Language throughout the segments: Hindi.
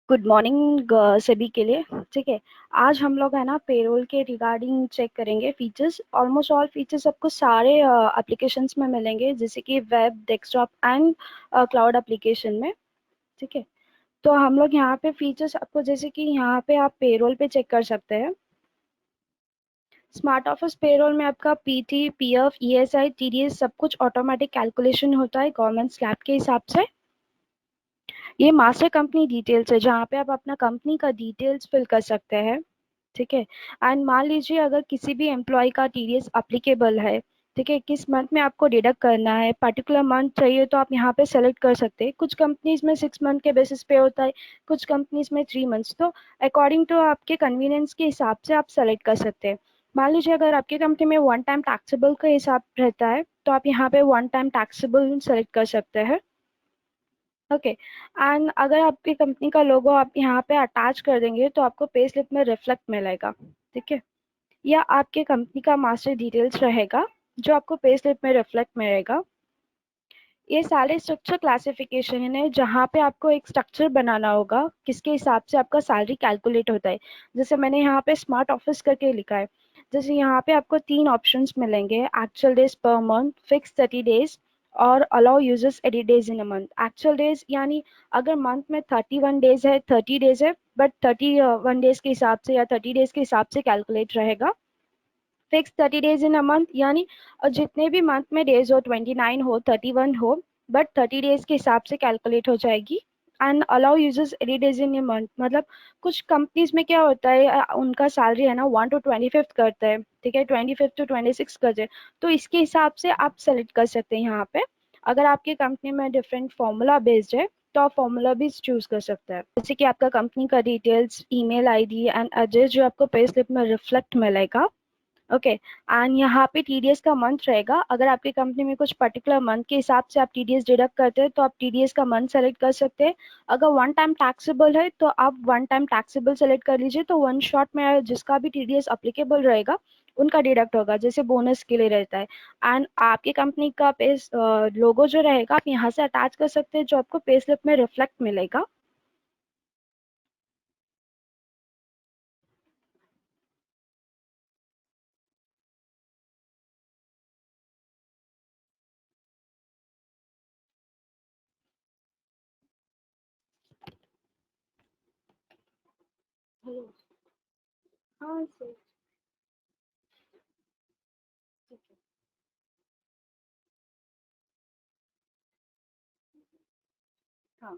गुड मॉर्निंग सभी के लिए। ठीक है। आज हम लोग है ना पेरोल के रिगार्डिंग चेक करेंगे फीचर्स। ऑलमोस्ट ऑल फीचर्स आपको सारे एप्लीकेशंस में मिलेंगे, जैसे कि web, desktop and cloud application में। ठीक है। तो हम लोग यहाँ पे फीचर्स आपको, जैसे कि यहाँ पे आप पेरोल पे चेक कर सकते हैं। स्मार्ट ऑफिस पेरोल में आपका पीटी, पीएफ, ईएसआई, टीडीएस सब कुछ ऑटोमेटिक कैलकुलेशन होता है गवर्नमेंट स्लैब के हिसाब से। ये मास्टर कंपनी डिटेल्स है, जहाँ पे आप अपना कंपनी का डिटेल्स फिल कर सकते हैं। ठीक है। एंड मान लीजिए अगर किसी भी एम्प्लॉय का टीडीएस अप्लीकेबल है, ठीक है, किस मंथ में आपको डिडक्ट करना है, पर्टिकुलर मंथ चाहिए तो आप यहाँ पे सेलेक्ट कर सकते हैं। कुछ कंपनीज में 6 मंथ के बेसिस पे होता है, कुछ कंपनीज में 3 मंथ्स। तो अकॉर्डिंग टू आपके कन्वीनियंस के हिसाब से आप सेलेक्ट कर सकते हैं। मान लीजिए अगर आपकी कंपनी में वन टाइम टैक्सेबल का हिसाब रहता है, तो आप यहाँ पे वन टाइम टैक्सेबल सेलेक्ट कर सकते हैं। ओके। एंड अगर आपकी कंपनी का लोगो आप यहाँ पे अटैच कर देंगे तो आपको पे स्लिप में रिफ्लेक्ट मिलेगा। ठीक है। या आपके कंपनी का मास्टर डिटेल्स रहेगा, जो आपको पे स्लिप में रिफ्लेक्ट मिलेगा। ये सारे स्ट्रक्चर क्लासिफिकेशन है, जहाँ पे आपको एक स्ट्रक्चर बनाना होगा किसके हिसाब से आपका सैलरी कैलकुलेट होता है। जैसे मैंने यहाँ पे स्मार्ट ऑफिस करके लिखा है। जैसे यहाँ पे आपको तीन ऑप्शंस मिलेंगे: actual days per month, fix 30 days, और allow users edit days in a month. Actual days यानी अगर मंथ में 31 डेज है, 30 डेज है, बट 31 डेज के हिसाब से या 30 डेज के हिसाब से कैलकुलेट रहेगा। Fix 30 days in a month यानी जितने भी मंथ में डेज हो, 29 हो, 31 हो, बट 30 डेज के हिसाब से कैलकुलेट हो जाएगी। And allow users 80 days in a month, मतलब कुछ कंपनीज में क्या होता है, उनका सैलरी है ना 1 to 25 करता है। ठीक है, 25 to 26 करते हैं। तो इसके हिसाब से आप सेलेक्ट कर सकते हैं यहाँ पे। अगर आपकी कंपनी में डिफरेंट फॉर्मूला बेस्ड है, तो आप फॉर्मूला भी चूज कर सकते हैं, जैसे कि आपका कंपनी का details, email ID and address, जो आपको पे स्लिप में रिफ्लेक्ट मिलेगा। ओके। एंड यहाँ पे टीडीएस का मंथ रहेगा। अगर आपकी कंपनी में कुछ पर्टिकुलर मंथ के हिसाब से आप टीडीएस डिडक्ट करते हैं, तो आप टीडीएस का मंथ सेलेक्ट कर सकते हैं। अगर वन टाइम टैक्सेबल है, तो आप वन टाइम टैक्सेबल सेलेक्ट कर लीजिए, तो वन शॉट में जिसका भी टीडीएस अप्लीकेबल रहेगा उनका डिडक्ट होगा, जैसे बोनस के लिए रहता है। एंड आपकी कंपनी का पे लोगो जो रहेगा आप यहाँ से अटैच कर सकते हैं, जो आपको पे स्लिप में रिफ्लेक्ट मिलेगा। हेलो। हाँ सर। ठीक है। हाँ।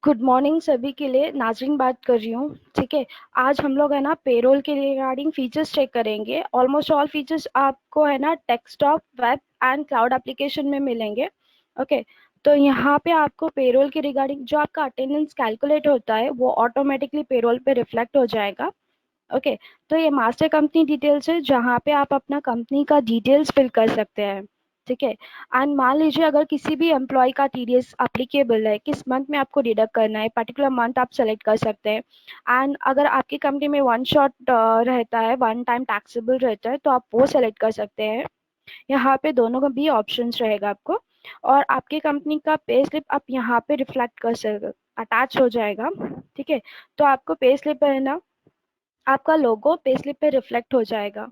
गुड मॉर्निंग सभी के लिए, नाजरीन बात कर रही हूँ। ठीक है। आज हम लोग है ना पेरोल के रिगार्डिंग फीचर्स चेक करेंगे। ऑलमोस्ट ऑल फीचर्स आपको है ना desktop, web and cloud application में मिलेंगे। ओके। तो यहाँ पे आपको पेरोल के रिगार्डिंग जो आपका अटेंडेंस कैलकुलेट होता है, वो ऑटोमेटिकली पेरोल पे रिफ्लेक्ट हो जाएगा। ओके। तो ये मास्टर कंपनी डिटेल्स है, जहाँ पे आप अपना कंपनी का डिटेल्स फिल कर सकते हैं। ठीक है। एंड मान लीजिए अगर किसी भी एम्प्लॉय का टीडीएस अप्लीकेबल है, किस मंथ में आपको डिडक्ट करना है, पर्टिकुलर मंथ आप सेलेक्ट कर सकते हैं। एंड अगर आपकी कंपनी में वन शॉट रहता है, वन टाइम टैक्सेबल रहता है, तो आप वो सेलेक्ट कर सकते हैं। यहाँ पे दोनों का भी ऑप्शंस रहेगा आपको। और आपकी कंपनी का पे स्लिप आप यहाँ पे रिफ्लेक्ट कर सकते, अटैच हो जाएगा। ठीक है। तो आपको पे स्लिप है ना, आपका लोगो पे स्लिप पे रिफ्लेक्ट हो जाएगा।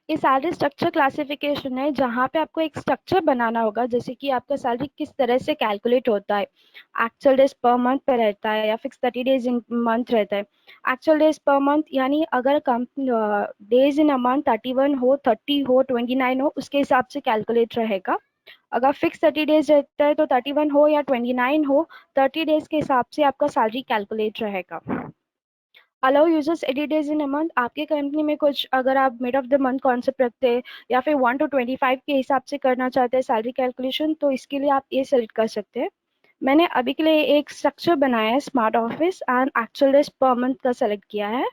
ये सैलरी स्ट्रक्चर क्लासिफिकेशन है, जहाँ पे आपको एक स्ट्रक्चर बनाना होगा, जैसे कि आपका सैलरी किस तरह से कैलकुलेट होता है। एक्चुअल डेज पर मंथ पे रहता है या फिक्स 30 डेज इन मंथ रहता है। एक्चुअल डेज पर मंथ यानी अगर company days in a month 31 हो, 30 हो, 29 हो, उसके हिसाब से कैलकुलेट रहेगा। अगर फिक्स 30 डेज रहता है तो 31 हो या 29 हो, 30 डेज के हिसाब से आपका सैलरी कैलकुलेट रहेगा। Allow users 80 days in a month, आपके कंपनी में कुछ अगर आप mid of the month concept रखते हैं या फिर 1 to 25 के हिसाब से करना चाहते हैं सैलरी कैलकुलेशन, तो इसके लिए आप ये सेलेक्ट कर सकते हैं। मैंने अभी के लिए एक स्ट्रक्चर बनाया है, smart office and actual days per month का सेलेक्ट किया है।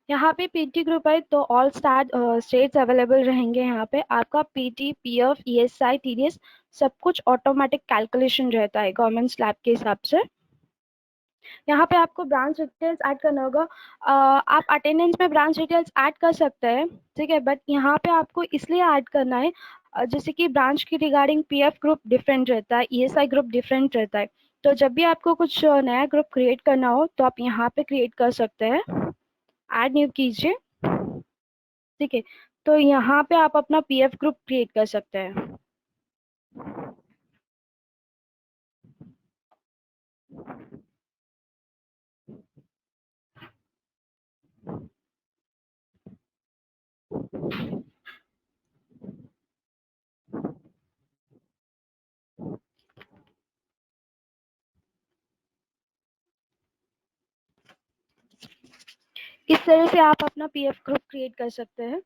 यहाँ पे पीटी ग्रुप है, तो ऑल स्टेट्स अवेलेबल रहेंगे। यहाँ पे आपका पीटी, पीएफ, ईएसआई, टीडीएस सब कुछ ऑटोमेटिक कैलकुलेशन रहता है गवर्नमेंट स्लैब के हिसाब से। यहाँ पे आपको ब्रांच डिटेल्स ऐड करना होगा। आप अटेंडेंस में ब्रांच डिटेल्स ऐड कर सकते हैं, ठीक है, बट यहाँ पे आपको इसलिए ऐड करना है जैसे कि ब्रांच की रिगार्डिंग पीएफ ग्रुप डिफरेंट रहता है, ईएसआई ग्रुप डिफरेंट रहता है। तो जब भी आपको कुछ नया ग्रुप क्रिएट करना हो तो आप यहाँ पे क्रिएट कर सकते हैं, ऐड न्यू कीजिए, ठीक है। तो यहाँ पे आप अपना पीएफ ग्रुप क्रिएट कर सकते हैं। इस तरह से आप अपना पीएफ ग्रुप क्रिएट कर सकते हैं,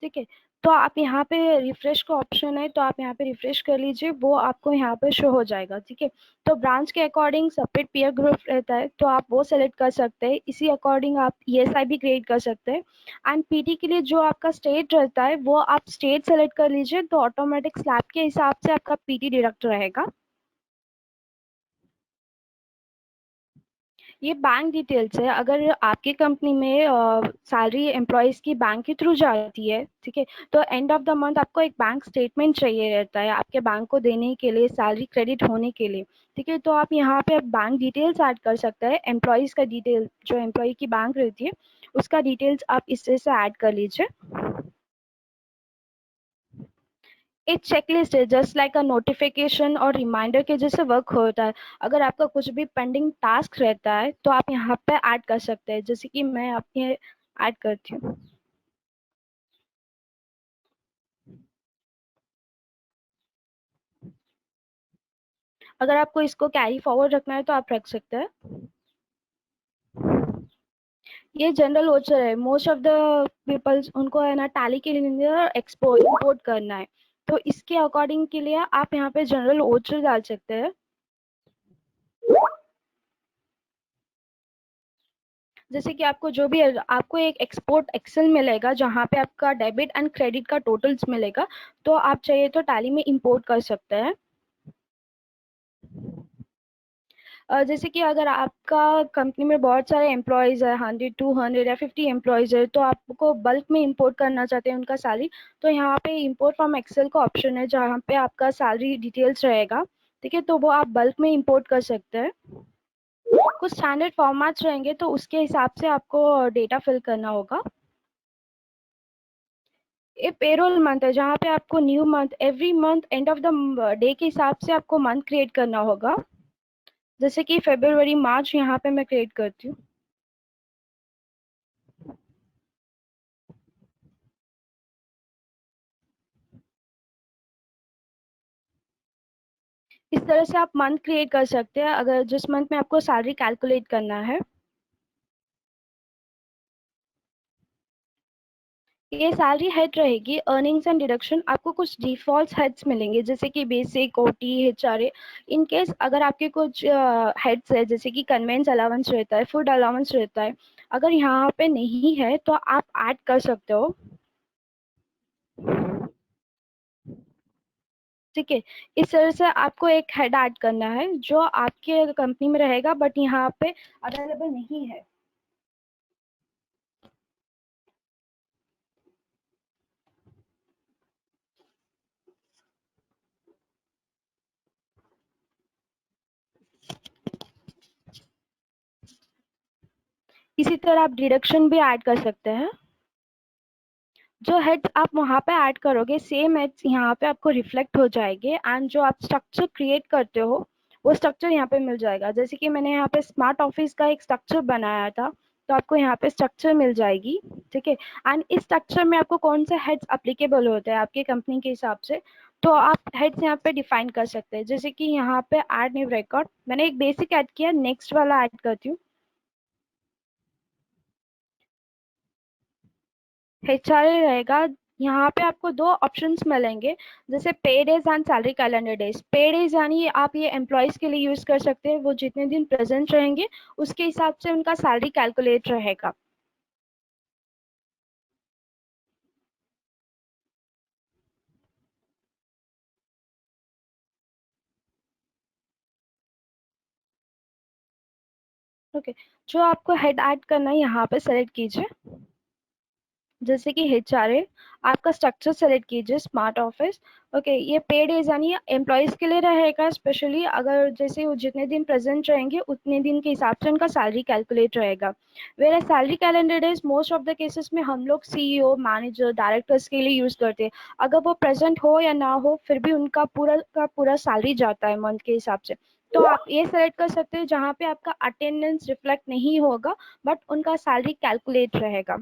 ठीक है। तो आप यहाँ पे रिफ्रेश का ऑप्शन है, तो आप यहाँ पे रिफ्रेश कर लीजिए, वो आपको यहाँ पे शो हो जाएगा, ठीक है। तो ब्रांच के अकॉर्डिंग सेपरेट पीयर ग्रुप रहता है, तो आप वो सेलेक्ट कर सकते हैं, इसी अकॉर्डिंग आप ईएसआई भी क्रिएट कर सकते हैं। एंड पीटी के लिए जो आपका स्टेट रहता है वो आप स्टेट सेलेक्ट कर लीजिए, तो ऑटोमेटिक स्लैब के हिसाब से आपका पीटी डिडक्ट रहेगा। ये बैंक डिटेल्स है। अगर आपकी कंपनी में सैलरी एम्प्लॉयज की बैंक के थ्रू जाती है, ठीक है, तो एंड ऑफ द मंथ आपको एक बैंक स्टेटमेंट चाहिए रहता है आपके बैंक को देने के लिए, सैलरी क्रेडिट होने के लिए, ठीक है। तो आप यहाँ पे बैंक डिटेल्स ऐड कर सकते हैं, एम्प्लॉयज का डिटेल, जो एम्प्लॉय की बैंक रहती है उसका डिटेल्स आप इससे से ऐड कर लीजिए। एक चेकलिस्ट है, जस्ट लाइक अ नोटिफिकेशन और रिमाइंडर के जैसे वर्क होता है। अगर आपका कुछ भी पेंडिंग टास्क रहता है तो आप यहाँ पे ऐड कर सकते हैं, जैसे कि मैं अपने ऐड करती हूँ। अगर आपको इसको कैरी फॉरवर्ड रखना है तो आप रख सकते हैं। ये जनरल वोचर है, मोस्ट ऑफ द पीपल्स उनको है ना टैली के लिए एक्सपोर्ट इंपोर्ट करना है, तो इसके अकॉर्डिंग के लिए आप यहाँ पे जनरल वोचर डाल सकते हैं। जैसे कि आपको जो भी आपको एक एक्सपोर्ट एक्सेल मिलेगा जहाँ पे आपका डेबिट एंड क्रेडिट का टोटल्स मिलेगा, तो आप चाहिए तो टैली में इंपोर्ट कर सकते हैं। जैसे कि अगर आपका कंपनी में बहुत सारे एम्प्लॉयज़ है, 100 200 या 50 एम्प्लॉयज़ है, तो आपको बल्क में इंपोर्ट करना चाहते हैं उनका सैलरी, तो यहाँ पे इंपोर्ट फ्रॉम एक्सेल का ऑप्शन है जहाँ पे आपका सैलरी डिटेल्स रहेगा, ठीक है, तो वो आप बल्क में इंपोर्ट कर सकते हैं। कुछ स्टैंडर्ड फॉर्मेट्स रहेंगे तो उसके हिसाब से आपको डेटा फिल करना होगा। ये पेरोल मंथ है जहाँ पे आपको new month every month end of the day के हिसाब से आपको मंथ क्रिएट करना होगा, जैसे कि फरवरी मार्च यहाँ पे मैं क्रिएट करती हूँ। इस तरह से आप मंथ क्रिएट कर सकते हैं अगर जिस मंथ में आपको सैलरी कैलकुलेट करना है। ये सैलरी हेड रहेगी, अर्निंग्स एंड डिडक्शन आपको कुछ डिफॉल्ट हेड्स मिलेंगे जैसे कि basic, OT, HRA. In case अगर आपके कुछ हेड्स है जैसे कि कन्वेंस अलाउंस रहता है, फूड अलाउंस रहता है, अगर यहाँ पे नहीं है तो आप ऐड कर सकते हो, ठीक है। इस तरह से आपको एक हेड ऐड करना है जो आपके कंपनी में रहेगा बट यहाँ पे अवेलेबल नहीं है। इसी तरह आप डिडक्शन भी ऐड कर सकते हैं। जो हेड्स आप वहाँ पे ऐड करोगे सेम हेड्स यहाँ पे आपको रिफ्लेक्ट हो जाएंगे, एंड जो आप स्ट्रक्चर क्रिएट करते हो वो स्ट्रक्चर यहाँ पे मिल जाएगा। जैसे कि मैंने यहाँ पे स्मार्ट ऑफिस का एक स्ट्रक्चर बनाया था, तो आपको यहाँ पे स्ट्रक्चर मिल जाएगी, ठीक है। एंड इस स्ट्रक्चर में आपको कौन से हेड्स अप्लीकेबल होते हैं आपके कंपनी के हिसाब से, तो आप हेड्स यहाँ पे डिफाइन कर सकते हैं। जैसे कि यहाँ पे ऐड न्यू रिकॉर्ड, मैंने एक बेसिक ऐड किया, नेक्स्ट वाला ऐड करती हूँ। एचआरए रहेगा, यहाँ पे आपको दो ऑप्शंस मिलेंगे, जैसे पे days and salary calendar days. पे डेज यानी आप ये एम्प्लॉयज के लिए यूज कर सकते हैं, वो जितने दिन प्रेजेंट रहेंगे उसके हिसाब से उनका सैलरी कैलकुलेट रहेगा। ओके, जो आपको हेड ऐड करना है यहाँ पे सेलेक्ट कीजिए, जैसे कि HRA। आपका स्ट्रक्चर सेलेक्ट कीजिए स्मार्ट ऑफिस। ओके, ये पेड एज यानी एम्प्लॉयज़ के लिए रहेगा, स्पेशली अगर जैसे वो जितने दिन प्रेजेंट रहेंगे उतने दिन के हिसाब से उनका सैलरी कैलकुलेट रहेगा। Where salary calendar days most of the cases में हम लोग CEO, मैनेजर, डायरेक्टर्स के लिए यूज़ करते हैं। अगर वो प्रेजेंट हो या ना हो फिर भी उनका पूरा का पूरा सैलरी जाता है मंथ के हिसाब से। तो आप ये सेलेक्ट कर सकते हैं जहाँ पे आपका अटेंडेंस रिफ्लेक्ट नहीं होगा बट उनका सैलरी कैलकुलेट रहेगा।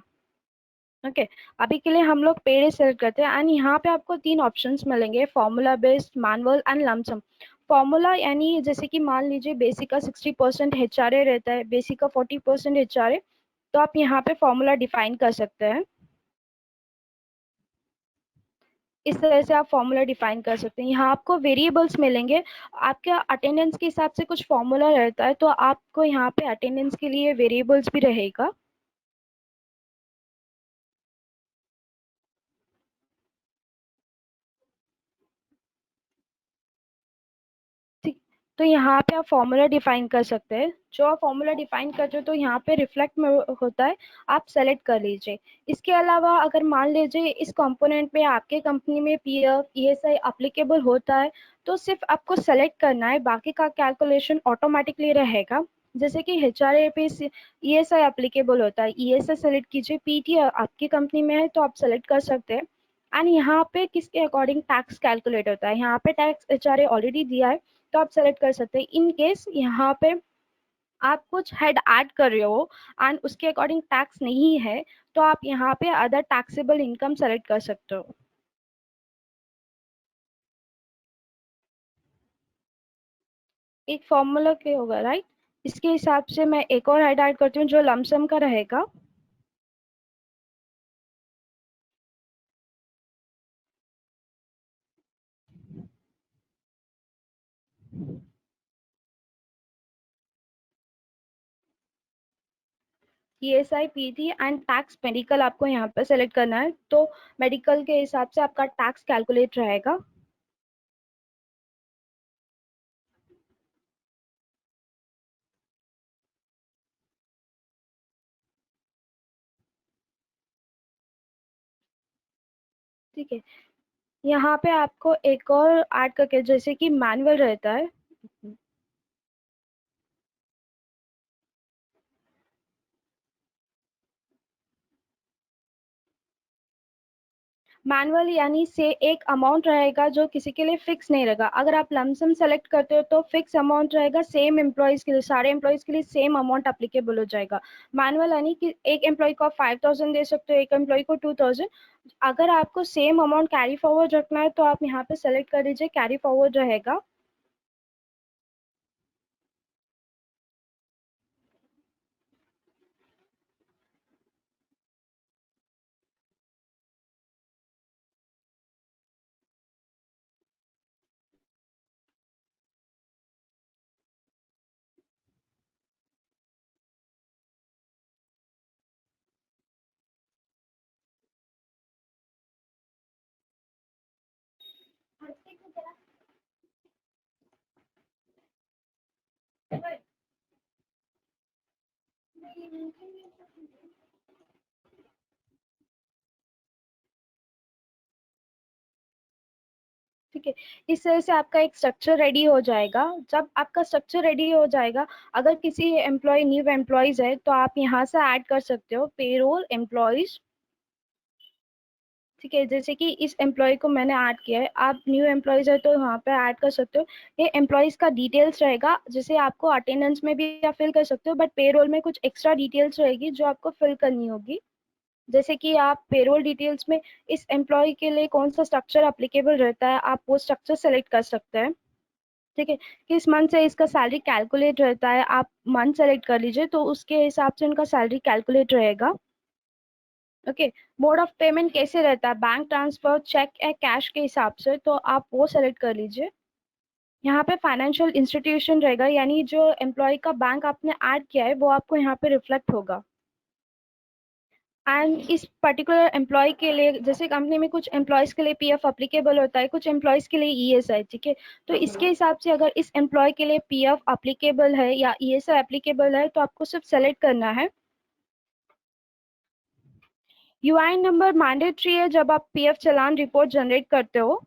ओके, अभी के लिए हम लोग पेड सेलेक्ट करते हैं एंड यहाँ पे आपको तीन ऑप्शंस मिलेंगे, formula based, manual and lump sum. Formula यानी जैसे कि मान लीजिए बेसिक का 60% HRA रहता है, बेसिक का 40% HRA, तो आप यहाँ पे फॉर्मूला डिफाइन कर सकते हैं। इस तरह से आप फॉर्मूला डिफाइन कर सकते हैं। यहाँ आपको वेरिएबल्स मिलेंगे, आपके अटेंडेंस के हिसाब से कुछ फॉर्मूला रहता है, तो आपको यहाँ पे अटेंडेंस के लिए वेरिएबल्स भी रहेगा। ठीक, तो यहाँ पे आप फॉर्मूला डिफाइन कर सकते हैं। जो आप फॉर्मूला डिफाइन करते हो तो यहाँ पे रिफ्लेक्ट में होता है, आप सेलेक्ट कर लीजिए। इसके अलावा अगर मान लीजिए इस कंपोनेंट में आपके कंपनी में PF ESI अप्लीकेबल होता है, तो सिर्फ आपको सेलेक्ट करना है, बाकी का कैलकुलेशन ऑटोमेटिकली रहेगा। जैसे कि HRA पे ESI अप्लीकेबल होता है, ESI सेलेक्ट कीजिए। PT आपकी कंपनी में है तो आप सेलेक्ट कर सकते हैं। एंड यहाँ पे किसके अकॉर्डिंग टैक्स कैलकुलेट होता है, यहाँ पे टैक्स HRA ऑलरेडी दिया है तो आप सेलेक्ट कर सकते हैं। इन केस यहाँ पे आप कुछ हेड ऐड कर रहे हो एंड उसके अकॉर्डिंग टैक्स नहीं है, तो आप यहाँ पे अदर टैक्सेबल इनकम सेलेक्ट कर सकते हो। एक फॉर्मूला के होगा, राइट? इसके हिसाब से मैं एक और हेड ऐड करती हूँ जो लमसम का रहेगा। ESI PT and tax medical आपको यहाँ पे सेलेक्ट करना है, तो मेडिकल के हिसाब से आपका टैक्स कैलकुलेट रहेगा। ठीक है, यहाँ पे आपको एक और ऐड करके जैसे कि मैनुअल रहता है। मैनुअल यानी से एक अमाउंट रहेगा जो किसी के लिए फिक्स नहीं रहेगा। अगर आप लमसम सेलेक्ट करते हो तो फिक्स अमाउंट रहेगा, सेम एम्प्लॉयज के लिए, सारे एम्प्लॉयज के लिए सेम अमाउंट अप्लीकेबल हो जाएगा। मैनुअल यानी कि एक एम्प्लॉय को आप 5,000 दे सकते हो, एक एम्प्लॉय को 2,000। अगर आपको सेम अमाउंट कैरी फॉरवर्ड रखना है तो आप यहाँ पे सेलेक्ट कर दीजिए, कैरी फॉरवर्ड रहेगा। ठीक है, इस तरह से आपका एक स्ट्रक्चर रेडी हो जाएगा। जब आपका स्ट्रक्चर रेडी हो जाएगा, अगर किसी एम्प्लॉय न्यू एम्प्लॉयज है तो आप यहाँ से ऐड कर सकते हो पेरोल एम्प्लॉयज। ठीक है, जैसे कि इस एम्प्लॉय को मैंने ऐड किया है, आप न्यू एम्प्लॉयज है तो यहाँ पे ऐड कर सकते हो। ये एम्प्लॉयज का डिटेल्स रहेगा, जैसे आपको अटेंडेंस में भी आप फिल कर सकते हो, बट पेरोल में कुछ एक्स्ट्रा डिटेल्स रहेगी जो आपको फिल करनी होगी। जैसे कि आप पेरोल डिटेल्स में इस एम्प्लॉय के लिए कौन सा स्ट्रक्चर अप्लीकेबल रहता है, आप वो स्ट्रक्चर सेलेक्ट कर सकते हैं। ठीक है, किस मंथ से इसका सैलरी कैलकुलेट रहता है, आप मंथ सेलेक्ट कर लीजिए तो उसके हिसाब से उनका सैलरी कैलकुलेट रहेगा। ओके, मोड ऑफ पेमेंट कैसे रहता है, बैंक ट्रांसफर, चेक या कैश के हिसाब से, तो आप वो सेलेक्ट कर लीजिए। यहाँ पे फाइनेंशियल इंस्टीट्यूशन रहेगा, यानी जो एम्प्लॉय का बैंक आपने ऐड किया है वो आपको यहाँ पे रिफ्लेक्ट होगा। एंड इस पर्टिकुलर एम्प्लॉय के लिए, जैसे कंपनी में कुछ एम्प्लॉयज के लिए पीएफ अप्लीकेबल होता है, कुछ एम्प्लॉयज के लिए ईएसआई, ठीक है। तो इसके हिसाब से अगर इस एम्प्लॉय के लिए पीएफ अप्लीकेबल है या ईएसआई अप्लीकेबल है तो आपको सिर्फ सेलेक्ट करना है। यूआईएन नंबर मैंडेटरी है जब आप पीएफ चालान रिपोर्ट जनरेट करते हो।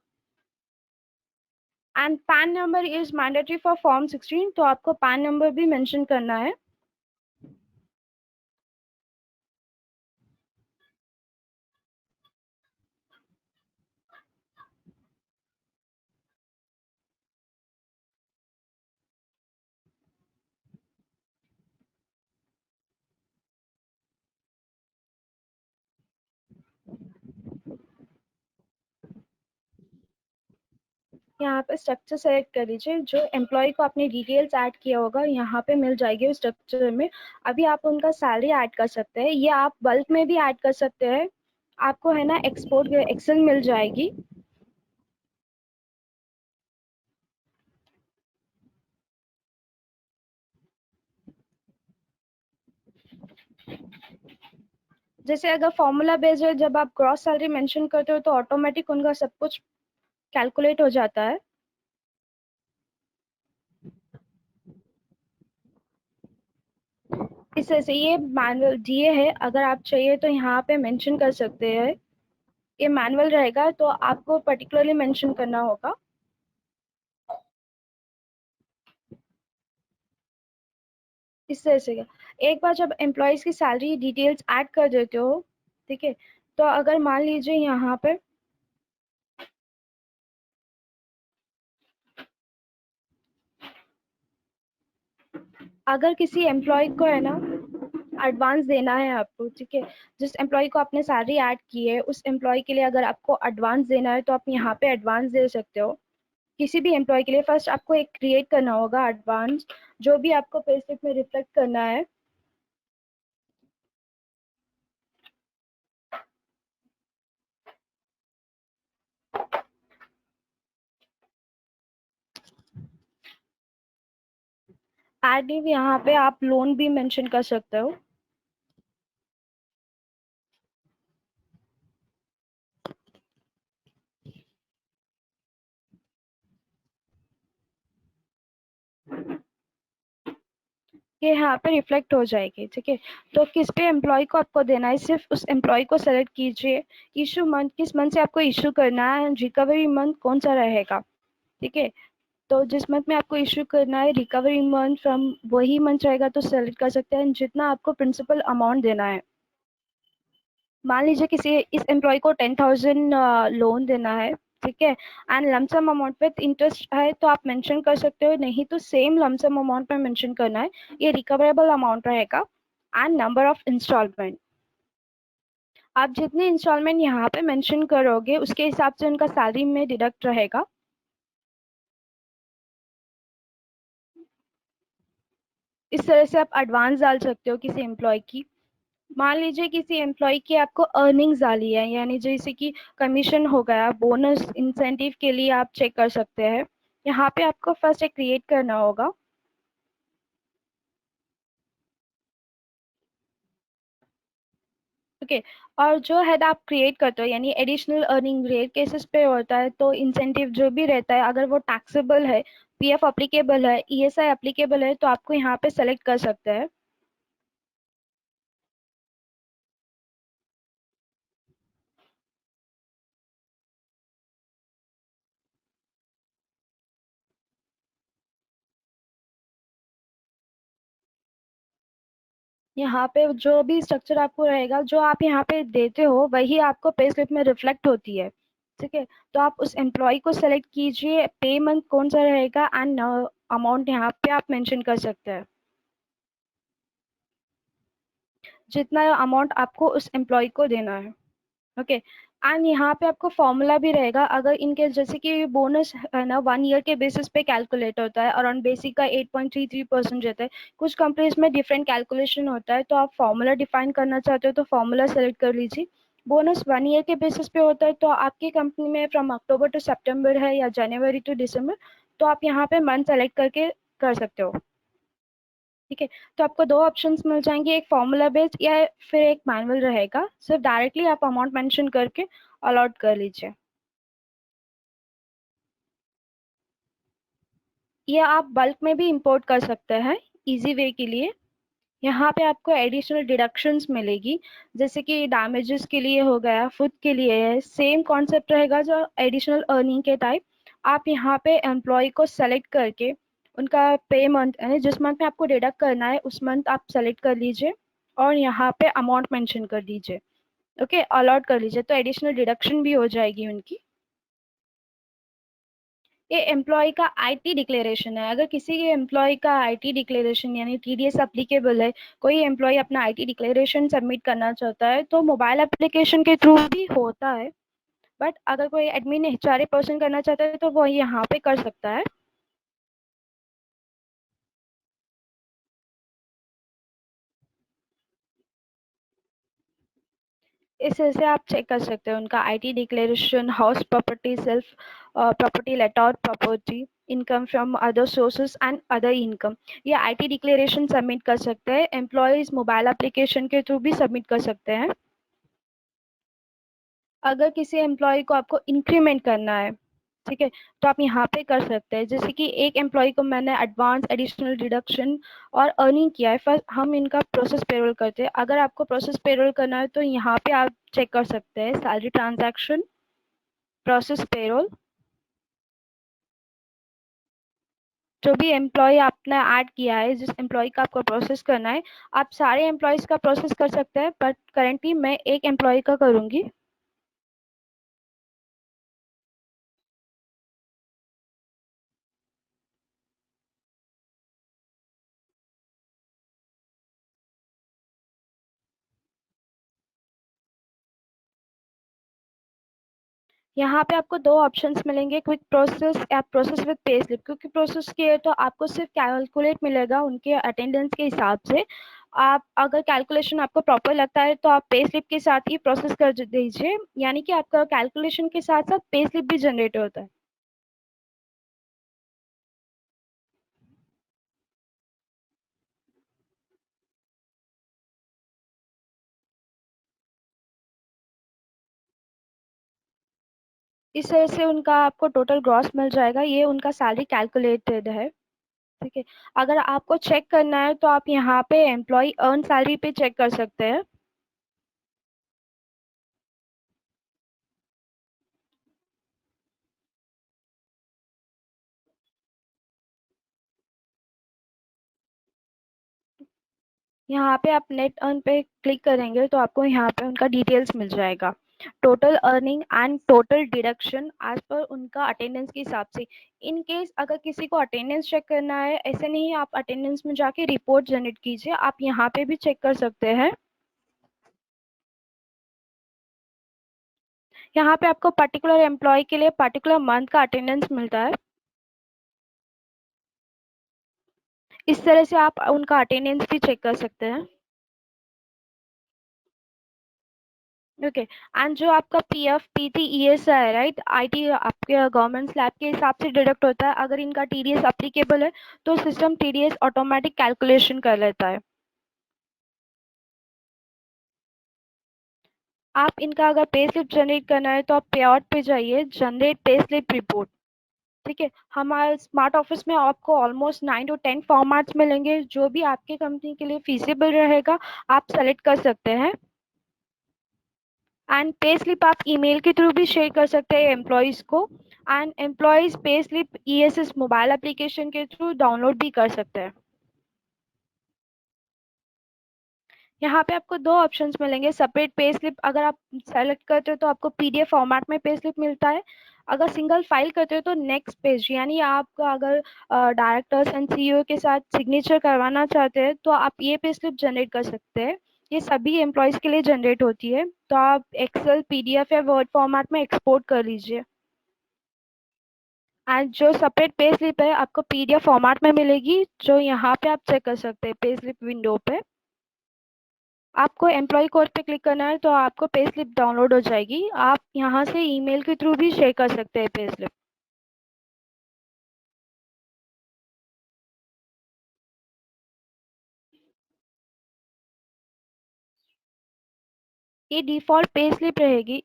And pan number is mandatory for form 16, तो आपको पैन नंबर भी मेंशन करना है। यहाँ पे स्ट्रक्चर सेलेक्ट कर लीजिए, जो एम्प्लॉय को आपने डिटेल्स ऐड किया होगा यहाँ पे मिल जाएगी उस स्ट्रक्चर में। अभी आप उनका सैलरी ऐड कर सकते हैं, ये आप बल्क में भी ऐड कर सकते हैं। आपको है ना एक्सपोर्ट एक्सेल मिल जाएगी। जैसे अगर फॉर्मूला बेस्ड है, जब आप ग्रॉस सैलरी मेंशन करते हो तो ऑटोमेटिक उनका सब कुछ कैलकुलेट हो जाता है। इस तरह से ये मैनुअल दिए है, अगर आप चाहिए तो यहाँ पे मेंशन कर सकते हैं। ये मैनुअल रहेगा तो आपको पर्टिकुलरली मेंशन करना होगा। इस तरह से एक बार जब एम्प्लॉयज की सैलरी डिटेल्स ऐड कर देते हो, ठीक है, तो अगर मान लीजिए यहाँ पे अगर किसी एम्प्लॉय को है ना एडवांस देना है आपको, ठीक है, जिस एम्प्लॉय को आपने सैलरी ऐड की है उस एम्प्लॉय के लिए अगर आपको एडवांस देना है तो आप यहाँ पे एडवांस दे सकते हो। किसी भी एम्प्लॉय के लिए फर्स्ट आपको एक क्रिएट करना होगा एडवांस, जो भी आपको पे स्लिप में रिफ्लेक्ट करना है। एड भी यहाँ पे आप लोन भी मेंशन कर सकते हो। ये यहाँ पे रिफ्लेक्ट हो जाएगी, ठीक है। तो किस पे एम्प्लॉय को आपको देना है, सिर्फ उस एम्प्लॉय को सेलेक्ट कीजिए। इशू मंथ, किस मंथ से आपको इशू करना है, रिकवरी मंथ कौन सा रहेगा, ठीक है। तो जिस मंथ में आपको इशू करना है रिकवरी मंथ फ्रॉम वही मंथ रहेगा तो सेलेक्ट कर सकते हैं जितना आपको प्रिंसिपल अमाउंट देना है। मान लीजिए किसी इस एम्प्लॉय को 10,000 लोन देना है, ठीक है, एंड लमसम अमाउंट पे इंटरेस्ट है तो आप मेंशन कर सकते हो, नहीं तो सेम लमसम अमाउंट पे मेंशन करना है। ये रिकवरेबल अमाउंट रहेगा। एंड नंबर ऑफ इंस्टॉलमेंट, आप जितने इंस्टॉलमेंट यहाँ पे मेंशन करोगे उसके हिसाब से उनका सैलरी में डिडक्ट रहेगा। इस तरह से आप एडवांस डाल सकते हो किसी एम्प्लॉय की। मान लीजिए किसी एम्प्लॉय की आपको अर्निंग्स डाली है, यानी जैसे कि कमीशन हो गया, बोनस इंसेंटिव के लिए आप चेक कर सकते हैं। यहाँ पे आपको फर्स्ट एक क्रिएट करना होगा। ओके, और जो है आप क्रिएट करते हो यानी एडिशनल अर्निंग रेट केसेस पे होता है तो इंसेंटिव जो भी रहता है अगर वो टैक्सेबल है, पीएफ अप्लीकेबल है, ईएसआई अप्लीकेबल है तो आपको यहाँ पे सेलेक्ट कर सकते हैं। यहाँ पे जो भी स्ट्रक्चर आपको रहेगा, जो आप यहाँ पे देते हो वही आपको पे स्लिप में रिफ्लेक्ट होती है, ठीक है। तो आप उस एम्प्लॉय को सेलेक्ट कीजिए, पे मंथ कौन सा रहेगा एंड अमाउंट यहाँ पे आप मेंशन कर सकते हैं, जितना अमाउंट आपको उस एम्प्लॉय को देना है। ओके, एंड यहाँ पे आपको फॉर्मूला भी रहेगा, अगर इनके जैसे कि बोनस है ना 1 ईयर के बेसिस पे कैलकुलेट होता है और ऑन बेसिक का 8.33% रहता है। कुछ कंपनीज में डिफरेंट कैलकुलेशन होता है, तो आप फॉर्मूला डिफाइन करना चाहते हो तो फॉर्मूला सेलेक्ट कर लीजिए। बोनस 1 ईयर के बेसिस पे होता है तो आपकी कंपनी में फ्रॉम अक्टूबर टू सितंबर है या जनवरी टू दिसंबर, तो आप यहाँ पे मंथ सेलेक्ट करके कर सकते हो। ठीक है। तो आपको दो ऑप्शंस मिल जाएंगे, एक फॉर्मूला बेस्ड या फिर एक मैनुअल रहेगा। सिर्फ डायरेक्टली आप अमाउंट मेंशन करके अलॉट कर लीजिए। ये आप बल्क में भी इंपोर्ट कर सकते हैं इजी वे के लिए। यहाँ पे आपको एडिशनल डिडक्शंस मिलेगी, जैसे कि डैमेजेस के लिए हो गया, फूड के लिए है, सेम कॉन्सेप्ट रहेगा जो एडिशनल अर्निंग के टाइप। आप यहाँ पे एम्प्लॉय को सेलेक्ट करके उनका पे मंथ यानी जिस मंथ में आपको डिडक्ट करना है उस मंथ आप सेलेक्ट कर लीजिए और यहाँ पे अमाउंट मेंशन कर दीजिए। ओके, अलॉट कर लीजिए तो एडिशनल डिडक्शन भी हो जाएगी उनकी। ये एम्प्लॉय का आईटी डिक्लेरेशन है। अगर किसी के एम्प्लॉय का आईटी डिक्लेरेशन यानी टीडीएस अप्लीकेबल है, कोई एम्प्लॉय अपना आईटी डिक्लेरेशन सबमिट करना चाहता है तो मोबाइल एप्लीकेशन के थ्रू भी होता है। बट अगर कोई एडमिन एचआरए पर्सन करना चाहता है तो वो यहाँ पे कर सकता है। इस तरह से आप चेक कर सकते हैं उनका IT declaration, house property, self property letter और property, income from other sources and other income. ये आईटी डिक्लेरेशन सबमिट कर सकते हैं। एम्प्लॉयज मोबाइल एप्लीकेशन के थ्रू भी सबमिट कर सकते हैं। अगर किसी एम्प्लॉय को आपको इंक्रीमेंट करना है, ठीक है, तो आप यहाँ पे कर सकते हैं। जैसे कि एक एम्प्लॉय को मैंने एडवांस एडिशनल डिडक्शन और अर्निंग किया है, फर्स्ट हम इनका प्रोसेस पेरोल करते हैं। अगर आपको प्रोसेस पेरोल करना है तो यहाँ पे आप चेक कर सकते हैं सैलरी ट्रांजैक्शन, प्रोसेस पेरोल। जो भी एम्प्लॉय आपने ऐड किया है, जिस एम्प्लॉय का आपको प्रोसेस करना है, आप सारे एम्प्लॉयज का प्रोसेस कर सकते हैं, बट करेंटली मैं एक एम्प्लॉय का करूंगी। यहाँ पे आपको दो ऑप्शंस मिलेंगे, क्विक प्रोसेस या प्रोसेस विद पे स्लिप। क्योंकि प्रोसेस किए तो आपको सिर्फ कैलकुलेट मिलेगा उनके अटेंडेंस के हिसाब से। आप अगर कैलकुलेशन आपको प्रॉपर लगता है तो आप पे स्लिप के साथ ही प्रोसेस कर दीजिए, यानी कि आपका कैलकुलेशन के साथ साथ पे स्लिप भी जनरेट होता है। इस तरह से उनका आपको टोटल ग्रॉस मिल जाएगा, ये उनका सैलरी कैलकुलेटेड है। ठीक है। अगर आपको चेक करना है तो आप यहाँ पे एम्प्लॉय अर्न सैलरी पे चेक कर सकते हैं। यहाँ पे आप नेट अर्न पे क्लिक करेंगे तो आपको यहाँ पे उनका डिटेल्स मिल जाएगा, total earning and total deduction as per उनका अटेंडेंस के हिसाब से। इन केस अगर किसी को अटेंडेंस चेक करना है, ऐसे नहीं आप अटेंडेंस में जाके रिपोर्ट जनरेट कीजिए, आप यहाँ पे भी चेक कर सकते हैं। यहाँ पे आपको पर्टिकुलर एम्प्लॉय के लिए पर्टिकुलर मंथ का अटेंडेंस मिलता है। इस तरह से आप उनका अटेंडेंस भी चेक कर सकते हैं। ओके। एंड जो आपका PF PT ESI right, IT आपके गवर्नमेंट स्लैब के हिसाब से डिडक्ट होता है। अगर इनका टीडीएस अप्लीकेबल है तो सिस्टम टीडीएस ऑटोमेटिक कैलकुलेशन कर लेता है। आप इनका अगर पे स्लिप जनरेट करना है तो आप पे आउट पे जाइए, जनरेट पे स्लिप रिपोर्ट। ठीक है। हमारे स्मार्ट ऑफिस में आपको ऑलमोस्ट 9 to 10 फॉर्मेट्स मिलेंगे, जो भी आपके कंपनी के लिए फीसिबल रहेगा आप सेलेक्ट कर सकते हैं। एंड पे स्लिप आप ईमेल के थ्रू भी शेयर कर सकते हैं एम्प्लॉयज को। And employees pay slip ESS mobile application के थ्रू डाउनलोड भी कर सकते हैं। यहाँ पे आपको दो ऑप्शंस मिलेंगे, सेपरेट पे स्लिप अगर आप सेलेक्ट करते हो तो आपको पीडीएफ फॉर्मेट में पे स्लिप मिलता है। अगर सिंगल फाइल करते हो तो नेक्स्ट पेज, यानी आपका अगर डायरेक्टर्स एंड सीईओ के साथ सिग्नेचर करवाना चाहते हैं तो आप ये पे स्लिप जनरेट कर सकते हैं। ये सभी एम्प्लॉयज के लिए जनरेट होती है, तो आप एक्सेल पीडीएफ या वर्ड फॉर्मेट में एक्सपोर्ट कर लीजिए। एंड जो सेपरेट पे स्लिप है आपको पीडीएफ फॉर्मेट में मिलेगी, जो यहाँ पे आप चेक कर सकते हैं पे स्लिप विंडो पे। आपको एम्प्लॉय कोड पे क्लिक करना है तो आपको पे स्लिप डाउनलोड हो जाएगी। आप यहाँ से ईमेल के थ्रू भी शेयर कर सकते हैं पे स्लिप। ये डिफ़ॉल्ट पे स्लिप रहेगी,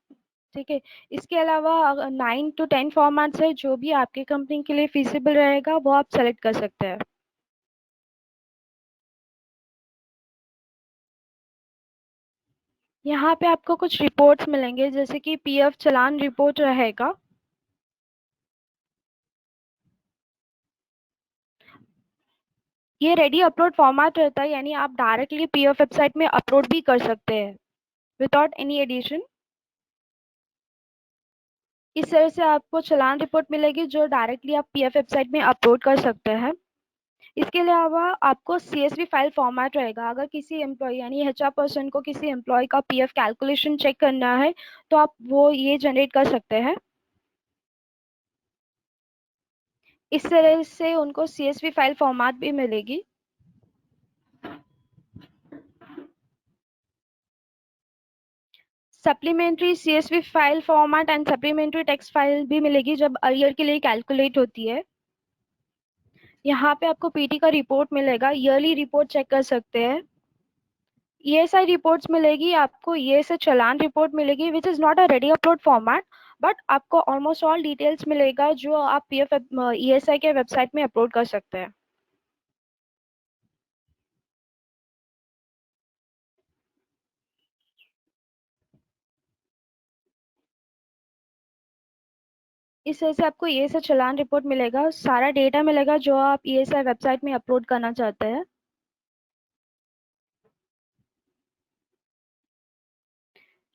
ठीक है? इसके अलावा 9 टू 10 फॉर्मेट्स है, जो भी आपकी कंपनी के लिए फ़ीज़िबल रहेगा, वो आप सेलेक्ट कर सकते हैं। यहाँ पे आपको कुछ रिपोर्ट्स मिलेंगे, जैसे कि पीएफ चालान रिपोर्ट रहेगा। ये रेडी अपलोड फॉर्मेट रहता है, यानी आप डायरेक्टली पीएफ वेबसाइट में अपलोड भी कर सकते हैं, विदाउट एनी एडिशन। इस तरह से आपको चालान रिपोर्ट मिलेगी, जो डायरेक्टली आप पीएफ वेबसाइट में अपलोड कर सकते हैं। इसके अलावा आपको सीएसवी फाइल फॉर्मेट रहेगा। अगर किसी एम्प्लॉय यानी एचआर पर्सन को किसी एम्प्लॉय का पीएफ कैलकुलेशन चेक करना है, तो आप वो ये जनरेट कर सकते हैं। इस तरह से उनको सीएसवी फाइल फॉर्मेट भी मिलेगी। Supplementary CSV file format and supplementary text file भी मिलेगी, जब ईयर के लिए कैलकुलेट होती है। यहाँ पे आपको पीटी का रिपोर्ट मिलेगा, ईयरली रिपोर्ट चेक कर सकते हैं। ईएसआई रिपोर्ट्स मिलेगी आपको, ईएसआई चालान रिपोर्ट मिलेगी, which is not a ready upload format, but आपको ऑलमोस्ट ऑल डिटेल्स मिलेगा, जो आप पीएफ ईएसआई के वेबसाइट में अपलोड कर सकते हैं। इस तरह से आपको ईएसआई चालान रिपोर्ट मिलेगा, सारा डेटा मिलेगा जो आप ईएसआई वेबसाइट में अपलोड करना चाहते हैं।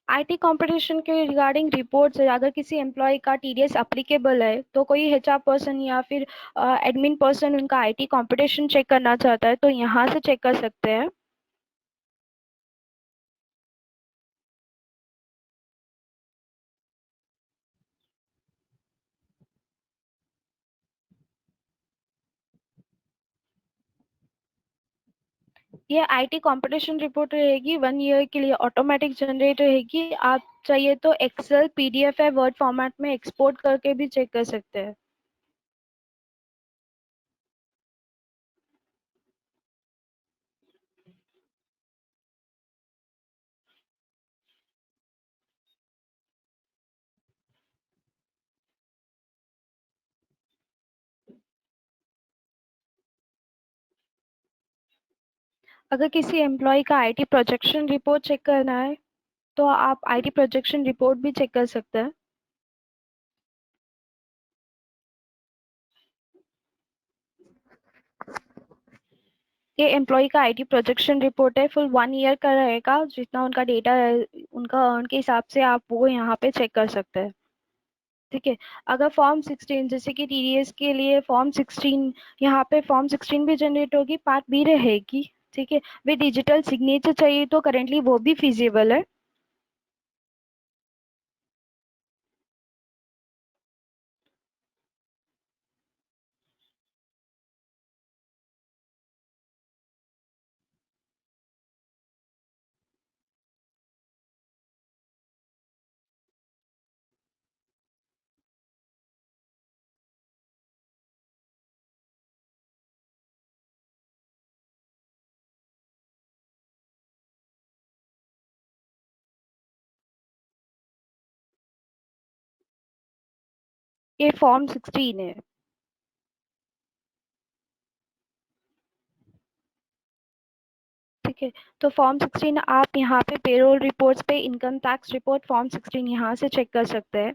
आईटी कंपटीशन के रिगार्डिंग रिपोर्ट्स है, अगर किसी एम्प्लॉय का टीडीएस अप्लीकेबल है, तो कोई एचआर पर्सन या फिर एडमिन पर्सन उनका आईटी कंपटीशन चेक करना चाहता है, तो यहाँ से चेक कर सकते हैं। ये आईटी कंपटीशन रिपोर्ट रहेगी, 1 ईयर के लिए ऑटोमेटिक जनरेट रहेगी। आप चाहिए तो एक्सेल पीडीएफ है वर्ड फॉर्मेट में एक्सपोर्ट करके भी चेक कर सकते हैं। अगर किसी एम्प्लॉय का आईटी प्रोजेक्शन रिपोर्ट चेक करना है, तो आप आईटी प्रोजेक्शन रिपोर्ट भी चेक कर सकते हैं। ये एम्प्लॉय का आईटी प्रोजेक्शन रिपोर्ट है, फुल 1 ईयर का रहेगा, जितना उनका डेटा है उनका उनके हिसाब से आप वो यहाँ पे चेक कर सकते हैं। ठीक है। अगर फॉर्म 16 जैसे कि टीडीएस के लिए फॉर्म 16, यहाँ पे फॉर्म 16 भी जनरेट होगी, पार्ट बी रहेगी। ठीक है। वे डिजिटल सिग्नेचर चाहिए तो करेंटली वो भी फिजिबल है। ये फॉर्म 16 है। ठीक है। तो फॉर्म 16 आप यहाँ पे पेरोल रिपोर्ट्स पे इनकम टैक्स रिपोर्ट फॉर्म 16 यहाँ से चेक कर सकते हैं।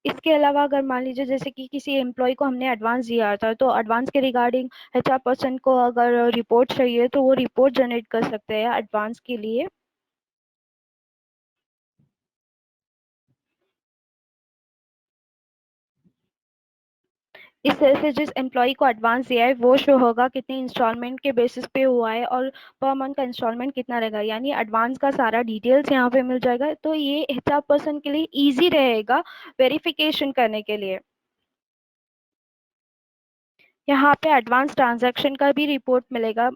इसके अलावा अगर मान लीजिए जैसे कि किसी एम्प्लॉय को हमने एडवांस दिया था, तो एडवांस के रिगार्डिंग एचआर पर्सन को अगर रिपोर्ट चाहिए, तो वो रिपोर्ट जनरेट कर सकते हैं एडवांस के लिए। इस तरह से जिस एम्प्लॉय को एडवांस दिया है, वो शो होगा कितनी इंस्टॉलमेंट के बेसिस पे हुआ है और पर मंथ का इंस्टॉलमेंट कितना रहेगा, यानी एडवांस का सारा डिटेल्स यहाँ पे मिल जाएगा। तो ये एचआर पर्सन के लिए इजी रहेगा वेरिफिकेशन करने के लिए। यहाँ पे एडवांस ट्रांजैक्शन का भी रिपोर्ट मिलेगा।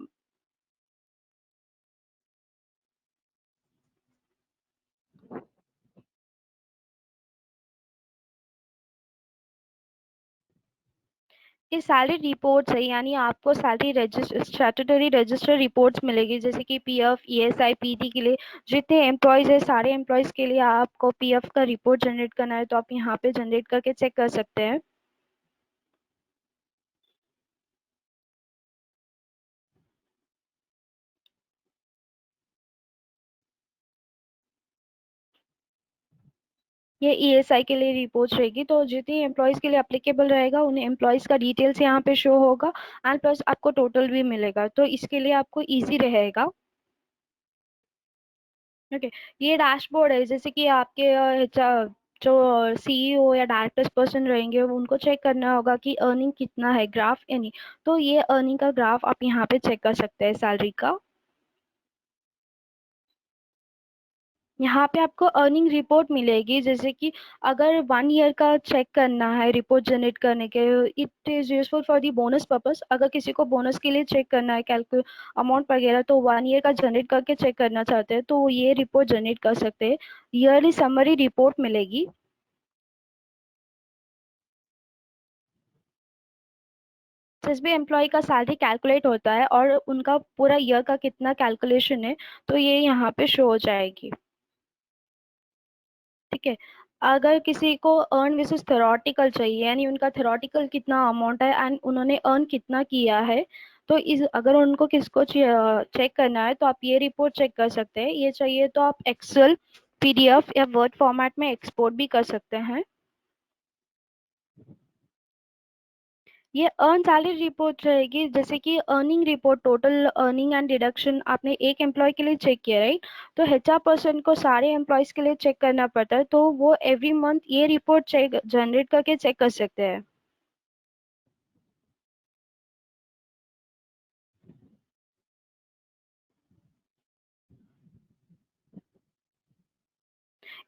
ये सैलरी रिपोर्ट्स है, यानी आपको salary register statutory register reports मिलेगी, जैसे कि पीएफ, ईएसआई, पीटी के लिए जितने एम्प्लॉयज है, सारे एम्प्लॉयज के लिए आपको पीएफ का रिपोर्ट जनरेट करना है तो आप यहाँ पे जनरेट करके चेक कर सकते हैं। ये ईएसआई के लिए रिपोर्ट्स रहेगी, तो जितने एम्प्लॉयज के लिए एप्लीकेबल रहेगा उन एम्प्लॉयज का डिटेल्स यहाँ पे शो होगा, एंड प्लस आपको टोटल भी मिलेगा, तो इसके लिए आपको इजी रहेगा। ओके, ये डैशबोर्ड है, जैसे कि आपके जो सीईओ या डायरेक्टर्स पर्सन रहेंगे उनको चेक करना होगा कि अर्निंग कितना है, ग्राफ एनी, तो ये अर्निंग का ग्राफ आप यहाँ पे चेक कर सकते हैं सैलरी का। यहाँ पे आपको अर्निंग रिपोर्ट मिलेगी, जैसे कि अगर 1 ईयर का चेक करना है रिपोर्ट जनरेट करने के, it is useful for the bonus purpose. अगर किसी को बोनस के लिए चेक करना है कैलकुल अमाउंट वगैरह, तो 1 ईयर का जनरेट करके चेक करना चाहते हैं तो वो ये रिपोर्ट जनरेट कर सकते हैं। ईयरली समरी रिपोर्ट मिलेगी। जिस भी एम्प्लॉय का सैलरी कैलकुलेट होता है और उनका पूरा ईयर का कितना कैलकुलेशन है, तो ये यहाँ पे शो हो जाएगी। ठीक है, अगर किसी को अर्न विसेस थेरोटिकल चाहिए, यानी उनका थेरोटिकल कितना अमाउंट है एंड उन्होंने अर्न कितना किया है, तो इस अगर उनको किसको चेक करना है तो आप ये रिपोर्ट चेक कर सकते हैं। ये चाहिए तो आप एक्सेल, पीडीएफ या वर्ड फॉर्मेट में एक्सपोर्ट भी कर सकते हैं। ये अर्न सैलरी रिपोर्ट रहेगी, जैसे कि earning report, total earning and deduction आपने एक एम्प्लॉय के लिए चेक किया, राइट, तो एचआर पर्सन को सारे एम्प्लॉयज के लिए चेक करना पड़ता है, तो वो एवरी मंथ ये रिपोर्ट चेक जनरेट करके चेक कर सकते हैं।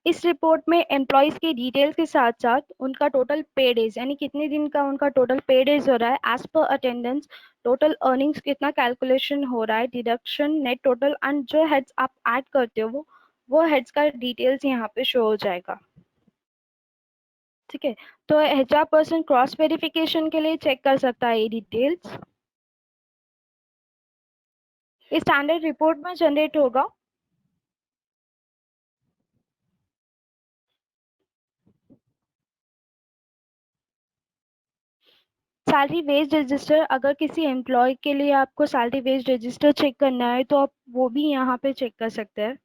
इस रिपोर्ट में एम्प्लॉयज की डिटेल्स के साथ साथ उनका टोटल पे डेज, यानी कितने दिन का उनका टोटल पे डेज हो रहा है as per attendance, total earnings कितना कैलकुलेशन हो रहा है, डिडक्शन, नेट टोटल, एंड जो हेड्स आप ऐड करते हो वो हेड्स का डिटेल्स यहाँ पे शो हो जाएगा। ठीक है, तो एचआर पर्सन क्रॉस वेरिफिकेशन के लिए चेक कर सकता है ये डिटेल्स। ये स्टैंडर्ड रिपोर्ट में जनरेट होगा। सैलरी वेज रजिस्टर, अगर किसी एम्प्लॉय के लिए आपको सैलरी वेज रजिस्टर चेक करना है तो आप वो भी यहाँ पे चेक कर सकते हैं।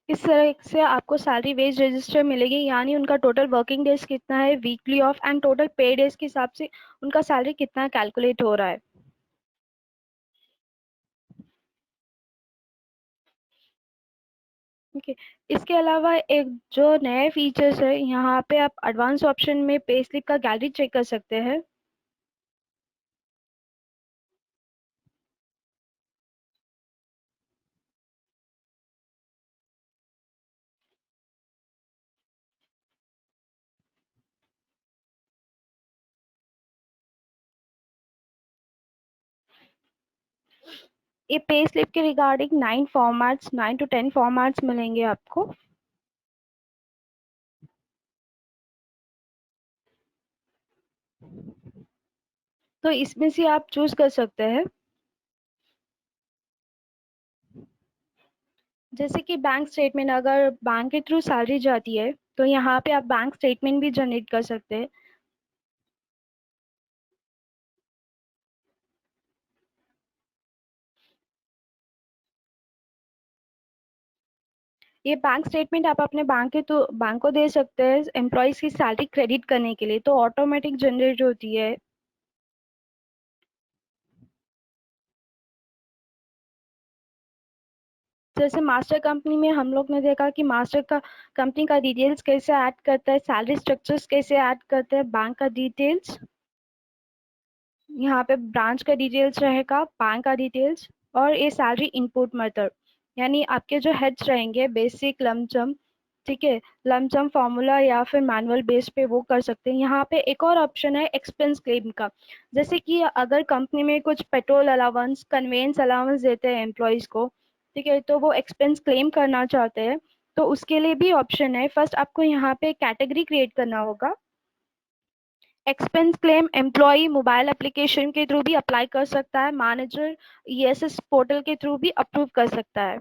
इस तरह से आपको सैलरी वेज रजिस्टर मिलेगी, यानी उनका टोटल वर्किंग डेज कितना है, वीकली ऑफ एंड टोटल पे डेज के हिसाब से उनका सैलरी कितना कैलकुलेट हो रहा है। ओके, इसके अलावा एक जो नए फीचर्स है, यहाँ पे आप एडवांस ऑप्शन में पे स्लिप का गैलरी चेक कर सकते हैं। ये पे स्लिप के रिगार्डिंग 9 फॉर्मेट्स, 9 to 10 फॉर्मेट्स मिलेंगे आपको। तो इसमें से आप चूज कर सकते हैं, जैसे कि बैंक स्टेटमेंट, अगर बैंक के थ्रू सैलरी जाती है तो यहाँ पे आप बैंक स्टेटमेंट भी जनरेट कर सकते हैं। ये बैंक स्टेटमेंट आप अपने बैंक को दे सकते हैं एम्प्लॉयज की सैलरी क्रेडिट करने के लिए, तो ऑटोमेटिक जनरेट होती है। जैसे मास्टर कंपनी में हम लोग ने देखा कि मास्टर का कंपनी का डिटेल्स कैसे ऐड करता है, सैलरी स्ट्रक्चर्स कैसे ऐड करते हैं, बैंक का डिटेल्स, यहाँ पे ब्रांच का डिटेल्स रहेगा, बैंक का डिटेल्स, और ये सैलरी इनपुट मेथड, यानी आपके जो हेड्स रहेंगे बेसिक, लमसम, ठीक है, लमसम फॉर्मूला या फिर मैनुअल बेस पे वो कर सकते हैं। यहाँ पे एक और ऑप्शन है एक्सपेंस क्लेम का, जैसे कि अगर कंपनी में कुछ पेट्रोल अलाउंस, कन्वेंस अलाउंस देते हैं एम्प्लॉयज को, ठीक है, तो वो एक्सपेंस क्लेम करना चाहते हैं, तो उसके लिए भी ऑप्शन है। फर्स्ट आपको यहाँ पे कैटेगरी क्रिएट करना होगा। Expense claim employ mobile application के थ्रू भी अप्लाई कर सकता है, मैनेजर ईएसएस पोर्टल के थ्रू भी अप्रूव कर सकता है।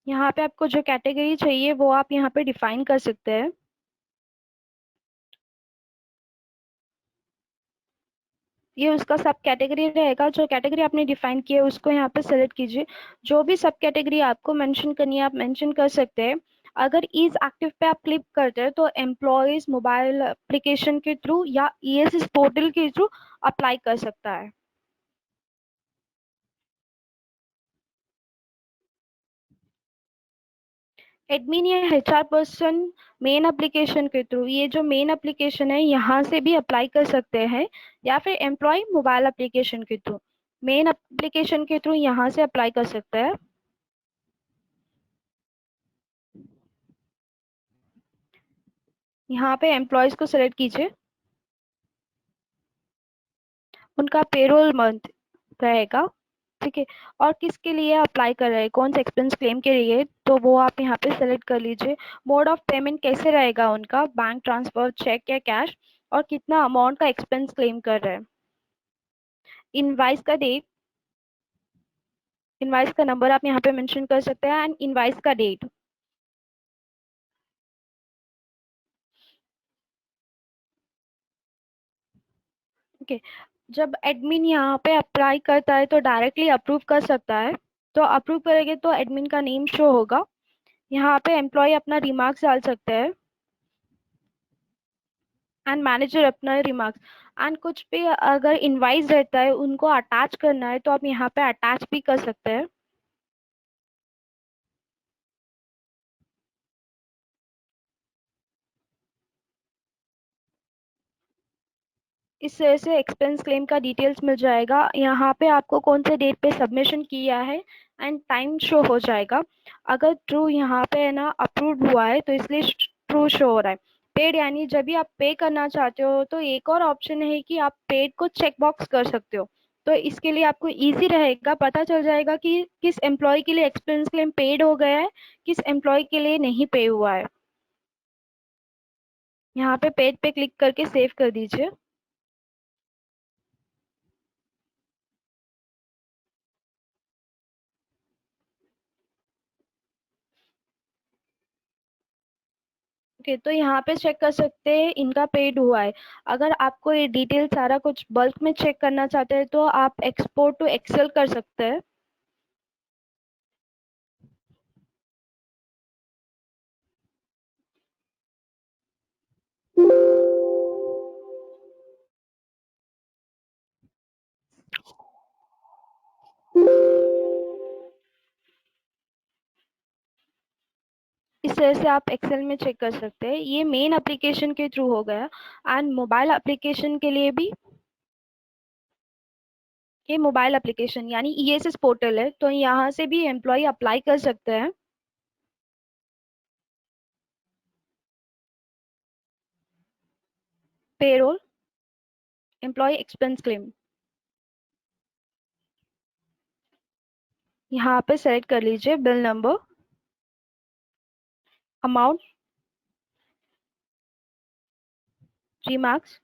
यहाँ पे आपको जो कैटेगरी चाहिए वो आप यहाँ पे डिफाइन कर सकते हैं। ये उसका सब कैटेगरी रहेगा। जो कैटेगरी आपने डिफाइन किया है उसको यहाँ पे सेलेक्ट कीजिए। जो भी सब कैटेगरी आपको मेंशन करनी है आप मेंशन कर सकते हैं। अगर इज एक्टिव पे आप क्लिक करते हैं तो एम्प्लॉयज मोबाइल एप्लीकेशन के थ्रू या ईएसएस पोर्टल के थ्रू अप्लाई कर सकता है। एडमिन या एचआर पर्सन मेन एप्लीकेशन के थ्रू, ये जो मेन एप्लीकेशन है यहाँ से भी अप्लाई कर सकते हैं, या फिर एम्प्लॉय मोबाइल एप्लीकेशन के थ्रू। मेन एप्लीकेशन के थ्रू यहाँ से अप्लाई कर सकते हैं। यहाँ पे एम्प्लॉयज को सिलेक्ट कीजिए, उनका पेरोल मंथ रहेगा। ठीक है। और किसके लिए अप्लाई कर रहे हैं, कौन से एक्सपेंस क्लेम के लिए, तो वो आप यहाँ पे सेलेक्ट कर लीजिए। मोड ऑफ पेमेंट कैसे रहेगा उनका, बैंक ट्रांसफर, चेक या कैश, और कितना अमाउंट का एक्सपेंस क्लेम कर रहे हैं। इनवाइस का डेट, इनवाइस का नंबर आप यहाँ पे मेंशन कर सकते हैं, एंड इनवाइस का डेट। ओके। जब एडमिन यहाँ पे अप्लाई करता है तो डायरेक्टली अप्रूव कर सकता है। तो अप्रूव करेंगे तो एडमिन का नेम शो होगा। यहाँ पे एम्प्लॉय अपना रिमार्क्स डाल सकते हैं, एंड मैनेजर अपना रिमार्क्स। एंड कुछ भी अगर इनवाइस रहता है उनको अटैच करना है तो आप यहाँ पे अटैच भी कर सकते हैं। इस तरह से एक्सपेंस क्लेम का डिटेल्स मिल जाएगा। यहाँ पे आपको कौन से डेट पे सबमिशन किया है एंड टाइम शो हो जाएगा। अगर ट्रू यहाँ पे है ना अप्रूव हुआ है तो इसलिए ट्रू शो हो रहा है। पेड यानी जब भी आप पे करना चाहते हो तो एक और ऑप्शन है कि आप पेड को चेक बॉक्स कर सकते हो। तो इसके लिए आपको इजी रहेगा, पता चल जाएगा कि किस एम्प्लॉय के लिए एक्सपेंस क्लेम पेड हो गया है, किस एम्प्लॉय के लिए नहीं पे हुआ है। यहाँ पे पेड पे क्लिक करके सेव कर दीजिए। ओके, तो यहाँ पे चेक कर सकते हैं इनका पेड हुआ है। अगर आपको ये डिटेल सारा कुछ बल्क में चेक करना चाहते हैं तो आप एक्सपोर्ट टू एक्सेल कर सकते हैं। इस तरह से आप एक्सेल में चेक कर सकते हैं। ये मेन एप्लीकेशन के थ्रू हो गया। एंड मोबाइल एप्लीकेशन के लिए भी, ये मोबाइल एप्लीकेशन यानी ईएसएस पोर्टल है, तो यहाँ से भी एम्प्लॉय अप्लाई कर सकते हैं। पेरोल, एम्प्लॉय एक्सपेंस क्लेम, यहाँ पे सेलेक्ट कर लीजिए बिल नंबर, अमाउंट, रिमार्क्स।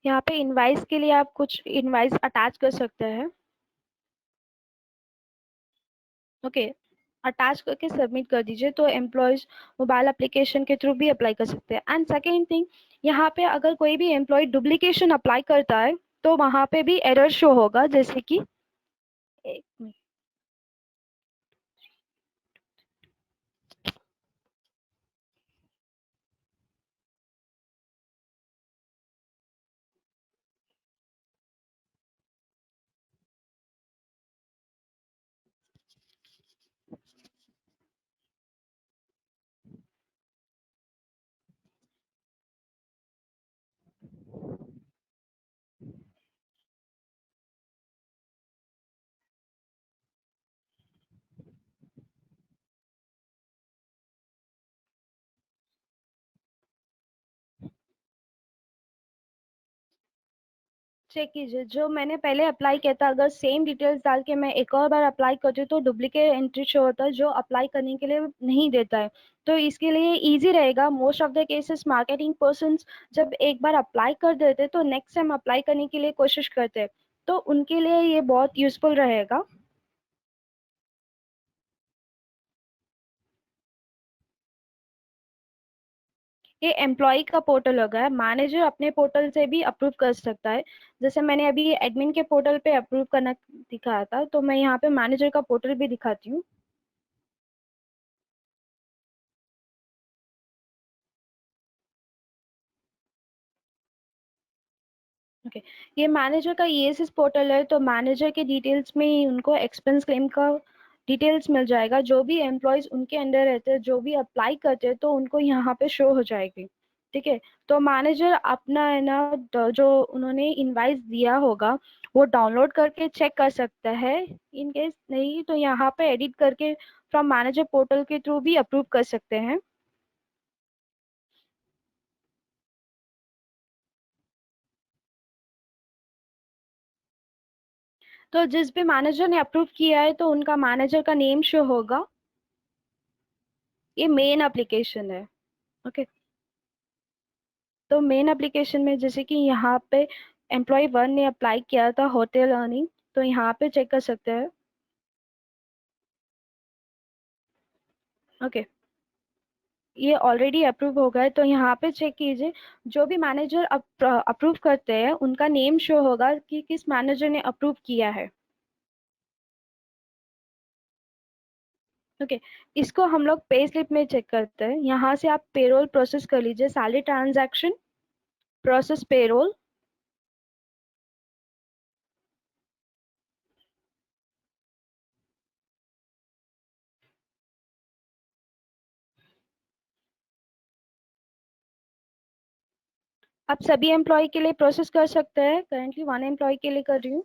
यहाँ पे इनवाइस के लिए आप कुछ इनवाइस अटैच कर सकते हैं। ओके, अटैच करके सबमिट कर दीजिए तो एम्प्लॉयज मोबाइल एप्लीकेशन के थ्रू भी अप्लाई कर सकते हैं। एंड सेकेंड थिंग, यहाँ पे अगर कोई भी एम्प्लॉय डुप्लीकेशन अप्लाई करता है तो वहाँ पे भी एरर शो होगा, जैसे कि एक मिनट। चेक कीजिए, जो मैंने पहले अप्लाई किया था, अगर सेम डिटेल्स डाल के मैं एक और बार अप्लाई करती हूँ तो डुप्लीकेट एंट्री शो होता है, जो अप्लाई करने के लिए नहीं देता है। तो इसके लिए इजी रहेगा। Most of the cases marketing person जब एक बार अप्लाई कर देते तो नेक्स्ट टाइम अप्लाई करने के लिए कोशिश करते हैं, तो उनके लिए ये बहुत यूजफुल रहेगा। ये एम्प्लॉय का पोर्टल होगा, है मैनेजर अपने पोर्टल से भी अप्रूव कर सकता है। जैसे मैंने अभी एडमिन के पोर्टल पे अप्रूव करना दिखाया था, तो मैं यहाँ पे मैनेजर का पोर्टल भी दिखाती हूँ। ओके, ये मैनेजर का ईएसएस पोर्टल है, तो मैनेजर के डिटेल्स में ही उनको एक्सपेंस क्लेम का डिटेल्स मिल जाएगा। जो भी एम्प्लॉयज उनके अंडर रहते हैं, जो भी अप्लाई करते हैं, तो उनको यहाँ पे शो हो जाएगी। ठीक है, तो मैनेजर अपना है ना, जो उन्होंने इनवाइस दिया होगा वो डाउनलोड करके चेक कर सकता है। इन केस नहीं तो यहाँ पे एडिट करके फ्रॉम मैनेजर पोर्टल के थ्रू भी अप्रूव कर सकते हैं। तो जिस भी मैनेजर ने अप्रूव किया है तो उनका मैनेजर का नेम शो होगा। ये मेन एप्लीकेशन है। ओके, तो मेन एप्लीकेशन में जैसे कि यहाँ पे एम्प्लॉय 1 ने अप्लाई किया था होटल अर्निंग, तो यहाँ पे चेक कर सकते हैं। ओके, ये ऑलरेडी अप्रूव हो गया है, तो यहाँ पे चेक कीजिए। जो भी मैनेजर अप्रूव करते हैं उनका नेम शो होगा कि किस मैनेजर ने अप्रूव किया है। ओके, इसको हम लोग पे स्लिप में चेक करते हैं। यहाँ से आप पेरोल प्रोसेस कर लीजिए, सैलरी ट्रांजैक्शन, प्रोसेस पेरोल। आप सभी एम्प्लॉय के लिए प्रोसेस कर सकते हैं, करेंटली 1 एम्प्लॉय के लिए कर रही हूँ।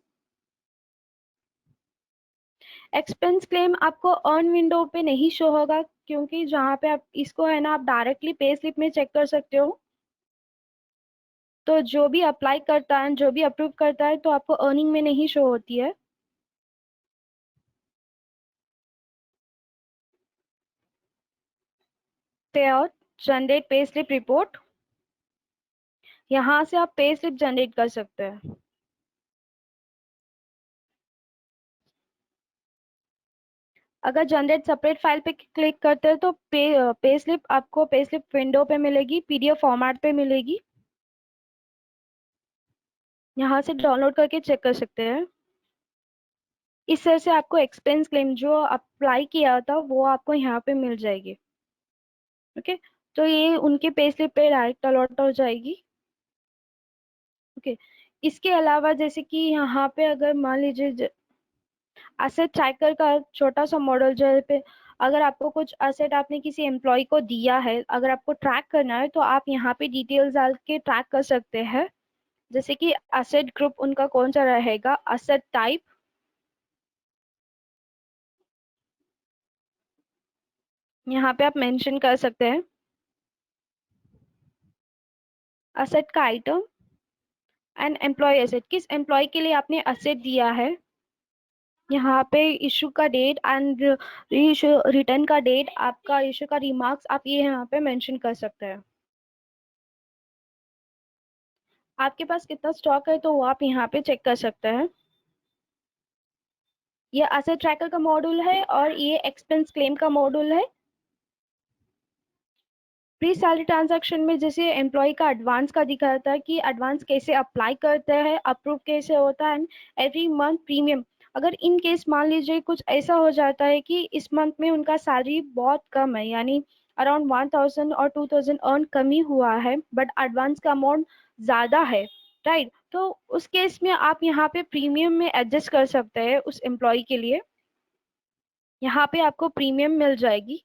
एक्सपेंस क्लेम आपको अर्न विंडो पे नहीं शो होगा, क्योंकि जहाँ पे आप इसको है ना, आप डायरेक्टली पे स्लिप में चेक कर सकते हो। तो जो भी अप्लाई करता है, जो भी अप्रूव करता है, तो आपको अर्निंग में नहीं शो होती है। पे out, generate pay slip report, यहाँ से आप पे स्लिप जनरेट कर सकते हैं। अगर जनरेट सेपरेट फाइल पे क्लिक करते हैं तो पे स्लिप आपको पे स्लिप विंडो पे मिलेगी, पीडीएफ फॉर्मेट पे मिलेगी। यहाँ से डाउनलोड करके चेक कर सकते हैं। इस तरह से आपको एक्सपेंस क्लेम जो अप्लाई किया था वो आपको यहाँ पे मिल जाएगी। ओके, तो ये उनके पे स्लिप पे डायरेक्ट अलॉट हो जाएगी। ओके, इसके अलावा जैसे कि यहाँ पे अगर मान लीजिए असेट ट्रैकर का छोटा सा मॉडल जो है पे, अगर आपको कुछ असेट आपने किसी एम्प्लॉय को दिया है, अगर आपको ट्रैक करना है तो आप यहाँ पे डिटेल्स डाल के ट्रैक कर सकते हैं। जैसे कि असेट ग्रुप उनका कौन सा रहेगा, असेट टाइप, यहाँ पे आप मेंशन कर सकते हैं। असेट का आइटम एंड एम्प्लॉय एसेट, किस एम्प्लॉय के लिए आपने असेट दिया है। यहाँ पे इशू का डेट एंड रिटर्न का डेट, आपका इशू का रिमार्क्स आप ये यहाँ पे मेंशन कर सकते हैं। आपके पास कितना स्टॉक है तो वो आप यहाँ पे चेक कर सकते हैं। ये एसेट ट्रैकर का मॉड्यूल है और ये एक्सपेंस क्लेम का मॉड्यूल है। प्री सैलरी ट्रांजैक्शन में जैसे एम्प्लॉय का एडवांस का दिखाता है कि एडवांस कैसे अप्लाई करते हैं, अप्रूव कैसे होता है, एंड एवरी मंथ प्रीमियम। अगर इन केस मान लीजिए कुछ ऐसा हो जाता है कि इस मंथ में उनका सैलरी बहुत कम है, यानी अराउंड 1000 और 2000 अर्न कम ही हुआ है, बट एडवांस का अमाउंट ज्यादा है, राइट, तो उस केस में आप यहाँ पे प्रीमियम में एडजस्ट कर सकते हैं उस एम्प्लॉय के लिए। यहाँ पे आपको प्रीमियम मिल जाएगी।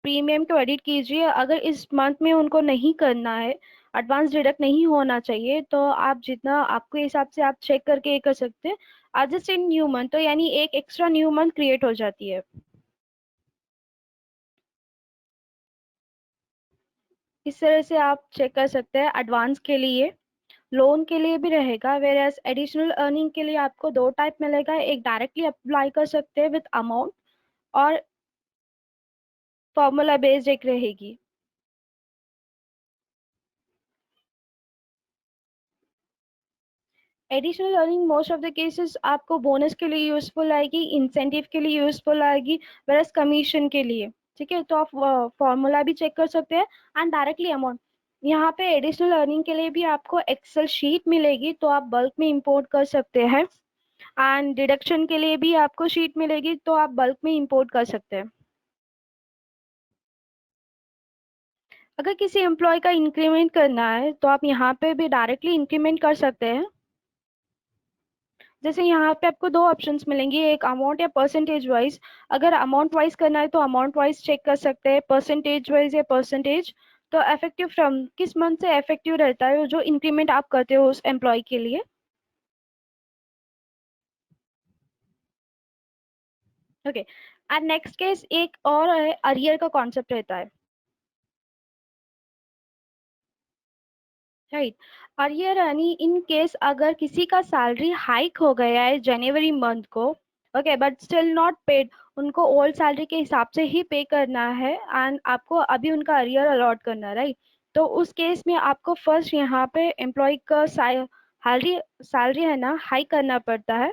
प्रीमियम को एडिट कीजिए। अगर इस मंथ में उनको नहीं करना है, एडवांस डिडक्ट नहीं होना चाहिए, तो आप जितना आपके हिसाब से आप चेक करके ये कर सकते हैं। एडजस्ट इन न्यू मंथ, तो यानी एक एक्स्ट्रा न्यू मंथ क्रिएट हो जाती है। इस तरह से आप चेक कर सकते हैं एडवांस के लिए। लोन के लिए भी रहेगा, वेर एज एडिशनल अर्निंग के लिए आपको दो टाइप मिलेगा, एक डायरेक्टली अप्लाई कर सकते हैं विद अमाउंट, और फॉर्मूला बेस्ड एक रहेगी। Additional earning most of the cases आपको बोनस के लिए यूजफुल आएगी, इंसेंटिव के लिए यूजफुल आएगी, वेरस कमीशन के लिए। ठीक है, तो आप फॉर्मूला भी चेक कर सकते हैं एंड डायरेक्टली अमाउंट। यहाँ पे एडिशनल अर्निंग के लिए भी आपको एक्सेल शीट मिलेगी, तो आप बल्क में इंपोर्ट कर सकते हैं, एंड डिडक्शन के लिए भी आपको शीट मिलेगी, तो आप बल्क में इंपोर्ट कर सकते हैं। अगर किसी एम्प्लॉय का इंक्रीमेंट करना है तो आप यहाँ पे भी डायरेक्टली इंक्रीमेंट कर सकते हैं। जैसे यहाँ पे आपको दो ऑप्शंस मिलेंगे, एक अमाउंट या परसेंटेज वाइज। अगर अमाउंट वाइज करना है तो अमाउंट वाइज चेक कर सकते हैं, परसेंटेज वाइज या परसेंटेज। तो इफेक्टिव फ्रॉम किस मंथ से इफेक्टिव रहता है जो इंक्रीमेंट आप करते हो उस एम्प्लॉय के लिए। ओके, एंड नेक्स्ट केस एक और है, अरियर का कॉन्सेप्ट रहता है। राइट, अरियर यानी इन केस अगर किसी का सैलरी हाइक हो गया है जनवरी मंथ को, okay, but still not paid, उनको ओल्ड सैलरी के हिसाब से ही पे करना है एंड आपको अभी उनका अरियर अलॉट करना है, राइट। तो उस केस में आपको फर्स्ट यहाँ पे एम्प्लॉय का सैलरी सैलरी है ना हाइक करना पड़ता है।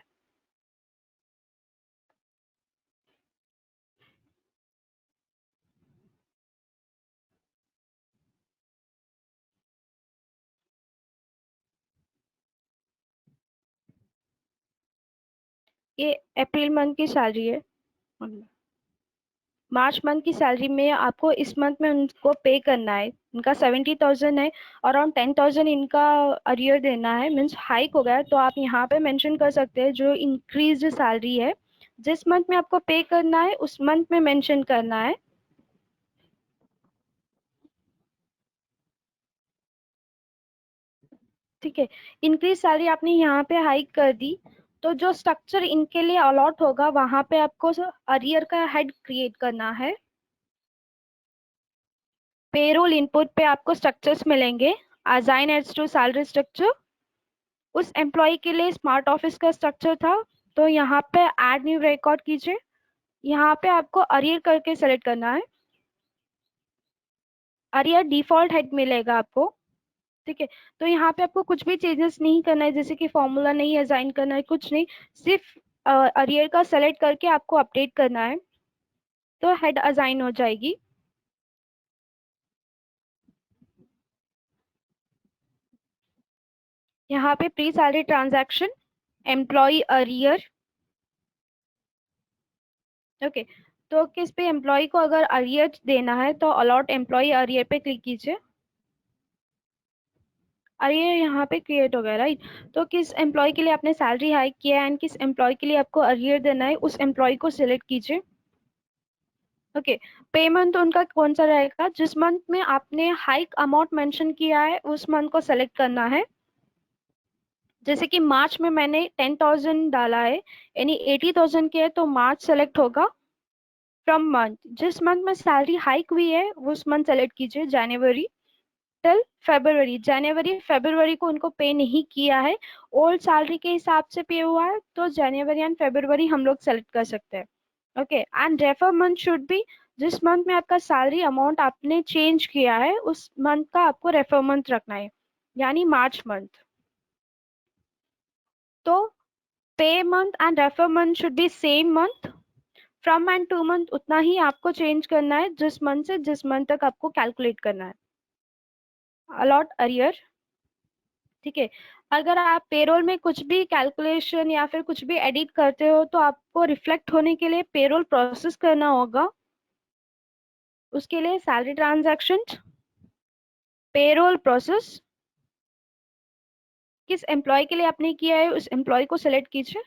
ये अप्रैल मंथ की सैलरी है, मार्च मंथ की सैलरी में आपको इस मंथ में उनको पे करना है। इनका 70,000 है, अराउंड 10,000 इनका अरियर देना है, मीन्स हाइक हो गया है। तो आप यहाँ पे मेंशन कर सकते हैं जो इंक्रीज सैलरी है जिस मंथ में आपको पे करना है उस मंथ में मेंशन करना है। ठीक है, इंक्रीज सैलरी आपने यहाँ पे हाइक कर दी, तो जो स्ट्रक्चर इनके लिए अलॉट होगा वहां पे आपको अरियर का हेड क्रिएट करना है। पेरोल इनपुट पे आपको स्ट्रक्चर्स मिलेंगे, assigned to salary structure. उस एम्प्लॉय के लिए स्मार्ट ऑफिस का स्ट्रक्चर था, तो यहाँ पे ऐड न्यू रिकॉर्ड कीजिए। यहाँ पे आपको अरियर करके सेलेक्ट करना है। अरियर डिफॉल्ट हेड मिलेगा आपको। ठीक है, तो यहाँ पे आपको कुछ भी चेंजेस नहीं करना है, जैसे कि फॉर्मूला नहीं असाइन करना है, कुछ नहीं, सिर्फ अरियर का सेलेक्ट करके आपको अपडेट करना है, तो हेड असाइन हो जाएगी। यहाँ पे pre salary transaction, employ arrear. Okay, तो किस पे एम्प्लॉय को अगर अरियर देना है तो अलॉट एम्प्लॉय अरियर पे क्लिक कीजिए। अरियर यहाँ पे क्रिएट हो गया, राइट। तो किस एम्प्लॉय के लिए आपने सैलरी हाइक किया है एंड किस एम्प्लॉय के लिए आपको अरियर देना है उस एम्प्लॉय को सिलेक्ट कीजिए। ओके, पेमेंट उनका कौन सा रहेगा, जिस मंथ में आपने हाइक अमाउंट मेंशन किया है उस मंथ को सेलेक्ट करना है। जैसे कि मार्च में मैंने 10,000 डाला है, यानी 80,000 के है, तो मार्च सेलेक्ट होगा। फ्रॉम मंथ, जिस मंथ में सैलरी हाइक हुई है उस मंथ सेलेक्ट कीजिए, जनवरी टिल फेब्रुवरी। जनवरी फेब्रुवरी को उनको पे नहीं किया है, ओल्ड सैलरी के हिसाब से पे हुआ है, तो जनवरी एंड फेब्रुवरी हम लोग सेलेक्ट कर सकते हैं। Okay, and refer month should be, जिस मंथ में आपका सैलरी अमाउंट आपने चेंज किया है उस मंथ का आपको रेफर मंथ रखना है, यानी मार्च मंथ। तो पे month and refer month should be same month. From and two month उतना ही आपको चेंज करना है जिस मंथ से जिस मंथ तक आपको कैलकुलेट करना है। Allot arrear. ठीक है, अगर आप पेरोल में कुछ भी कैलकुलेशन या फिर कुछ भी एडिट करते हो तो आपको रिफ्लेक्ट होने के लिए पेरोल प्रोसेस करना होगा। उसके लिए सैलरी ट्रांजैक्शन, पेरोल प्रोसेस, किस एम्प्लॉय के लिए आपने किया है उस एम्प्लॉय को सिलेक्ट कीजिए।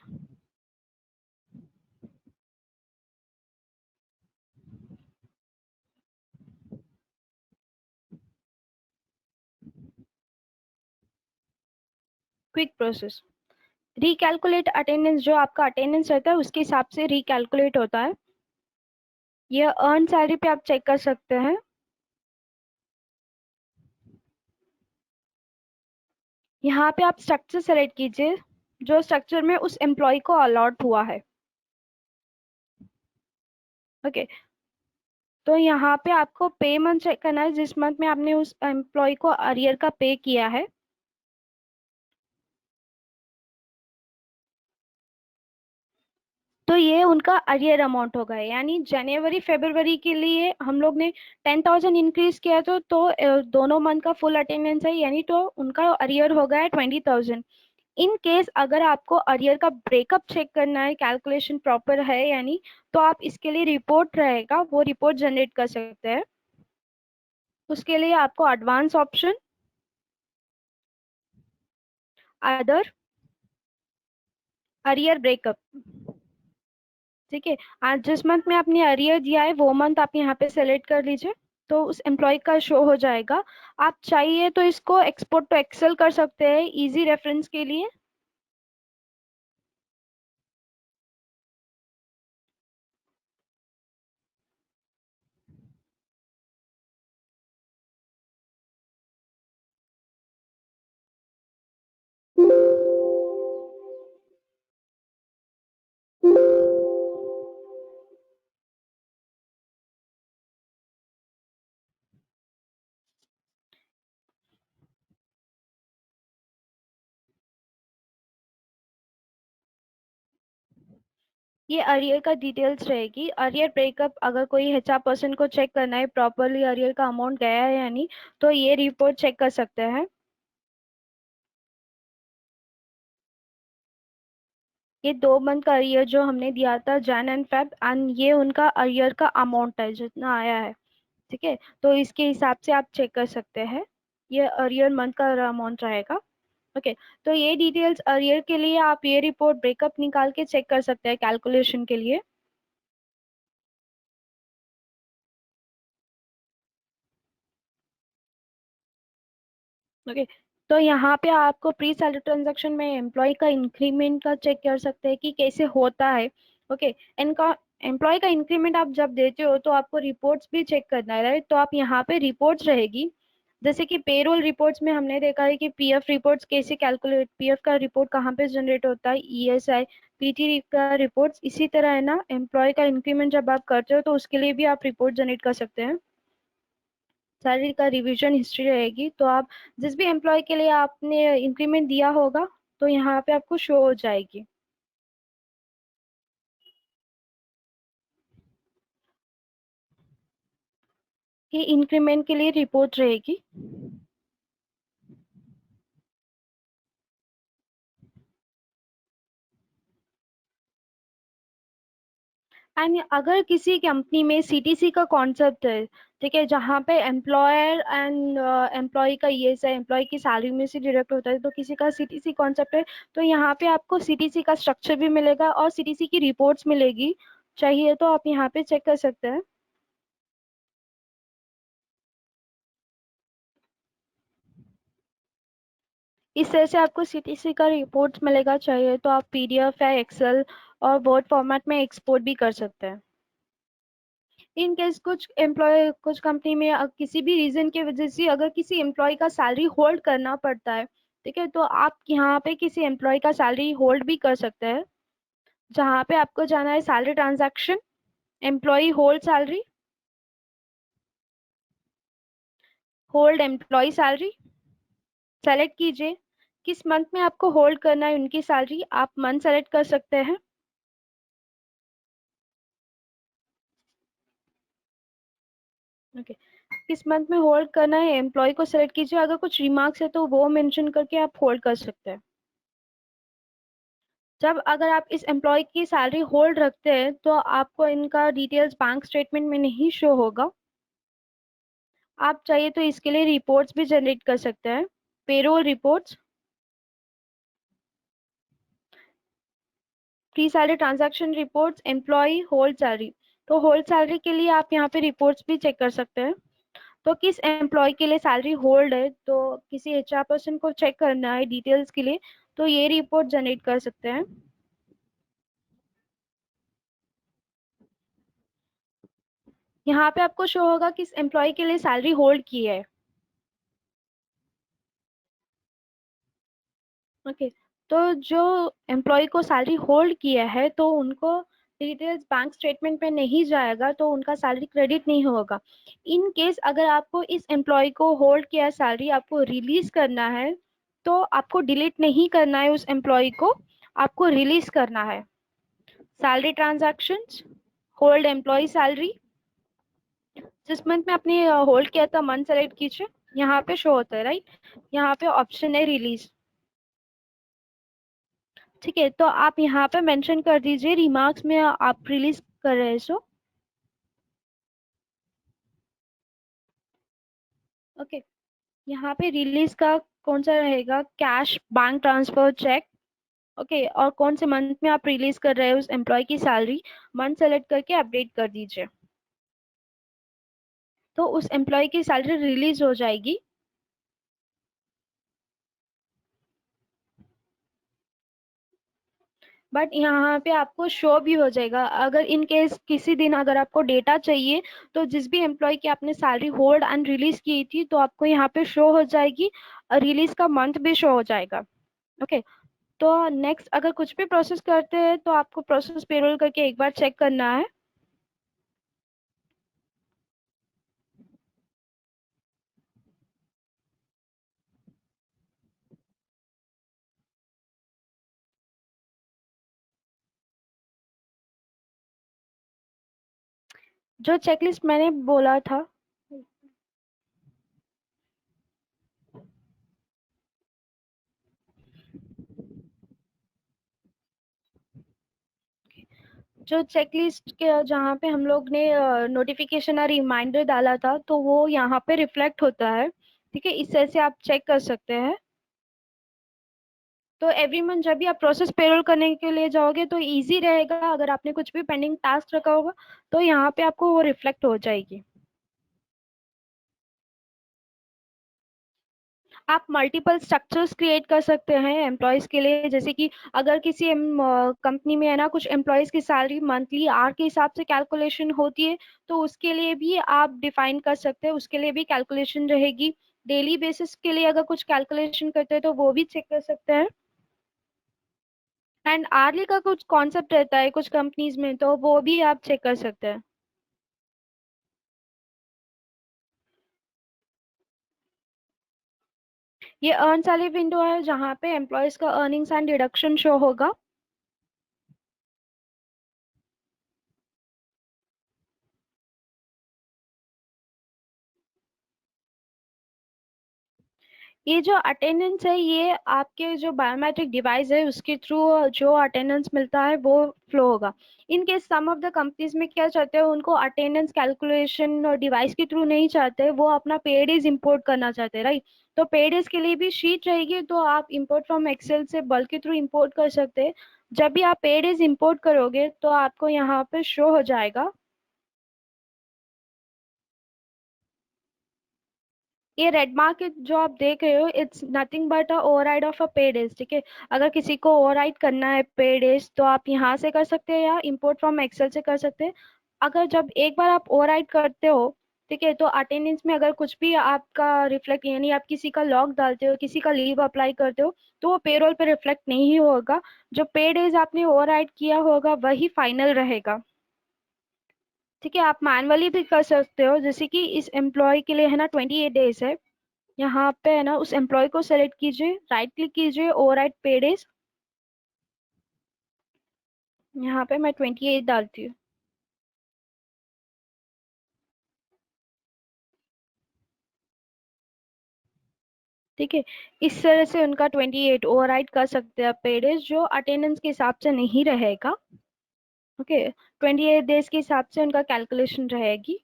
क्विक प्रोसेस, रिकैलकुलेट अटेंडेंस, जो आपका अटेंडेंस रहता है उसके हिसाब से रिकैलकुलेट होता है। ये अर्न सैलरी पे आप चेक कर सकते हैं। यहाँ पे आप स्ट्रक्चर सेलेक्ट कीजिए जो स्ट्रक्चर में उस एम्प्लॉय को अलॉट हुआ है। ओके, तो यहाँ पे आपको पे मंथ चेक करना है जिस मंथ में आपने उस एम्प्लॉय को अरियर का पे किया है। तो ये उनका अरियर अमाउंट होगा, यानी जनवरी फरवरी के लिए हम लोग ने 10,000 इंक्रीज किया तो दोनों मंथ का फुल अटेंडेंस है, यानी तो उनका अरियर हो गया है 20,000। इन केस अगर आपको अरियर का ब्रेकअप चेक करना है, कैलकुलेशन प्रॉपर है यानी, तो आप इसके लिए रिपोर्ट रहेगा, वो रिपोर्ट जनरेट कर सकते हैं। उसके लिए आपको advance option, other, arrear breakup, ठीक है। आज जिस मंथ में आपने अरियर दिया है वो मंथ आप यहाँ पे सेलेक्ट कर लीजिए, तो उस एम्प्लॉय का शो हो जाएगा। आप चाहिए तो इसको एक्सपोर्ट टू एक्सेल कर सकते हैं इजी रेफरेंस के लिए। ये अरियर का डिटेल्स रहेगी, अरियर ब्रेकअप अगर कोई एचआर पर्सन को चेक करना है प्रॉपरली अरियर का अमाउंट गया है या नहीं, तो ये रिपोर्ट चेक कर सकते हैं। ये 2 मंथ का अरियर जो हमने दिया था जैन एंड फेब, एंड ये उनका अरियर का अमाउंट है जितना आया है, ठीक है। तो इसके हिसाब से आप चेक कर सकते हैं, ये अरियर मंथ का अमाउंट रहेगा। ओके, तो ये डिटेल्स अरियर के लिए आप ये रिपोर्ट ब्रेकअप निकाल के चेक कर सकते हैं कैलकुलेशन के लिए। ओके, तो यहाँ पे आपको प्री सैलरी ट्रांजैक्शन में एम्प्लॉय का इंक्रीमेंट का चेक कर सकते हैं कि कैसे होता है। ओके, इनका एम्प्लॉय का इंक्रीमेंट आप जब देते हो तो आपको रिपोर्ट्स भी चेक करना है, राइट। तो आप यहाँ पे रिपोर्ट्स रहेगी, जैसे कि पेरोल रिपोर्ट्स में हमने देखा है कि पीएफ रिपोर्ट्स कैसे कैलकुलेट, पीएफ का रिपोर्ट कहाँ पे जनरेट होता है, ईएसआई, पीटी का रिपोर्ट्स, इसी तरह है ना एम्प्लॉय का इंक्रीमेंट जब आप करते हो तो उसके लिए भी आप रिपोर्ट जनरेट कर सकते हैं। सैलरी का रिवीजन हिस्ट्री रहेगी, तो आप जिस भी एम्प्लॉय के लिए आपने इंक्रीमेंट दिया होगा तो यहाँ पे आपको शो हो जाएगी। ये इंक्रीमेंट के लिए रिपोर्ट रहेगी। एंड अगर किसी कंपनी में सीटीसी का कॉन्सेप्ट है, ठीक है, जहाँ पे एम्प्लॉयर एंड एम्प्लॉय का ये है, एम्प्लॉय की सैलरी में से डिडक्ट होता है, तो किसी का सीटीसी कॉन्सेप्ट है, तो यहाँ पे आपको सीटीसी का स्ट्रक्चर भी मिलेगा और सीटीसी की रिपोर्ट्स मिलेगी, चाहिए तो आप यहाँ पे चेक कर सकते हैं। इस तरह से आपको सीटीसी का रिपोर्ट्स मिलेगा, चाहिए तो आप पीडीएफ या एक्सेल और वर्ड फॉर्मेट में एक्सपोर्ट भी कर सकते हैं। इन केस कुछ एम्प्लॉय, कुछ कंपनी में किसी भी रीजन की वजह से अगर किसी एम्प्लॉय का सैलरी होल्ड करना पड़ता है, ठीक है, तो आप यहाँ पे किसी एम्प्लॉय का सैलरी होल्ड भी कर सकते हैं। जहाँ पे आपको जाना है salary transaction, employ hold salary, hold employ salary, select कीजिए किस मंथ में आपको होल्ड करना है उनकी सैलरी, आप मंथ सेलेक्ट कर सकते हैं। ओके, किस मंथ में होल्ड करना है एम्प्लॉय को सेलेक्ट कीजिए, अगर कुछ रिमार्क्स है तो वो मेंशन करके आप होल्ड कर सकते हैं। जब अगर आप इस एम्प्लॉय की सैलरी होल्ड रखते हैं तो आपको इनका डिटेल्स बैंक स्टेटमेंट में नहीं शो होगा। आप चाहिए तो इसके लिए रिपोर्ट्स भी जनरेट कर सकते हैं, payroll reports, pre salary transaction reports, employ hold salary. तो होल्ड सैलरी के लिए आप यहाँ पे रिपोर्ट्स भी चेक कर सकते हैं। तो किस एम्प्लॉय के लिए सैलरी होल्ड है, तो किसी एचआर पर्सन को चेक करना है डिटेल्स के लिए, तो ये रिपोर्ट जनरेट कर सकते हैं। यहाँ पे आपको शो होगा किस एम्प्लॉय के लिए सैलरी होल्ड की है। ओके, तो जो एम्प्लॉय को सैलरी होल्ड किया है तो उनको डिटेल्स बैंक स्टेटमेंट में नहीं जाएगा, तो उनका सैलरी क्रेडिट नहीं होगा। इन केस अगर आपको इस एम्प्लॉय को होल्ड किया सैलरी आपको रिलीज करना है, तो आपको डिलीट नहीं करना है उस एम्प्लॉय को, आपको रिलीज करना है। Salary transactions, hold employ salary, जिस मंथ में आपने होल्ड किया था मंथ सेलेक्ट कीजिए, यहाँ पे शो होता है राइट, यहाँ पे ऑप्शन है रिलीज। ठीक है, तो आप यहाँ पे मेंशन कर दीजिए रिमार्क्स में आप रिलीज कर रहे हैं सो। ओके, यहाँ पे रिलीज का कौन सा रहेगा, cash, bank transfer, cheque. Okay, और कौन से मंथ में आप रिलीज कर रहे हैं उस एम्प्लॉय की सैलरी, मंथ सेलेक्ट करके अपडेट कर दीजिए, तो उस एम्प्लॉय की सैलरी रिलीज हो जाएगी। बट यहाँ पे आपको शो भी हो जाएगा, अगर इन केस किसी दिन अगर आपको डेटा चाहिए, तो जिस भी एम्प्लॉय की आपने सैलरी होल्ड एंड रिलीज की थी तो आपको यहाँ पे शो हो जाएगी, रिलीज का मंथ भी शो हो जाएगा। ओके, तो नेक्स्ट अगर कुछ भी प्रोसेस करते हैं तो आपको प्रोसेस पेरोल करके एक बार चेक करना है। जो चेकलिस्ट मैंने बोला था, जो चेकलिस्ट के जहाँ पे हम लोग ने नोटिफिकेशन और रिमाइंडर डाला था तो वो यहाँ पे रिफ्लेक्ट होता है। ठीक है, इस तरह से आप चेक कर सकते हैं। तो एवरी मंथ जब भी आप प्रोसेस पेरोल करने के लिए जाओगे तो इजी रहेगा, अगर आपने कुछ भी पेंडिंग टास्क रखा होगा तो यहाँ पे आपको वो रिफ्लेक्ट हो जाएगी। आप मल्टीपल स्ट्रक्चर्स क्रिएट कर सकते हैं एम्प्लॉयज के लिए, जैसे कि अगर किसी कंपनी में है ना कुछ एम्प्लॉयज की सैलरी मंथली आवर के हिसाब से कैलकुलेशन होती है, तो उसके लिए भी आप डिफाइन कर सकते हैं, उसके लिए भी कैलकुलेशन रहेगी। डेली बेसिस के लिए अगर कुछ कैलकुलेशन करते हैं तो वो भी चेक कर सकते हैं। एंड आर्ली का कुछ कॉन्सेप्ट रहता है कुछ कंपनीज में, तो वो भी आप चेक कर सकते हैं। ये अर्न सैलरी विंडो है जहाँ पे एम्प्लॉयज का अर्निंग्स एंड डिडक्शन शो होगा। ये जो अटेंडेंस है ये आपके जो बायोमेट्रिक डिवाइस है उसके थ्रू जो अटेंडेंस मिलता है वो फ्लो होगा। In case some of the companies में क्या चाहते हैं, उनको अटेंडेंस कैलकुलेशन डिवाइस के थ्रू नहीं चाहते, वो अपना पेड डेज इंपोर्ट करना चाहते हैं राइट। तो पेड डेज के लिए भी शीट रहेगी, तो आप इंपोर्ट फ्रॉम एक्सेल से बल्क के थ्रू इंपोर्ट कर सकते हैं। जब भी आप पेड डेज इंपोर्ट करोगे तो आपको यहाँ पे शो हो जाएगा। ये रेड मार्क जो आप देख रहे हो it's nothing but a override of a पे डेज। ठीक है, अगर किसी को ओवरराइड करना है पे डेज तो आप यहाँ से कर सकते हैं या इंपोर्ट फ्रॉम एक्सेल से कर सकते हैं। अगर जब एक बार आप ओवरराइड करते हो, ठीक है, तो अटेंडेंस में अगर कुछ भी आपका रिफ्लेक्ट यानी आप किसी का लॉग डालते हो, किसी का लीव अप्लाई करते हो, तो वो पेरोल पे रिफ्लेक्ट नहीं होगा। जो पे डेज आपने ओवरराइड किया होगा वही फाइनल रहेगा। ठीक है, आप मैनुअली भी कर सकते हो, जैसे कि इस एम्प्लॉय के लिए है ना 28 डेज है। यहाँ पे है ना उस एम्प्लॉय को सेलेक्ट कीजिए, राइट क्लिक कीजिए, ओवरराइड पे डेज। यहाँ पे मैं 28 डालती हूँ। ठीक है, इस तरह से उनका 28 ओवरराइड कर सकते हैं पे डेज, जो अटेंडेंस के हिसाब से नहीं रहेगा। ओके, 28 डेज के हिसाब से उनका कैलकुलेशन रहेगी।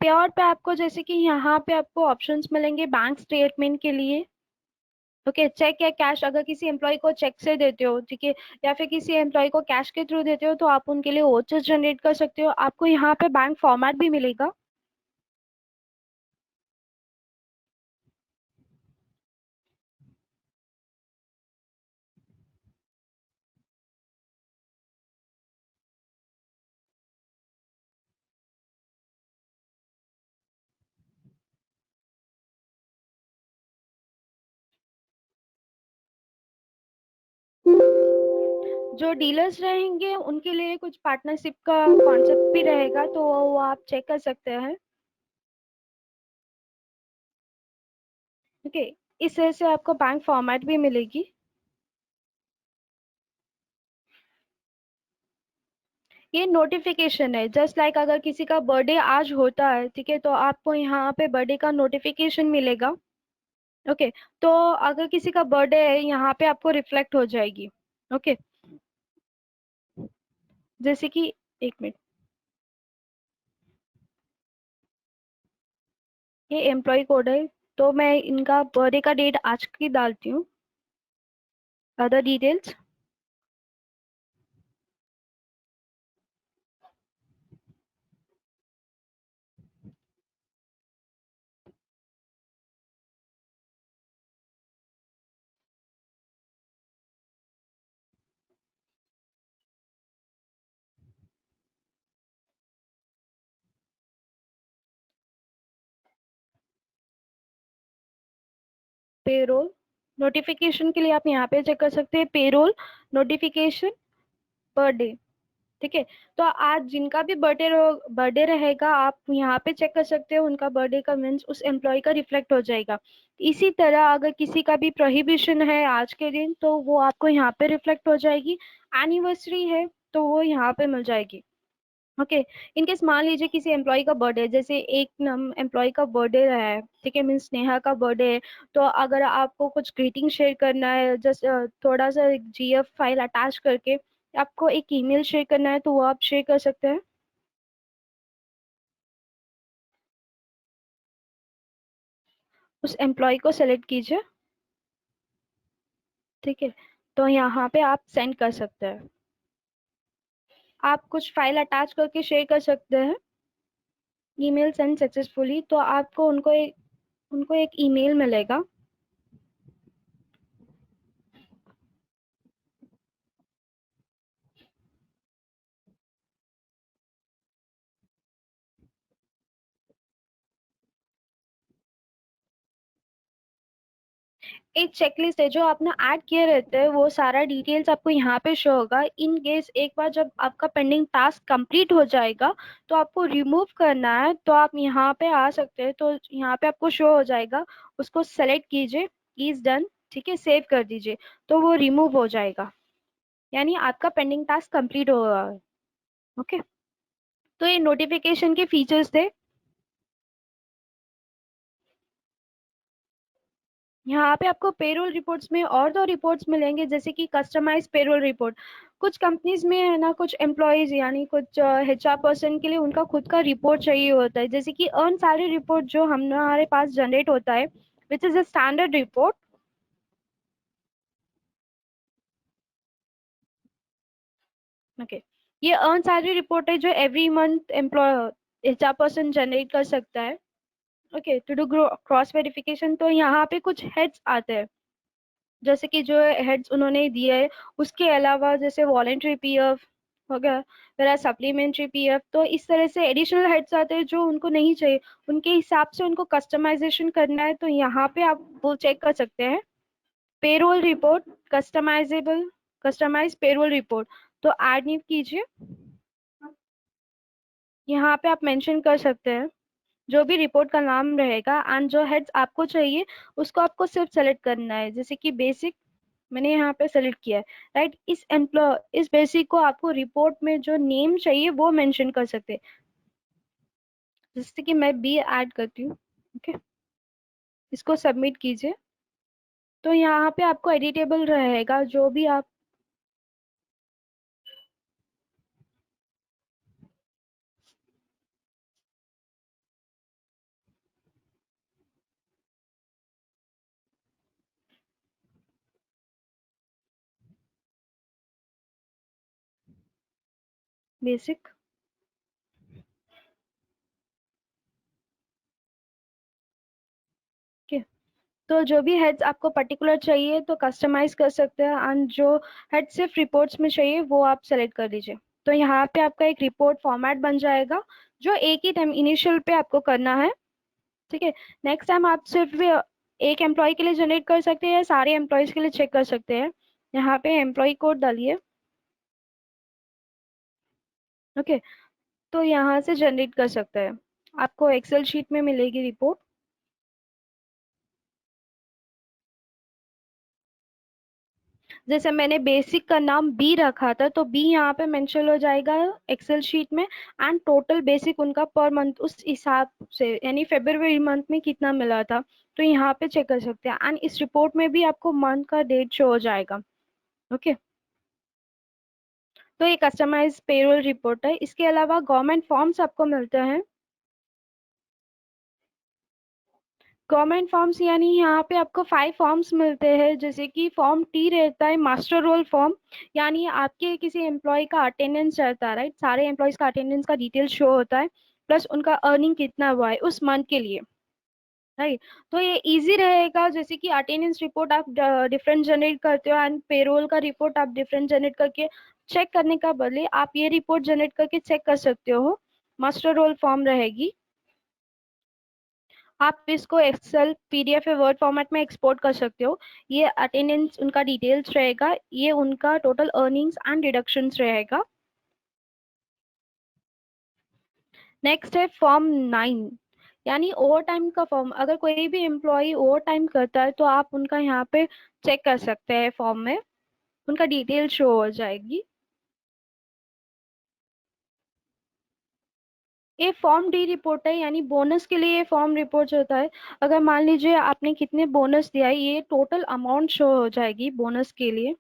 प्योर पे आपको जैसे कि यहाँ पे आपको ऑप्शंस मिलेंगे बैंक स्टेटमेंट के लिए। ओके, चेक या कैश, अगर किसी एम्प्लॉय को चेक से देते हो, ठीक है, या फिर किसी एम्प्लॉय को कैश के थ्रू देते हो तो आप उनके लिए वोचर्स जनरेट कर सकते हो, आपको यहाँ पे बैंक फॉर्मेट भी मिलेगा। जो डीलर्स रहेंगे उनके लिए कुछ पार्टनरशिप का कॉन्सेप्ट भी रहेगा, तो वो आप चेक कर सकते हैं। ओके, इस तरह से आपको बैंक फॉर्मेट भी मिलेगी। ये नोटिफिकेशन है, जस्ट लाइक अगर किसी का बर्थडे आज होता है, ठीक है, तो आपको यहाँ पे बर्थडे का नोटिफिकेशन मिलेगा। ओके, तो अगर किसी का बर्थडे है यहाँ पे आपको रिफ्लेक्ट हो जाएगी। ओके, जैसे कि एक मिनट, ये एम्प्लॉय कोड है, तो मैं इनका बर्थडे का डेट आज की डालती हूँ। अदर डिटेल्स, पेरोल नोटिफिकेशन के लिए आप यहाँ पे चेक कर सकते हैं, पेरोल नोटिफिकेशन पर डे। ठीक है, तो आज जिनका भी बर्थडे रहेगा, आप यहाँ पे चेक कर सकते हो, उनका बर्थडे का मीन्स उस एम्प्लॉय का रिफ्लेक्ट हो जाएगा। इसी तरह अगर किसी का भी प्रोहिबिशन है आज के दिन, तो वो आपको यहाँ पे रिफ्लेक्ट हो जाएगी। एनिवर्सरी है तो वो यहाँ पे मिल जाएगी। ओके, इनकेस मान लीजिए किसी एम्प्लॉय का बर्थडे, जैसे एक एम्प्लॉय का बर्थडे रहा है, ठीक है, मीन्स नेहा का बर्थडे है, तो अगर आपको कुछ ग्रीटिंग शेयर करना है, जस्ट थोड़ा सा जीएफ फाइल अटैच करके आपको एक ईमेल शेयर करना है, तो वो आप शेयर कर सकते हैं। उस एम्प्लॉय को सेलेक्ट कीजिए। ठीक है, तो यहाँ पे आप सेंड कर सकते हैं। आप कुछ फाइल अटैच करके शेयर कर सकते हैं। ईमेल सेंड सक्सेसफुली, तो आपको उनको एक ईमेल मिलेगा। एक चेकलिस्ट है जो आपने ऐड किए रहते हैं, वो सारा डिटेल्स आपको यहाँ पे शो होगा। इन केस एक बार जब आपका पेंडिंग टास्क कंप्लीट हो जाएगा, तो आपको रिमूव करना है, तो आप यहाँ पे आ सकते हैं, तो यहाँ पे आपको शो हो जाएगा। उसको सेलेक्ट कीजिए, इज डन, ठीक है, सेव कर दीजिए, तो वो रिमूव हो जाएगा, यानी आपका पेंडिंग टास्क कंप्लीट हो रहा है। ओके, तो ये नोटिफिकेशन के फीचर्स थे। यहाँ पे आपको पेरोल रिपोर्ट्स में और दो रिपोर्ट्स मिलेंगे, जैसे कि कस्टमाइज पेरोल रिपोर्ट। कुछ कंपनीज में है ना, कुछ एम्प्लॉयज यानी कुछ एचआर पर्सन के लिए उनका खुद का रिपोर्ट चाहिए होता है, जैसे कि अर्न सैलरी रिपोर्ट जो हमारे पास जनरेट होता है, which is a standard report. Okay, ये अर्न सैलरी रिपोर्ट है जो every month employ HR person generate कर सकता है। Okay, to do cross verification, तो यहाँ पे कुछ हेड्स आते हैं, जैसे कि जो हेड्स उन्होंने दिए है, उसके अलावा जैसे वॉलेंट्री पीएफ हो गया, मेरा सप्लीमेंट्री पीएफ, तो इस तरह से एडिशनल हेड्स आते हैं जो उनको नहीं चाहिए, उनके हिसाब से उनको कस्टमाइजेशन करना है, तो यहाँ पे आप वो चेक कर सकते हैं। Payroll report, customisable, customise payroll report, तो ऐड न्यू कीजिए। यहाँ पे आप मेंशन कर सकते हैं जो भी रिपोर्ट का नाम रहेगा, एंड जो हेड्स आपको चाहिए उसको आपको सिर्फ सेलेक्ट करना है, जैसे कि बेसिक मैंने यहाँ पे सेलेक्ट किया है। राइट, इस बेसिक को आपको रिपोर्ट में जो नेम चाहिए वो मेंशन कर सकते हैं, जैसे कि मैं बी ऐड करती हूँ। ओके, इसको सबमिट कीजिए, तो यहाँ पे आपको एडिटेबल रहेगा जो भी आप। बेसिक, ओके, तो जो भी हेड्स आपको पर्टिकुलर चाहिए तो कस्टमाइज कर सकते हैं, एंड जो हेड सिर्फ रिपोर्ट्स में चाहिए वो आप सेलेक्ट कर दीजिए, तो यहाँ पे आपका एक रिपोर्ट फॉर्मेट बन जाएगा, जो एक ही टाइम इनिशियल पे आपको करना है। ठीक है, नेक्स्ट टाइम आप सिर्फ एक एम्प्लॉय के लिए जनरेट कर सकते हैं या सारे एम्प्लॉयज के लिए चेक कर सकते हैं। यहाँ पे एम्प्लॉय कोड डालिए, ओके, तो यहाँ से जनरेट कर सकते हैं। आपको एक्सेल शीट में मिलेगी रिपोर्ट। जैसे मैंने बेसिक का नाम बी रखा था, तो बी यहाँ पे मेंशन हो जाएगा एक्सेल शीट में, एंड टोटल बेसिक उनका पर मंथ उस हिसाब से, यानी फेब्रुवरी मंथ में कितना मिला था, तो यहाँ पे चेक कर सकते हैं। एंड इस रिपोर्ट में भी आपको मंथ का डेट शो हो जाएगा। ओके, तो ये कस्टमाइज पेरोल रिपोर्ट है। इसके अलावा गवर्नमेंट फॉर्म्स आपको मिलते हैं। गवर्नमेंट फॉर्म्स यानी यहाँ पे आपको 5 फॉर्म्स मिलते हैं, जैसे कि फॉर्म टी रहता है मास्टर रोल फॉर्म, यानी आपके किसी एम्प्लॉय का अटेंडेंस रहता है, राइट, सारे एम्प्लॉयज का अटेंडेंस का डिटेल शो होता है, प्लस उनका अर्निंग कितना हुआ है उस मंथ के लिए, राइट। तो ये इजी रहेगा, जैसे कि अटेंडेंस रिपोर्ट आप डिफरेंट जनरेट करते हो, एंड पेरोल का रिपोर्ट आप डिफरेंट जनरेट करके चेक करने का बदले आप ये रिपोर्ट जनरेट करके चेक कर सकते हो। मास्टर रोल फॉर्म रहेगी, आप इसको एक्सेल पीडीएफ या वर्ड फॉर्मेट में एक्सपोर्ट कर सकते हो। ये अटेंडेंस उनका डिटेल्स रहेगा, ये उनका टोटल अर्निंग्स एंड डिडक्शंस रहेगा। नेक्स्ट है फॉर्म 9, यानी ओवर टाइम का फॉर्म। अगर कोई भी एम्प्लॉय ओवर टाइम करता है तो आप उनका यहाँ पे चेक कर सकते हैं, फॉर्म में उनका डिटेल शो हो जाएगी। ये फॉर्म डी रिपोर्ट है, यानी बोनस के लिए ये फॉर्म रिपोर्ट होता है। अगर मान लीजिए आपने कितने बोनस दिया है, ये टोटल अमाउंट शो हो जाएगी बोनस के लिए।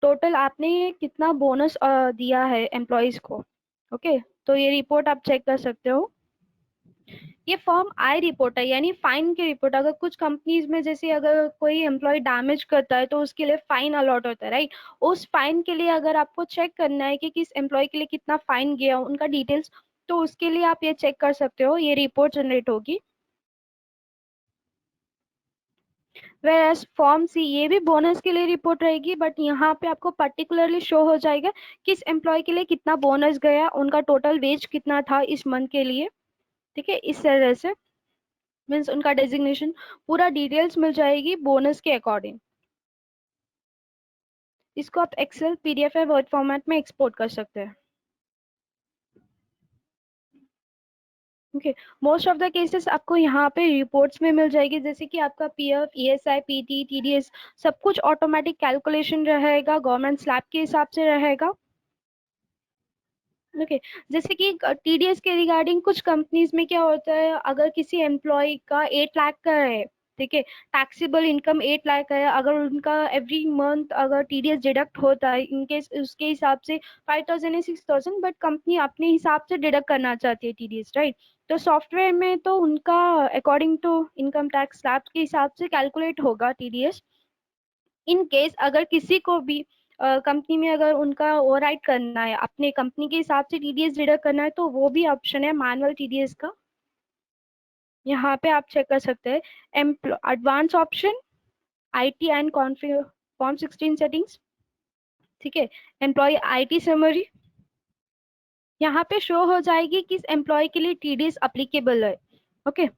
टोटल आपने कितना बोनस दिया है एम्प्लॉयज को। ओके, तो ये रिपोर्ट आप चेक कर सकते हो। ये फॉर्म आई रिपोर्ट है, यानी फाइन की रिपोर्ट। अगर कुछ कंपनीज में जैसे अगर कोई एम्प्लॉय डैमेज करता है तो उसके लिए फाइन अलॉट होता है, राइट। उस फाइन के लिए अगर आपको चेक करना है कि किस एम्प्लॉय के लिए कितना फाइन गया उनका डिटेल्स, तो उसके लिए आप ये चेक कर सकते हो, ये रिपोर्ट जनरेट होगी। वेरएस फॉर्म सी ये भी बोनस के लिए रिपोर्ट रहेगी, बट यहाँ पे आपको पर्टिकुलरली शो हो जाएगा किस एम्प्लॉय के लिए कितना बोनस गया, उनका टोटल वेज कितना था इस मंथ के लिए। ठीक है, इस तरह से मीन्स उनका डेजिग्नेशन पूरा डिटेल्स मिल जाएगी बोनस के अकॉर्डिंग। इसको आप एक्सेल पीडीएफ या वर्ड फॉर्मेट में एक्सपोर्ट कर सकते हैं। Okay, most of the cases आपको यहाँ पे रिपोर्ट्स में मिल जाएगी, जैसे कि आपका पीएफ, ईएसआई, पीटी, टीडीएस सब कुछ ऑटोमेटिक कैलकुलेशन रहेगा, गवर्नमेंट स्लैब के हिसाब से रहेगा। ओके, जैसे कि टीडीएस के रिगार्डिंग कुछ कंपनीज में क्या होता है, अगर किसी एम्प्लॉय का 8 लाख का है, ठीक है, टैक्सेबल इनकम 8 लाख है, अगर उनका एवरी मंथ अगर टीडीएस डिडक्ट होता है इनके उसके हिसाब से 5,000 या 6,000, बट कंपनी अपने हिसाब से डिडक्ट करना चाहती है टीडीएस, राइट। तो सॉफ्टवेयर में तो उनका according to income tax slab के हिसाब से कैलकुलेट होगा टीडीएस। इन केस अगर किसी को भी कंपनी में अगर उनका ओवरराइड करना है, अपने कंपनी के हिसाब से टीडीएस डिडक्ट करना है, तो वो भी ऑप्शन है मैनुअल टीडीएस का, यहाँ पे आप चेक कर सकते हैं। Advance option, IT and configure, form 16 settings, ठीक है, एम्प्लॉय आईटी समरी, यहाँ पे शो हो जाएगी किस एम्प्लॉय के लिए टीडीएस अप्लीकेबल है। ओके,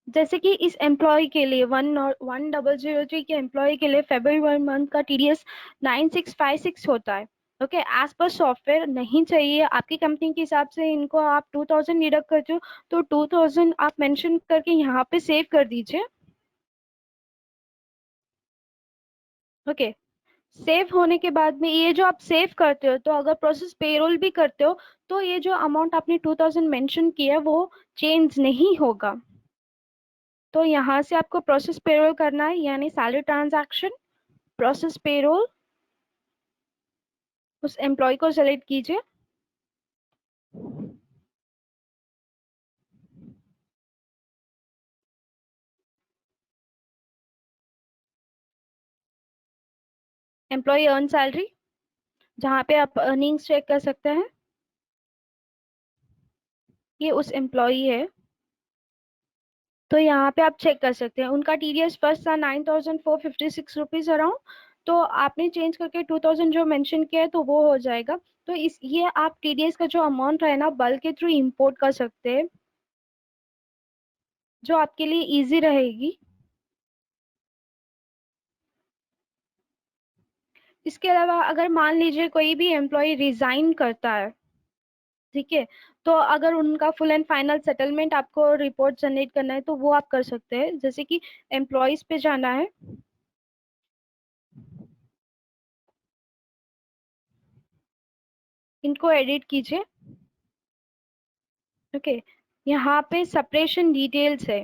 जैसे कि इस एम्प्लॉय के लिए 1003 के एम्प्लॉय के लिए फेब्रुअरी मंथ का टीडीएस 9656 होता है। ओके, एज पर सॉफ्टवेयर नहीं चाहिए आपकी कंपनी के हिसाब से, इनको आप 2000 डिडक्ट करते हो, तो 2000 आप मेंशन करके यहाँ पे सेव कर दीजिए। ओके, सेव होने के बाद में ये जो आप सेव करते हो, तो अगर प्रोसेस पेरोल भी करते हो तो ये जो अमाउंट आपने 2000 मेंशन किया है वो चेंज नहीं होगा। तो यहाँ से आपको प्रोसेस पेरोल करना है, यानी सैलरी ट्रांजैक्शन, प्रोसेस पेरोल, उस एम्प्लॉय को सेलेक्ट कीजिए। एम्प्लॉय अर्न सैलरी, जहाँ पे आप अर्निंग्स चेक कर सकते हैं, ये उस एम्प्लॉय है। तो यहाँ पे आप चेक कर सकते हैं उनका टीडीएस फर्स्ट था 9456 अराउंड, तो आपने चेंज करके 2000 जो मेंशन किया है तो वो हो जाएगा। तो इस ये आप टीडीएस का जो अमाउंट है ना बल्क के थ्रू इंपोर्ट कर सकते हैं, जो आपके लिए इजी रहेगी। इसके अलावा अगर मान लीजिए कोई भी एम्प्लॉय रिजाइन करता है, ठीक है, तो अगर उनका फुल एंड फाइनल सेटलमेंट आपको रिपोर्ट जनरेट करना है तो वो आप कर सकते हैं। जैसे कि एम्प्लॉयज पे जाना है, इनको एडिट कीजिए। ओके, यहाँ पे सेपरेशन डिटेल्स है,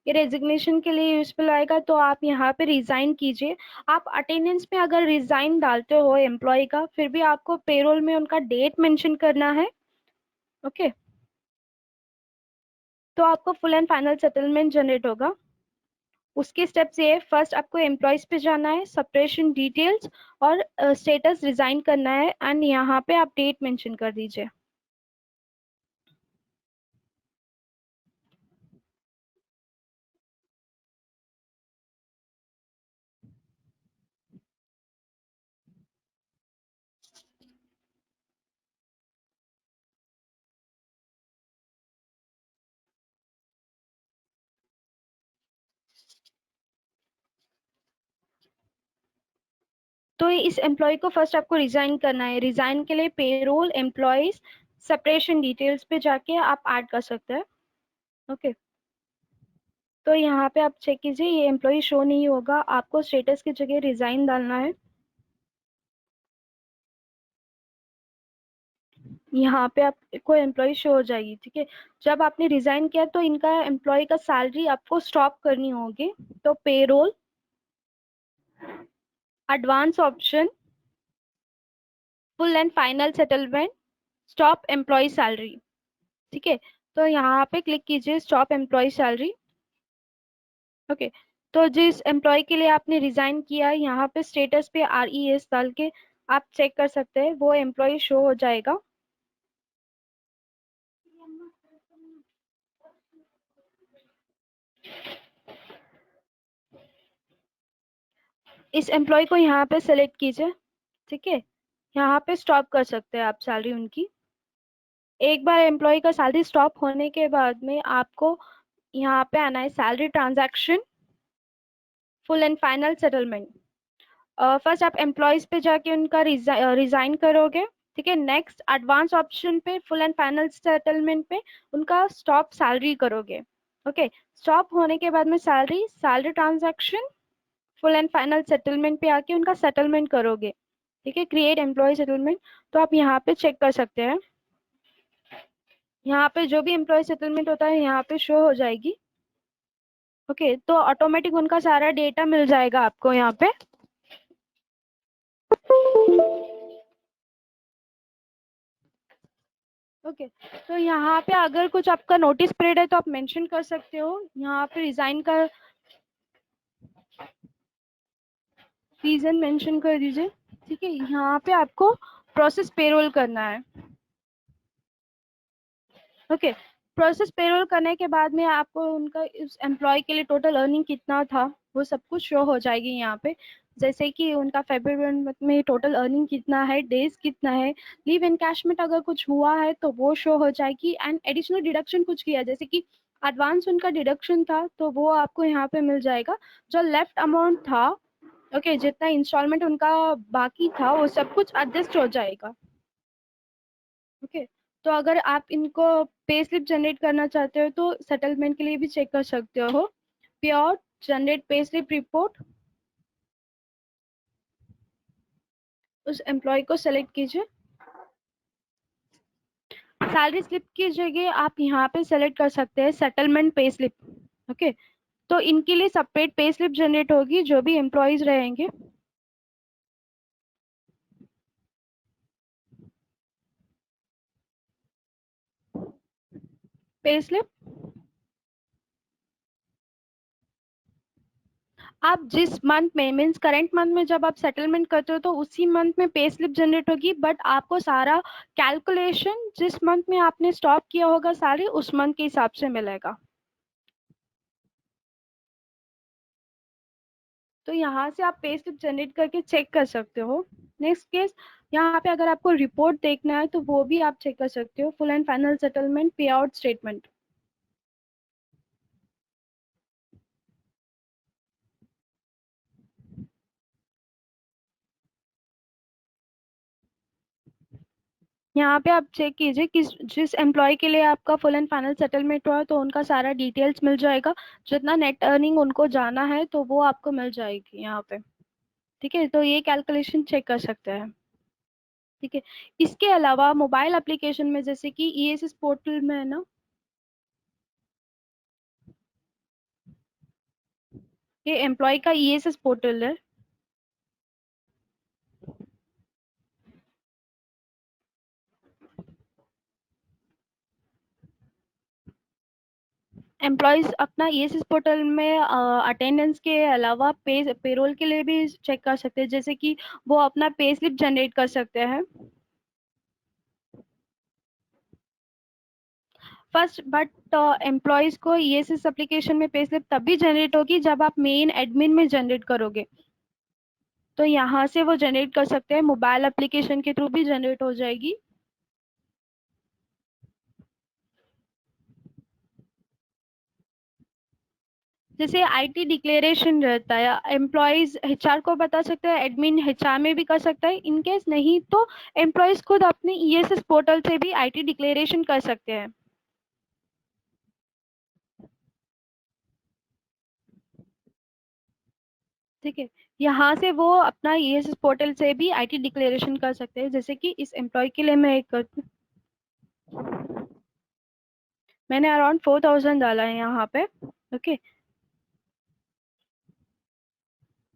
ये रेजिग्नेशन के लिए यूजफुल आएगा, तो आप यहाँ पे रिजाइन कीजिए। आप अटेंडेंस में अगर रिजाइन डालते हो एम्प्लॉय का, फिर भी आपको पेरोल में उनका डेट मेंशन करना है। ओके, तो आपको full and final settlement generate होगा। उसके स्टेप्स ये है, फर्स्ट आपको एम्प्लॉयज पे जाना है, सेपरेशन डिटेल्स और स्टेटस रिजाइन करना है, एंड यहाँ पे आप डेट मेंशन कर दीजिए। तो इस एम्प्लॉय को फर्स्ट आपको रिजाइन करना है। रिजाइन के लिए पेरोल, एम्प्लॉयज, सेपरेशन डिटेल्स पे जाके आप ऐड कर सकते हैं। ओके, तो यहाँ पे आप चेक कीजिए, ये एम्प्लॉय शो नहीं होगा, आपको स्टेटस की जगह रिजाइन डालना है। यहाँ पे आपको एम्प्लॉय शो हो जाएगी, ठीक है। जब आपने रिजाइन किया तो इनका एम्प्लॉय का सैलरी आपको स्टॉप करनी होगी, तो payroll, advance option, full and final settlement, stop employ salary, ठीक है। तो यहाँ पे क्लिक कीजिए स्टॉप एम्प्लॉय सैलरी। ओके, तो जिस एम्प्लॉय के लिए आपने रिजाइन किया, यहाँ पे स्टेटस पे RES डाल के आप चेक कर सकते हैं, वो एम्प्लॉय शो हो जाएगा। इस एम्प्लॉय को यहाँ पे सेलेक्ट कीजिए, ठीक है। यहाँ पे स्टॉप कर सकते हैं आप सैलरी उनकी। एक बार एम्प्लॉय का सैलरी स्टॉप होने के बाद में आपको यहाँ पे आना है salary transaction, full and final settlement. First आप एम्प्लॉयज पे जाके उनका रिजाइन करोगे, ठीक है। नेक्स्ट एडवांस ऑप्शन पे, फुल एंड फाइनल सेटलमेंट पे उनका स्टॉप सैलरी करोगे। ओके, स्टॉप होने के बाद में salary, salary transaction, full and final settlement पे आके उनका सेटलमेंट करोगे, ठीक है। क्रिएट एम्प्लॉय सेटलमेंट, तो आप यहाँ पे चेक कर सकते हैं, यहाँ पे जो भी एम्प्लॉय सेटलमेंट होता है यहाँ पे शो हो जाएगी। ओके, तो ऑटोमेटिक उनका सारा डेटा मिल जाएगा आपको यहाँ पे। ओके, तो यहाँ पे अगर कुछ आपका नोटिस पीरियड है तो आप मेंशन कर सकते हो। यहाँ पे रिजाइन का रीजन मेंशन कर दीजिए, ठीक है। यहाँ पे आपको प्रोसेस पेरोल करना है। ओके, प्रोसेस पेरोल करने के बाद में आपको उनका इस एम्प्लॉय के लिए टोटल अर्निंग कितना था वो सब कुछ शो हो जाएगी यहाँ पे। जैसे कि उनका फेब्रुअरी में टोटल अर्निंग कितना है, डेज कितना है, लीव एनकैशमेंट अगर कुछ हुआ है तो वो शो हो जाएगी, एंड एडिशनल डिडक्शन कुछ किया जैसे कि एडवांस उनका डिडक्शन था तो वो आपको यहाँ पे मिल जाएगा। जो लेफ्ट अमाउंट था, ओके, जितना इंस्टॉलमेंट उनका बाकी था वो सब कुछ एडजस्ट हो जाएगा। ओके, तो अगर आप इनको पे स्लिप जनरेट करना चाहते हो तो सेटलमेंट के लिए भी चेक कर सकते हो। Pure generate pay slip report, उस एम्प्लॉय को सेलेक्ट कीजिए। सैलरी स्लिप की जगह आप यहाँ पे सेलेक्ट कर सकते हैं सेटलमेंट पे स्लिप। ओके, तो इनके लिए सेपरेट पे स्लिप जनरेट होगी जो भी एम्प्लॉयज रहेंगे। पे स्लिप आप जिस मंथ में, मीन्स करंट मंथ में जब आप सेटलमेंट करते हो तो उसी मंथ में पे स्लिप जनरेट होगी, बट आपको सारा कैलकुलेशन जिस मंथ में आपने स्टॉप किया होगा सारे उस मंथ के हिसाब से मिलेगा। तो यहाँ से आप पे स्लिप जनरेट करके चेक कर सकते हो। नेक्स्ट केस, यहाँ पे अगर आपको रिपोर्ट देखना है तो वो भी आप चेक कर सकते हो, फुल एंड फाइनल सेटलमेंट पे आउट स्टेटमेंट। यहाँ पे आप चेक कीजिए किस जिस एम्प्लॉय के लिए आपका फुल एंड फाइनल सेटलमेंट हुआ है, तो उनका सारा डिटेल्स मिल जाएगा। जितना नेट अर्निंग उनको जाना है तो वो आपको मिल जाएगी यहाँ पे। ठीक है, तो ये कैलकुलेशन चेक कर सकते हैं। ठीक है, इसके अलावा मोबाइल एप्लीकेशन में जैसे कि ईएसएस पोर्टल में है ना, ये एम्प्लॉय का ईएसएस पोर्टल है। एम्प्लॉयज अपना ईएसएस पोर्टल में अटेंडेंस के अलावा पेरोल के लिए भी चेक कर सकते हैं, जैसे कि वो अपना पे स्लिप जनरेट कर सकते हैं। फर्स्ट बट एम्प्लॉयज को ईएसएस एप्लीकेशन में पे स्लिप तभी जनरेट होगी जब आप मेन एडमिन में जनरेट करोगे, तो यहाँ से वो जनरेट कर सकते हैं। मोबाइल एप्लीकेशन के थ्रू भी जनरेट हो जाएगी। जैसे आईटी डिक्लेरेशन रहता है, एम्प्लॉयज एचआर को बता सकते हैं, एडमिन एचआर में भी कर सकता है। इनकेस नहीं तो एम्प्लॉयज खुद अपने ईएसएस पोर्टल से भी आईटी डिक्लेरेशन कर सकते हैं। ठीक है, यहाँ से वो अपना ईएसएस पोर्टल से भी आईटी डिक्लेरेशन कर सकते हैं। जैसे कि इस एम्प्लॉय के लिए मैं एक मैंने अराउंड 4000 डाला है यहाँ पे। ओके।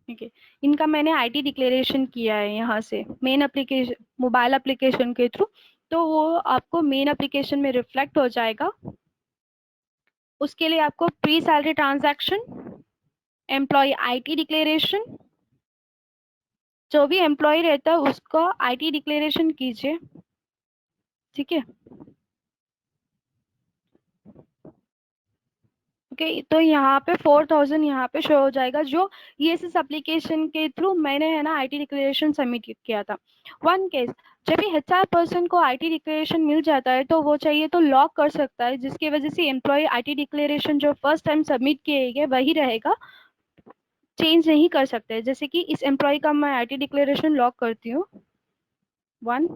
ठीक है, इनका मैंने आईटी डिक्लेरेशन किया है यहाँ से मेन एप्लीकेशन, मोबाइल एप्लीकेशन के थ्रू, तो वो आपको मेन एप्लीकेशन में रिफ्लेक्ट हो जाएगा। उसके लिए आपको pre salary transaction, employ IT declaration, जो भी एम्प्लॉय रहता है उसका आईटी डिक्लेरेशन कीजिए। ठीक है। ओके, तो यहाँ पे 4000 यहाँ पे शो हो जाएगा, जो ईएसएस एप्लीकेशन के थ्रू मैंने है ना आईटी डिक्लेरेशन सबमिट किया था। वन केस, जब भी एचआर पर्सन को आईटी डिक्लेरेशन मिल जाता है तो वो चाहिए तो लॉक कर सकता है, जिसकी वजह से एम्प्लॉय आईटी डिक्लेरेशन जो फर्स्ट टाइम सबमिट किए गए वही रहेगा, चेंज नहीं कर सकते। जैसे कि इस एम्प्लॉय का मैं आईटी डिक्लेरेशन लॉक करती हूँ। वन,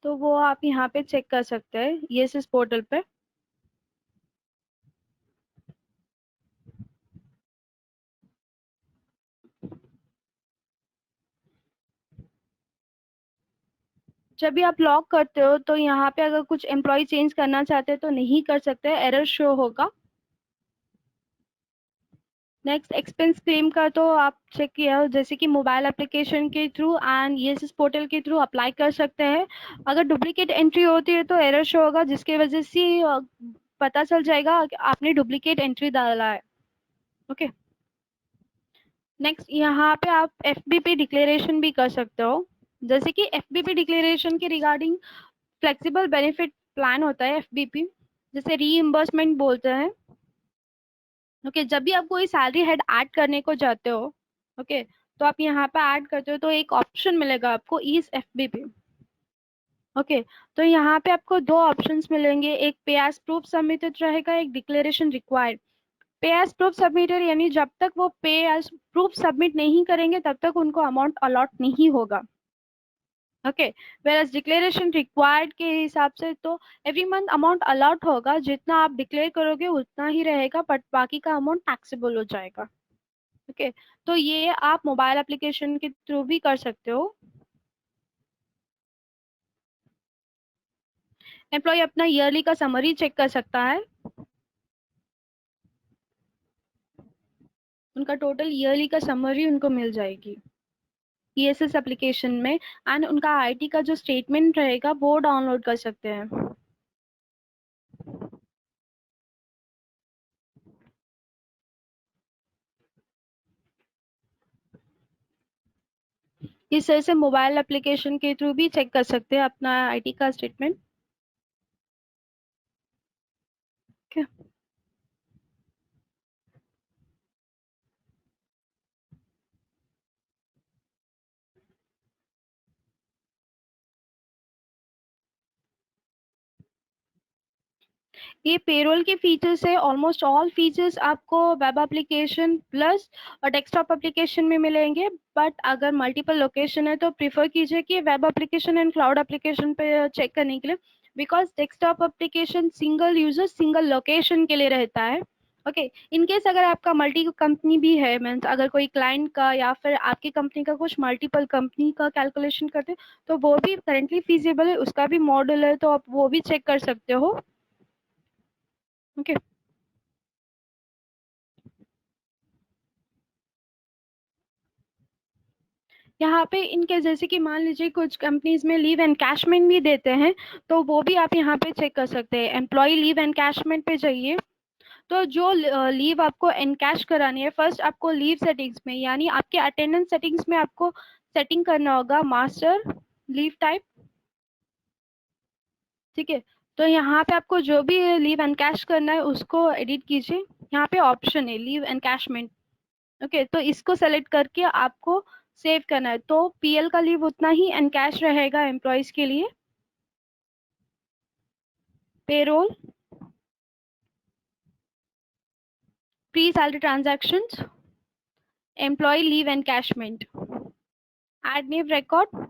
तो वो आप यहाँ पे चेक कर सकते हैं ईएसएस पोर्टल पे। जब भी आप लॉक करते हो तो यहाँ पे अगर कुछ एम्प्लॉय चेंज करना चाहते हैं तो नहीं कर सकते, एरर शो होगा। नेक्स्ट, एक्सपेंस क्लेम का तो आप चेक किया हो, जैसे कि मोबाइल एप्लीकेशन के थ्रू एंड ईएसएस पोर्टल के थ्रू अप्लाई कर सकते हैं। अगर डुप्लीकेट एंट्री होती है तो एरर शो होगा, जिसकी वजह से पता चल जाएगा कि आपने डुप्लीकेट एंट्री डाला है। ओके। नेक्स्ट, यहाँ पे आप एफबीपी डिक्लेरेशन भी कर सकते हो। जैसे कि एफबीपी डिक्लेरेशन के रिगार्डिंग फ्लेक्सिबल बेनिफिट प्लान होता है एफबीपी, जिसे रीइंबर्समेंट बोलते हैं। ओके, जब भी आप कोई सैलरी हेड ऐड करने को जाते हो, ओके, तो आप यहाँ पे ऐड करते हो तो एक ऑप्शन मिलेगा आपको ईज एफबीपी। ओके, तो यहाँ पे आपको दो ऑप्शंस मिलेंगे, एक पे एज प्रूफ सबमिटेड रहेगा, एक डिक्लेरेशन रिक्वायर्ड। पे एज प्रूफ सबमिटेड यानी जब तक वो पे एज प्रूफ सबमिट नहीं करेंगे तब तक उनको अमाउंट अलॉट नहीं होगा। ओके, वेयर डिक्लेरेशन रिक्वायर्ड के हिसाब से तो एवरी मंथ अमाउंट अलॉट होगा, जितना आप डिक्लेयर करोगे उतना ही रहेगा, बट बाकी का अमाउंट टैक्सेबल हो जाएगा। ओके, तो ये आप मोबाइल एप्लीकेशन के थ्रू भी कर सकते हो। एम्प्लॉय अपना ईयरली का समरी चेक कर सकता है, उनका टोटल ईयरली का समरी उनको मिल जाएगी ईएसएस एप्लीकेशन में, एंड उनका आईटी का जो स्टेटमेंट रहेगा वो डाउनलोड कर सकते हैं। इस तरह से मोबाइल एप्लीकेशन के थ्रू भी चेक कर सकते हैं अपना आईटी का स्टेटमेंट। ये पेरोल के फीचर्स है, ऑलमोस्ट ऑल फीचर्स आपको वेब एप्लीकेशन प्लस और डेस्कटॉप एप्लीकेशन में मिलेंगे। बट अगर मल्टीपल लोकेशन है तो प्रिफर कीजिए कि web application and cloud application पे चेक करने के लिए, because desktop application single user single location के लिए रहता है। ओके, इन केस अगर आपका मल्टी कंपनी भी है, मीन्स अगर कोई क्लाइंट का या फिर आपकी कंपनी का कुछ मल्टीपल कंपनी का कैलकुलेशन करते हैं तो वो भी करेंटली फीजिबल है, उसका भी मॉडल है, तो आप वो भी चेक कर सकते हो। ओके, यहाँ पे इनके जैसे कि मान लीजिए कुछ कंपनीज में लीव एनकैशमेंट भी देते हैं, तो वो भी आप यहाँ पे चेक कर सकते हैं। एम्प्लॉय लीव एनकैशमेंट पे जाइए, तो जो लीव आपको एनकैश करानी है, फर्स्ट आपको लीव सेटिंग्स में यानी आपके अटेंडेंस सेटिंग्स में आपको सेटिंग करना होगा मास्टर लीव टाइप। ठीक है, तो यहाँ पे आपको जो भी लीव एनकैश करना है उसको एडिट कीजिए। यहाँ पे ऑप्शन है लीव एनकैशमेंट। ओके, तो इसको सेलेक्ट करके आपको सेव करना है, तो पीएल का लीव उतना ही एनकैश रहेगा एम्प्लॉयज के लिए। Payroll, pre salary transactions, employ leave encashment, add new record.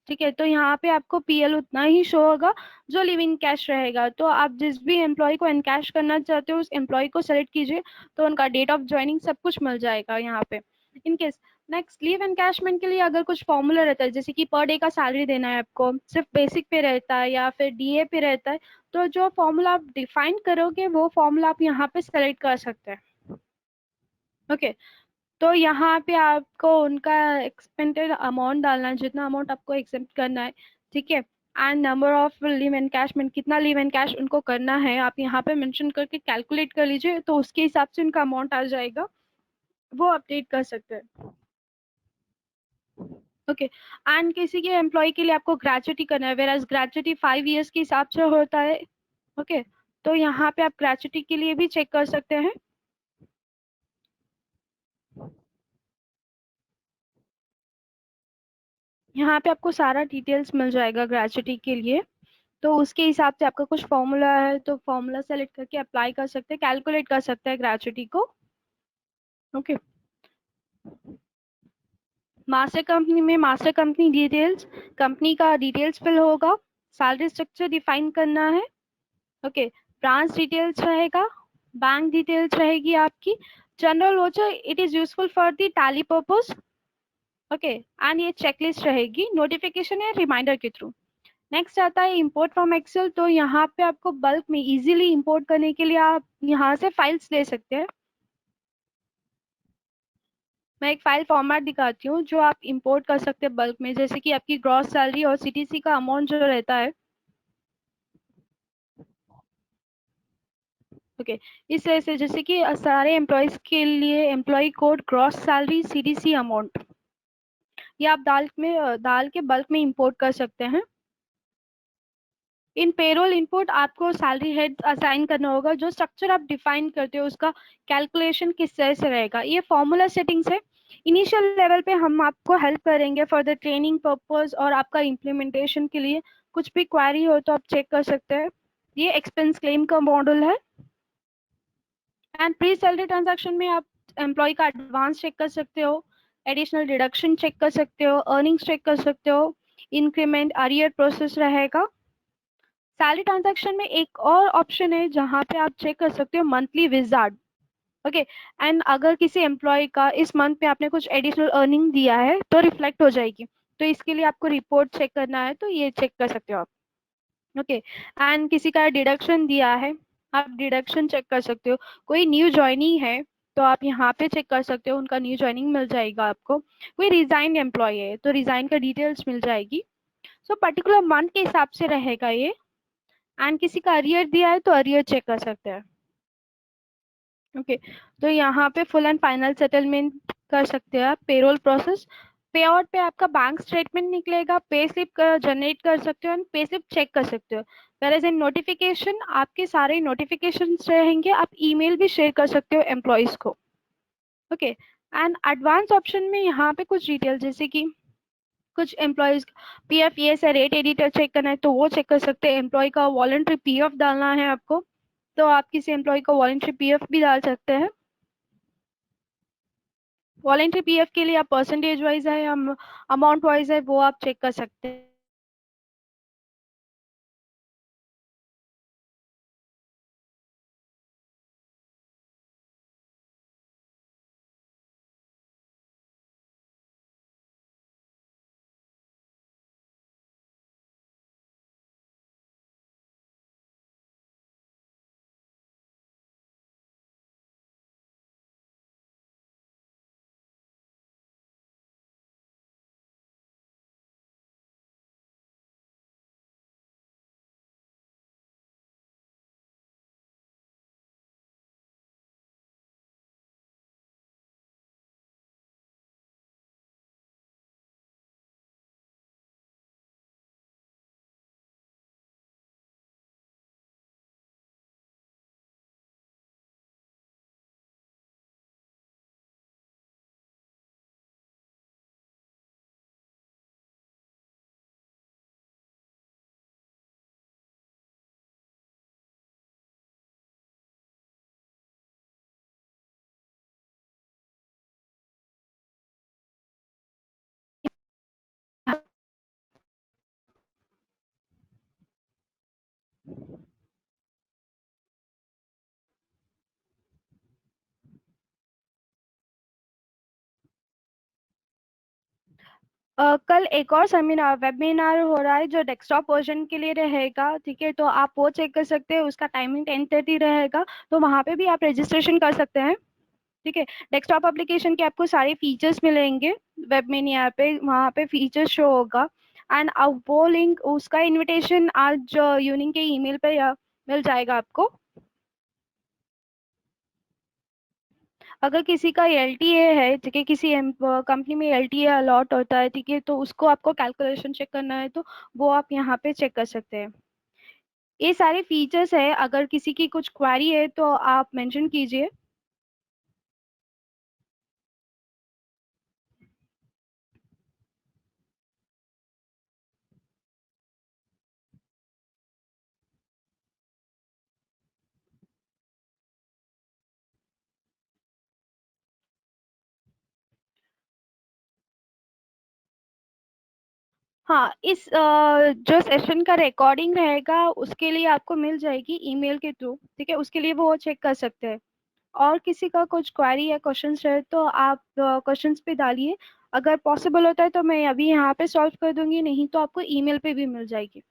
ठीक है, तो यहाँ पे आपको पीएल उतना ही शो होगा जो लिव इन कैश रहेगा। तो आप जिस भी एम्प्लॉय को एनकैश करना चाहते हो उस एम्प्लॉय को सेलेक्ट कीजिए, तो उनका डेट ऑफ ज्वाइनिंग सब कुछ मिल जाएगा यहाँ पे। In case next leave encashment के लिए अगर कुछ फॉर्मूला रहता है, जैसे कि पर डे का सैलरी देना है आपको, सिर्फ बेसिक पे रहता है या फिर डीए पे रहता है, तो जो फॉर्मूला आप डिफाइन करोगे वो फॉर्मूला आप यहाँ पे सेलेक्ट कर सकते हैं। ओके, तो यहाँ पे आपको उनका एक्सपेंडेड अमाउंट डालना है, जितना अमाउंट आपको एक्सेप्ट करना है। ठीक है, and number of leave and cash में कितना लीव एंड कैश उनको करना है आप यहाँ पे मेंशन करके कैलकुलेट कर लीजिए, तो उसके हिसाब से उनका अमाउंट आ जाएगा, वो अपडेट कर सकते हैं। ओके, एंड किसी के एम्प्लॉय के लिए आपको ग्रेजुटी करना है, वेराज ग्रेजुटी 5 इयर्स के हिसाब से होता है। ओके, तो यहाँ पे आप ग्रेजुटी के लिए भी चेक कर सकते हैं। यहाँ पे आपको सारा डिटेल्स मिल जाएगा ग्रेजुटी के लिए, तो उसके हिसाब से आपका कुछ फॉर्मूला है तो फॉर्मूला सेलेक्ट करके अप्लाई कर सकते हैं, कैलकुलेट कर सकते हैं ग्रेजुटी को। ओके, मास्टर कंपनी में मास्टर कंपनी डिटेल्स, कंपनी का डिटेल्स फिल होगा, सैलरी स्ट्रक्चर डिफाइन करना है। ओके, ब्रांच डिटेल्स रहेगा, बैंक डिटेल्स रहेगी आपकी, general voucher it is useful for the tally purpose. Okay, and ये चेकलिस्ट रहेगी नोटिफिकेशन या रिमाइंडर के थ्रू। नेक्स्ट आता है इंपोर्ट फ्रॉम एक्सेल, तो यहाँ पे आपको बल्क में इजीली इंपोर्ट करने के लिए आप यहाँ से फाइल्स ले सकते हैं। मैं एक फाइल फॉर्मेट दिखाती हूँ जो आप इंपोर्ट कर सकते हैं बल्क में, जैसे कि आपकी ग्रॉस सैलरी और सीटीसी का अमाउंट जो रहता है। ओके, इस तरह से जैसे कि सारे एम्प्लॉयज के लिए employ code gross salary CTC amount, ये आप डाल के बल्क में इंपोर्ट कर सकते हैं। इन पेरोल इनपुट आपको सैलरी हेड असाइन करना होगा, जो स्ट्रक्चर आप डिफाइन करते हो उसका कैलकुलेशन किस तरह से रहेगा, ये फॉर्मूला सेटिंग्स है। इनिशियल लेवल पे हम आपको हेल्प करेंगे फॉर द ट्रेनिंग पर्पस और आपका इम्प्लीमेंटेशन के लिए, कुछ भी क्वेरी हो तो आप चेक कर सकते हैं। ये एक्सपेंस क्लेम का मॉडल है। एंड प्री सैलरी ट्रांजैक्शन में आप एम्प्लॉय का एडवांस चेक कर सकते हो, एडिशनल डिडक्शन चेक कर सकते हो, अर्निंग्स चेक कर सकते हो, इंक्रीमेंट अरियर प्रोसेस रहेगा। सैलरी ट्रांजैक्शन में एक और ऑप्शन है जहां पे आप चेक कर सकते हो मंथली विजार्ड। ओके, एंड अगर किसी एम्प्लॉय का इस मंथ में आपने कुछ एडिशनल अर्निंग दिया है तो रिफ्लेक्ट हो जाएगी, तो इसके लिए आपको रिपोर्ट चेक करना है तो ये चेक कर सकते हो आप। ओके, एंड किसी का डिडक्शन दिया है, आप डिडक्शन चेक कर सकते हो। कोई न्यू ज्वाइनिंग है तो आप यहाँ पे चेक कर सकते हो, उनका न्यू ज्वाइनिंग मिल जाएगा आपको। कोई रिजाइन एम्प्लॉय है तो रिजाइन का डिटेल्स मिल जाएगी। सो पर्टिकुलर मंथ के हिसाब से रहेगा ये। एंड किसी का अरियर दिया है तो अरियर चेक कर सकते हैं। ओके, तो यहाँ पे फुल एंड फाइनल सेटलमेंट कर सकते हैं आप पेरोल प्रोसेस। पे आउट पे आपका बैंक स्टेटमेंट निकलेगा, पे स्लिप जनरेट कर सकते हो एंड पे स्लिप चेक कर सकते हो। वेयर इन नोटिफिकेशन, आपके सारे नोटिफिकेशन रहेंगे, आप ईमेल भी शेयर कर सकते हो एम्प्लॉयज को। ओके। एंड एडवांस ऑप्शन में यहाँ पे कुछ डिटेल, जैसे कि कुछ एम्प्लॉयज पीएफ ये है, रेट एडिटर चेक करना है तो वो चेक कर सकते हैं। एम्प्लॉय का वॉलंटरी पीएफ डालना है आपको, तो आप किसी एम्प्लॉय का वॉलंटरी पीएफ भी डाल सकते हैं। वॉलेंट्री पीएफ के लिए आप परसेंटेज वाइज है या अमाउंट वाइज है, वो आप चेक कर सकते हैं। कल एक और सेमिनार वेबिनार हो रहा है जो डेस्कटॉप वर्जन के लिए रहेगा, ठीक है, तो आप वो चेक कर सकते हैं। उसका टाइमिंग 10:30 रहेगा, तो वहाँ पे भी आप रजिस्ट्रेशन कर सकते हैं। ठीक है। डेस्कटॉप एप्लीकेशन के आपको सारे फीचर्स मिलेंगे वेब मिनी ऐप पे, वहाँ पे फीचर्स शो होगा। एंड अब वो लिंक, उसका इनविटेशन आज यूनिंग के ईमेल पे या मिल जाएगा आपको। अगर किसी का एलटीए है, ठीक है, किसी कंपनी में एलटीए अलॉट होता है, ठीक है, तो उसको आपको कैलकुलेशन चेक करना है तो वो आप यहाँ पे चेक कर सकते हैं। ये सारे फीचर्स है, अगर किसी की कुछ क्वेरी है तो आप मेंशन कीजिए। हाँ, इस जो सेशन का रिकॉर्डिंग रहेगा उसके लिए आपको मिल जाएगी ईमेल के थ्रू, ठीक है, उसके लिए वो चेक कर सकते हैं। और किसी का कुछ क्वेरी या क्वेश्चंस रहे तो आप क्वेश्चंस पे डालिए। अगर पॉसिबल होता है तो मैं अभी यहाँ पे सॉल्व कर दूंगी, नहीं तो आपको ईमेल पे भी मिल जाएगी।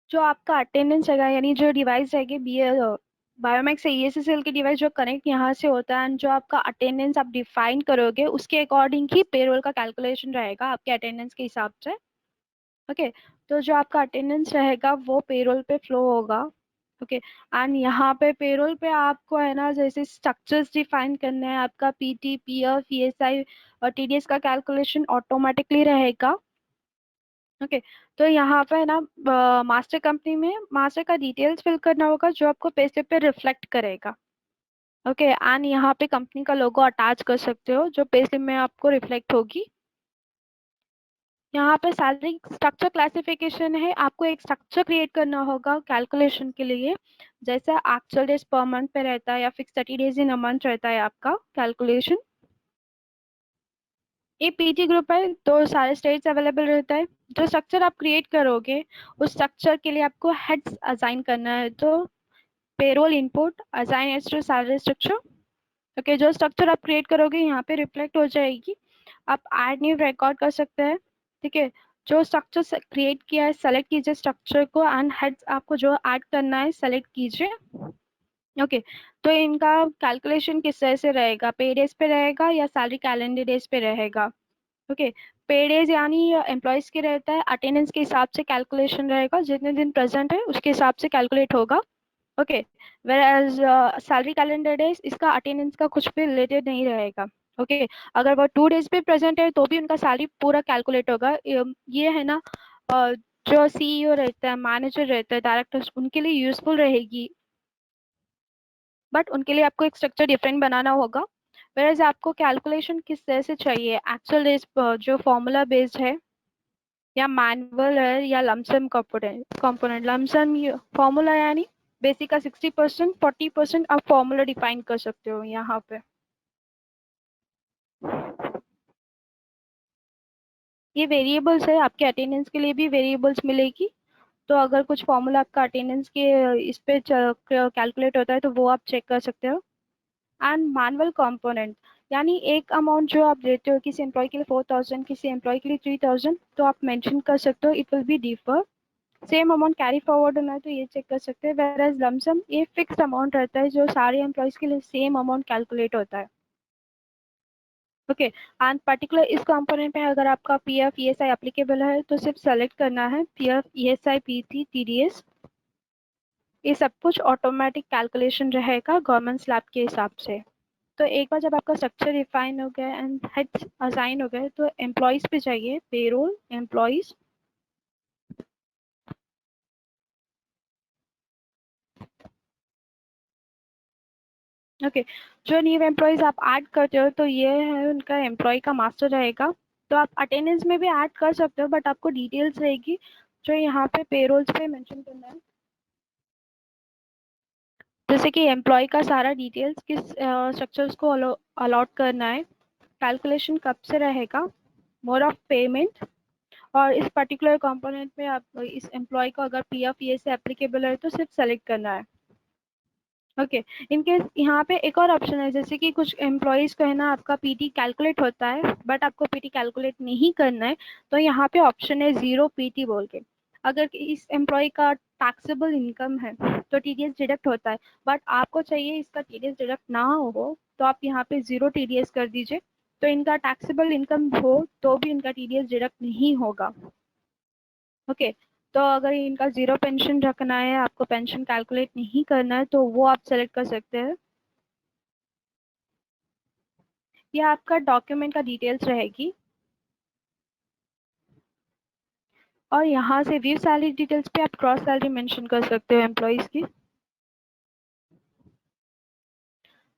जो आपका अटेंडेंस रहेगा, यानी जो डिवाइस रहेगी बी बायोमेक्स से ईएसएसएल की डिवाइस जो कनेक्ट यहाँ से होता है, एंड जो आपका अटेंडेंस आप डिफाइन करोगे उसके अकॉर्डिंग ही पेरोल का कैलकुलेशन रहेगा आपके अटेंडेंस के हिसाब से। ओके, तो जो आपका अटेंडेंस रहेगा वो पेरोल पे फ्लो होगा। ओके, एंड यहाँ पे पेरोल पे आपको है ना जैसे स्ट्रक्चर्स डिफाइन करने हैं, आपका पीटी पीएफ ईएसआई और टीडीएस का कैलकुलेशन ऑटोमेटिकली रहेगा। ओके, तो यहाँ पे है ना मास्टर कंपनी में मास्टर का डिटेल्स फिल करना होगा जो आपको पेस्लिप पे रिफ्लेक्ट करेगा। ओके, एंड यहाँ पे कंपनी का लोगो अटैच कर सकते हो जो पेस्लिप में आपको रिफ्लेक्ट होगी। यहाँ पे सैलरी स्ट्रक्चर क्लासिफिकेशन है, आपको एक स्ट्रक्चर क्रिएट करना होगा कैलकुलेशन के लिए। जैसे एक्चुअल डेज पर मंथ पे रहता है या fix 30 days in a month रहता है आपका कैलकुलेशन। ये पीटी ग्रुप है तो सारे स्टेट्स अवेलेबल रहता है। जो स्ट्रक्चर आप क्रिएट करोगे उस स्ट्रक्चर के लिए आपको हेड्स असाइन करना है, तो payroll input assign as to salary structure. Okay, जो स्ट्रक्चर आप क्रिएट करोगे यहाँ पे रिफ्लेक्ट हो जाएगी। आप ऐड न्यू रिकॉर्ड कर सकते हैं। ठीक है, जो स्ट्रक्चर क्रिएट किया है सेलेक्ट कीजिए स्ट्रक्चर को, एंड हेड्स आपको जो ऐड करना है सेलेक्ट कीजिए। ओके, तो इनका कैलकुलेशन किस तरह से रहेगा, पे डेज पे रहेगा या सैलरी कैलेंडर डेज पे रहेगा। ओके, पे डेज यानी एम्प्लॉयज के रहता है, अटेंडेंस के हिसाब से कैलकुलेशन रहेगा, जितने दिन प्रेजेंट है उसके हिसाब से कैलकुलेट होगा। Okay, where as salary calendar days इसका अटेंडेंस का कुछ भी रिलेटेड नहीं रहेगा। ओके, अगर वो 2 डेज पे प्रेजेंट है तो भी उनका सैलरी पूरा कैलकुलेट होगा। ये है ना जो सीईओ रहता है, मैनेजर रहता है, डायरेक्टर्स, उनके लिए यूजफुल रहेगी, बट उनके लिए आपको एक स्ट्रक्चर डिफरेंट बनाना होगा। वेरएज आपको कैलकुलेशन किस तरह से चाहिए, एक्चुअल डेज जो फॉर्मूला बेस्ड है या मैनुअल है या lump sum component component lump sum formula यानी बेसिक का 60%, 40% आप फॉर्मूला डिफाइन कर सकते हो यहाँ पे। ये वेरिएबल्स है, आपके अटेंडेंस के लिए भी वेरिएबल्स मिलेगी। तो अगर कुछ फॉर्मूला आपका अटेंडेंस के इस पे कैलकुलेट होता है तो वो आप चेक कर सकते हो। एंड मैनुअल कंपोनेंट यानी एक अमाउंट जो आप देते हो किसी एम्प्लॉय के लिए 4000, किसी एम्प्लॉय के लिए 3000, तो आप मेंशन कर सकते हो it will be differ. Same amount carry forward होना है तो ये चेक कर सकते हैं। वेर एज लमसम ये फिक्स्ड अमाउंट रहता है जो सारे एम्प्लॉयज के लिए सेम अमाउंट कैलकुलेट होता है। ओके, एंड पर्टिकुलर इस कंपोनेंट पे अगर आपका पीएफ ईएसआई एप्लीकेबल है तो सिर्फ सेलेक्ट करना है पीएफ ईएसआई पीटी टीडीएस। ये सब कुछ ऑटोमेटिक कैलकुलेशन रहेगा गवर्नमेंट स्लैब के हिसाब से। तो एक बार जब आपका स्ट्रक्चर डिफाइन हो गया एंड हेड्स असाइन हो गए तो एम्प्लॉयज पे चाहिए पेरोल एम्प्लॉयज। ओके, जो न्यू एम्प्लॉयज आप ऐड करते हो तो ये है उनका एम्प्लॉय का मास्टर रहेगा। तो आप अटेंडेंस में भी ऐड कर सकते हो बट आपको डिटेल्स रहेगी जो यहाँ पे पेरोल्स पे मेंशन करना है। जैसे कि एम्प्लॉय का सारा डिटेल्स किस स्ट्रक्चर्स को अलॉट करना है, कैलकुलेशन कब से रहेगा, मोड ऑफ पेमेंट, और इस पर्टिकुलर कंपोनेंट में आप इस एम्प्लॉय को अगर पीएफ ये से एप्लीकेबल है तो सिर्फ सेलेक्ट करना है। ओके, इनकेस यहाँ पे एक और ऑप्शन है, जैसे कि कुछ एम्प्लॉयज को है ना आपका पीटी कैलकुलेट होता है बट आपको पीटी कैलकुलेट नहीं करना है, तो यहाँ पे ऑप्शन है जीरो पीटी बोल के। अगर इस एम्प्लॉय का टैक्सेबल इनकम है तो टीडीएस डिडक्ट होता है, बट आपको चाहिए इसका टीडीएस डिडक्ट ना हो तो आप यहाँ पे जीरो टीडीएस कर दीजिए। तो इनका टैक्सेबल इनकम हो तो भी इनका टीडीएस डिडक्ट नहीं होगा। ओके, तो अगर इनका जीरो पेंशन रखना है, आपको पेंशन कैलकुलेट नहीं करना है, तो वो आप सेलेक्ट कर सकते हैं। ये आपका डॉक्यूमेंट का डिटेल्स रहेगी, और यहाँ से व्यू सैलरी डिटेल्स पे आप क्रॉस सैलरी मेंशन कर सकते हो एम्प्लॉयज की।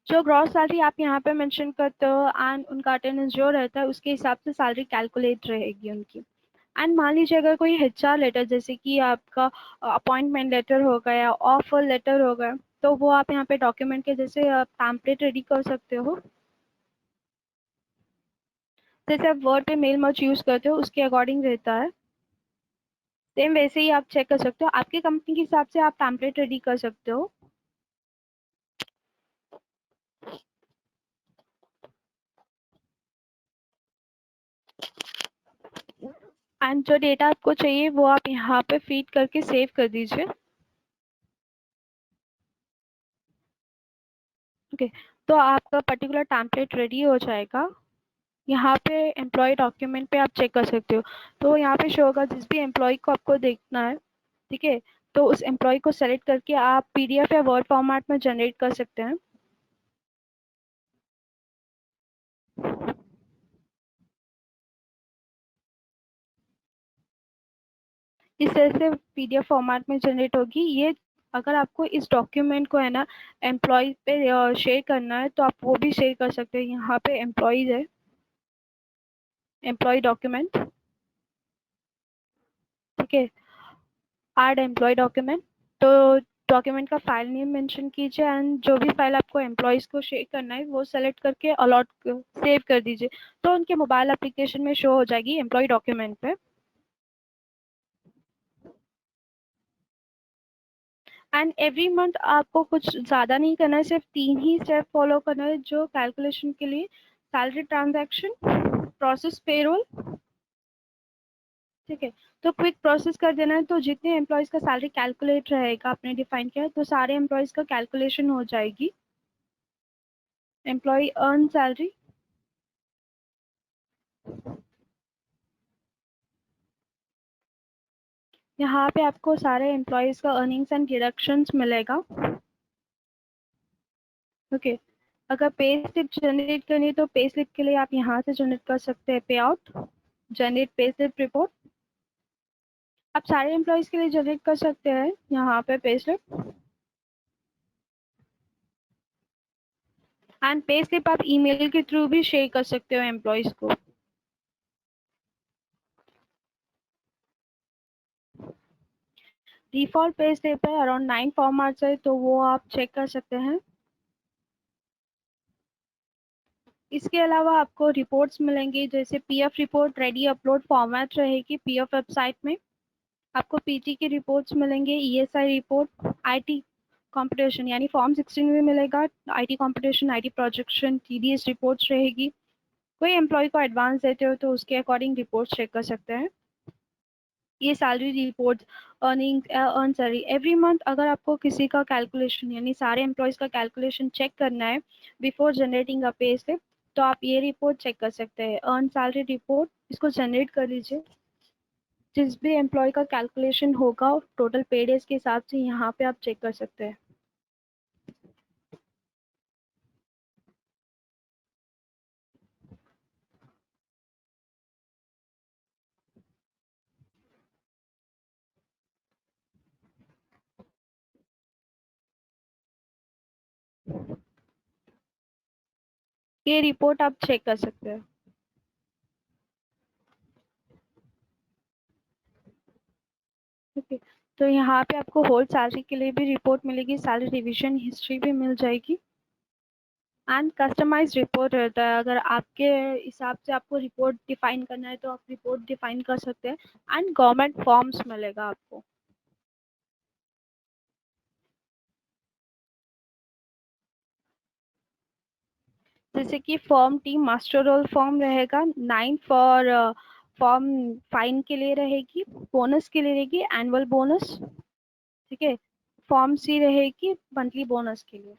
जो ग्रॉस सैलरी आप यहाँ पे मेंशन करते हो एंड उनका अटेंडेंस जो रहता है उसके हिसाब से सैलरी कैलकुलेट रहेगी उनकी। एंड मान लीजिए अगर कोई एचआर लेटर जैसे कि आपका अपॉइंटमेंट लेटर हो गया, ऑफर लेटर हो गया, तो वो आप यहाँ पे डॉक्यूमेंट के जैसे पैम्पलेट रेडी कर सकते हो। जैसे आप वर्ड पे मेल मर्ज यूज करते हो उसके अकॉर्डिंग रहता है। सेम वैसे ही आप चेक कर सकते हो, आपकी कंपनी के हिसाब से आप पैम्पलेट रेडी कर सकते हो। एंड जो डेटा आपको चाहिए वो आप यहाँ पे फीड करके सेव कर दीजिए। ओके, तो आपका पर्टिकुलर टेम्पलेट रेडी हो जाएगा। यहाँ पे एम्प्लॉय डॉक्यूमेंट पे आप चेक कर सकते हो। तो यहाँ पे शो होगा जिस भी एम्प्लॉय को आपको देखना है, ठीक है, तो उस एम्प्लॉय को सेलेक्ट करके आप पीडीएफ या वर्ड फॉर्मेट में जनरेट कर सकते हैं। इस तरह से पीडीएफ फॉर्मेट में जनरेट होगी ये। अगर आपको इस डॉक्यूमेंट को है ना एम्प्लॉय पे शेयर करना है तो आप वो भी शेयर कर सकते हैं। यहाँ पे एम्प्लॉयज है, एम्प्लॉय डॉक्यूमेंट, ठीक है, ऐड एम्प्लॉय डॉक्यूमेंट। तो डॉक्यूमेंट का फाइल नेम मेंशन कीजिए एंड जो भी फाइल आपको एम्प्लॉयज को शेयर करना है वो सेलेक्ट करके अलॉट सेव कर दीजिए। तो उनके मोबाइल एप्लीकेशन में शो हो जाएगी एम्प्लॉय डॉक्यूमेंट पे। एंड एवरी मंथ आपको कुछ ज़्यादा नहीं करना है, सिर्फ 3 ही स्टेप फॉलो करना है जो कैलकुलेशन के लिए: सैलरी ट्रांजैक्शन, प्रोसेस पेरोल, ठीक है। तो क्विक प्रोसेस कर देना है, तो जितने एम्प्लॉयज़ का सैलरी कैलकुलेट रहेगा आपने डिफाइन किया है तो सारे एम्प्लॉयज़ का कैलकुलेशन हो जाएगी। एम्प्लॉय अर्न सैलरी, यहाँ पे आपको सारे एम्प्लॉयज़ का अर्निंग्स एंड डिडक्शंस मिलेगा। ओके, अगर पे स्लिप जनरेट करनी है तो पे स्लिप के लिए आप यहाँ से जनरेट कर सकते हैं पे out, generate pay slip report. आप सारे एम्प्लॉयज़ के लिए जनरेट कर सकते हैं यहाँ पे pay slip. And pay slip आप ईमेल के थ्रू भी शेयर कर सकते हो एम्प्लॉयज़ को। डिफ़ॉल्ट पे स्लिप है, अराउंड 9 फॉर्मेट्स है तो वो आप चेक कर सकते हैं। इसके अलावा आपको रिपोर्ट्स मिलेंगी जैसे PF report ready upload format रहेगी पीएफ वेबसाइट में। आपको पीटी की रिपोर्ट्स मिलेंगे, ईएसआई रिपोर्ट, आईटी कंपटीशन यानी फॉर्म 16 में मिलेगा, IT competition, IT projection, TDS reports रहेगी। कोई एम्प्लॉय को एडवांस देते हो तो उसके अकॉर्डिंग रिपोर्ट चेक कर सकते हैं। ये salary report, earning, earn salary every month. अगर आपको किसी का कैलकुलेशन यानी सारे एम्प्लॉयज़ का कैलकुलेशन चेक करना है बिफोर जनरेटिंग अ पे स्लिप तो आप ये रिपोर्ट चेक कर सकते हैं, अर्न सैलरी रिपोर्ट। इसको जनरेट कर लीजिए। जिस भी एम्प्लॉय का कैलकुलेशन होगा टोटल पे डेज के हिसाब से यहाँ पे आप चेक कर सकते हैं। ये रिपोर्ट आप चेक कर सकते हैं। ओके, तो यहाँ पे आपको होल सैलरी के लिए भी रिपोर्ट मिलेगी, सैलरी रिविजन हिस्ट्री भी मिल जाएगी एंड कस्टमाइज रिपोर्ट रहता है। अगर आपके हिसाब से आपको रिपोर्ट डिफाइन करना है तो आप रिपोर्ट डिफाइन कर सकते हैं। एंड गवर्नमेंट फॉर्म्स मिलेगा आपको, जैसे कि form T master roll form रहेगा, 9 फॉर फॉर्म फाइन के लिए रहेगी, बोनस के लिए रहेगी एनुअल बोनस, ठीक है। फॉर्म सी रहेगी मंथली बोनस के लिए।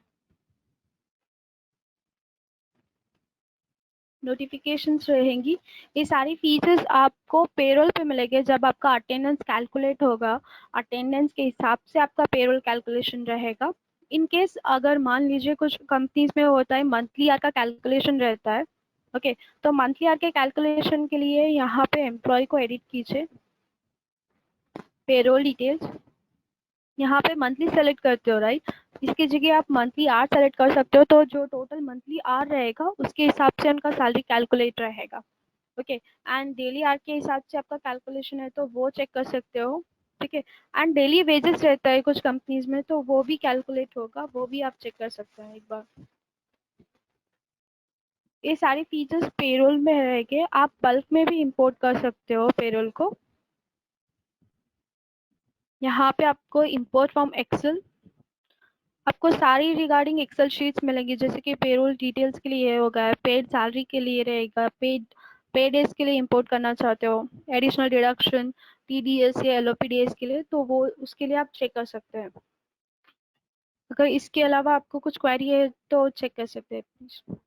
नोटिफिकेशंस रहेंगी। ये सारी फीचर्स आपको पेरोल पे मिलेंगे जब आपका अटेंडेंस कैलकुलेट होगा। अटेंडेंस के हिसाब से आपका पेरोल कैलकुलेशन रहेगा। इन केस अगर मान लीजिए कुछ कंपनीज में होता है मंथली आर का कैलकुलेशन रहता है, ओके, तो मंथली आर के कैलकुलेशन के लिए यहाँ पे एम्प्लॉय को एडिट कीजिए, पेरोल डिटेल्स, यहाँ पे मंथली सेलेक्ट करते हो राइट। इसकी जगह आप मंथली आर सेलेक्ट कर सकते हो, तो जो टोटल मंथली आर रहेगा उसके हिसाब से उनका सैलरी कैलकुलेट रहेगा। ओके, एंड डेली आर के हिसाब से आपका कैलकुलेशन है तो वो चेक कर सकते हो, ठीक है। एंड डेली वेजेस रहता है कुछ कंपनीज में तो वो भी कैलकुलेट होगा, वो भी आप चेक कर सकते हैं एक बार। ये सारी फीचर्स पेरोल में रहेंगे, आप बल्क में भी इंपोर्ट कर सकते हो पेरोल को। यहाँ पे आपको इंपोर्ट फ्रॉम एक्सेल, आपको सारी रिगार्डिंग एक्सेल शीट्स मिलेंगी जैसे कि पेरोल डिटेल्स के लिए होगा, पेड सैलरी के लिए रहेगा, पेड पे डेज के लिए इंपोर्ट करना चाहते हो, एडिशनल डिडक्शन टीडीएस या एलओपी डेज के लिए, तो वो उसके लिए आप चेक कर सकते हैं। अगर इसके अलावा आपको कुछ क्वेरी है तो चेक कर सकते हैं प्लीज।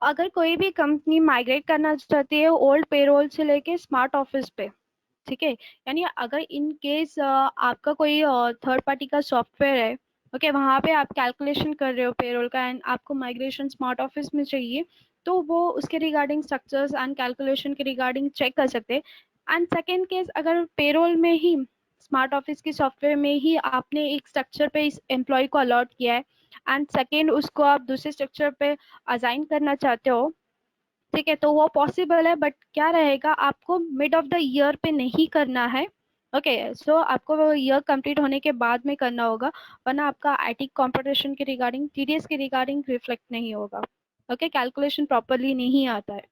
अगर कोई भी कंपनी माइग्रेट करना चाहती है ओल्ड पेरोल से लेके स्मार्ट ऑफिस पे, ठीक है, यानी अगर इन केस आपका कोई थर्ड पार्टी का सॉफ्टवेयर है, ओके, वहां पे आप कैलकुलेशन कर रहे हो पेरोल का एंड आपको माइग्रेशन स्मार्ट ऑफिस में चाहिए, तो वो उसके रिगार्डिंग स्ट्रक्चर्स एंड कैलकुलेशन के रिगार्डिंग चेक कर सकते हैं। एंड सेकेंड केस, अगर पेरोल में ही स्मार्ट ऑफिस की सॉफ्टवेयर में ही आपने एक स्ट्रक्चर पे इस एम्प्लॉय को अलॉट किया है एंड सेकेंड उसको आप दूसरे स्ट्रक्चर पे असाइन करना चाहते हो, ठीक है, तो वो पॉसिबल है, बट क्या रहेगा, आपको मिड ऑफ द ईयर पे नहीं करना है। ओके, सो आपको वो ईयर कंप्लीट होने के बाद में करना होगा, वरना आपका आईटी कंपटीशन के रिगार्डिंग टीडीएस के रिगार्डिंग रिफ्लेक्ट नहीं होगा। ओके, कैलकुलेशन प्रॉपरली नहीं आता है।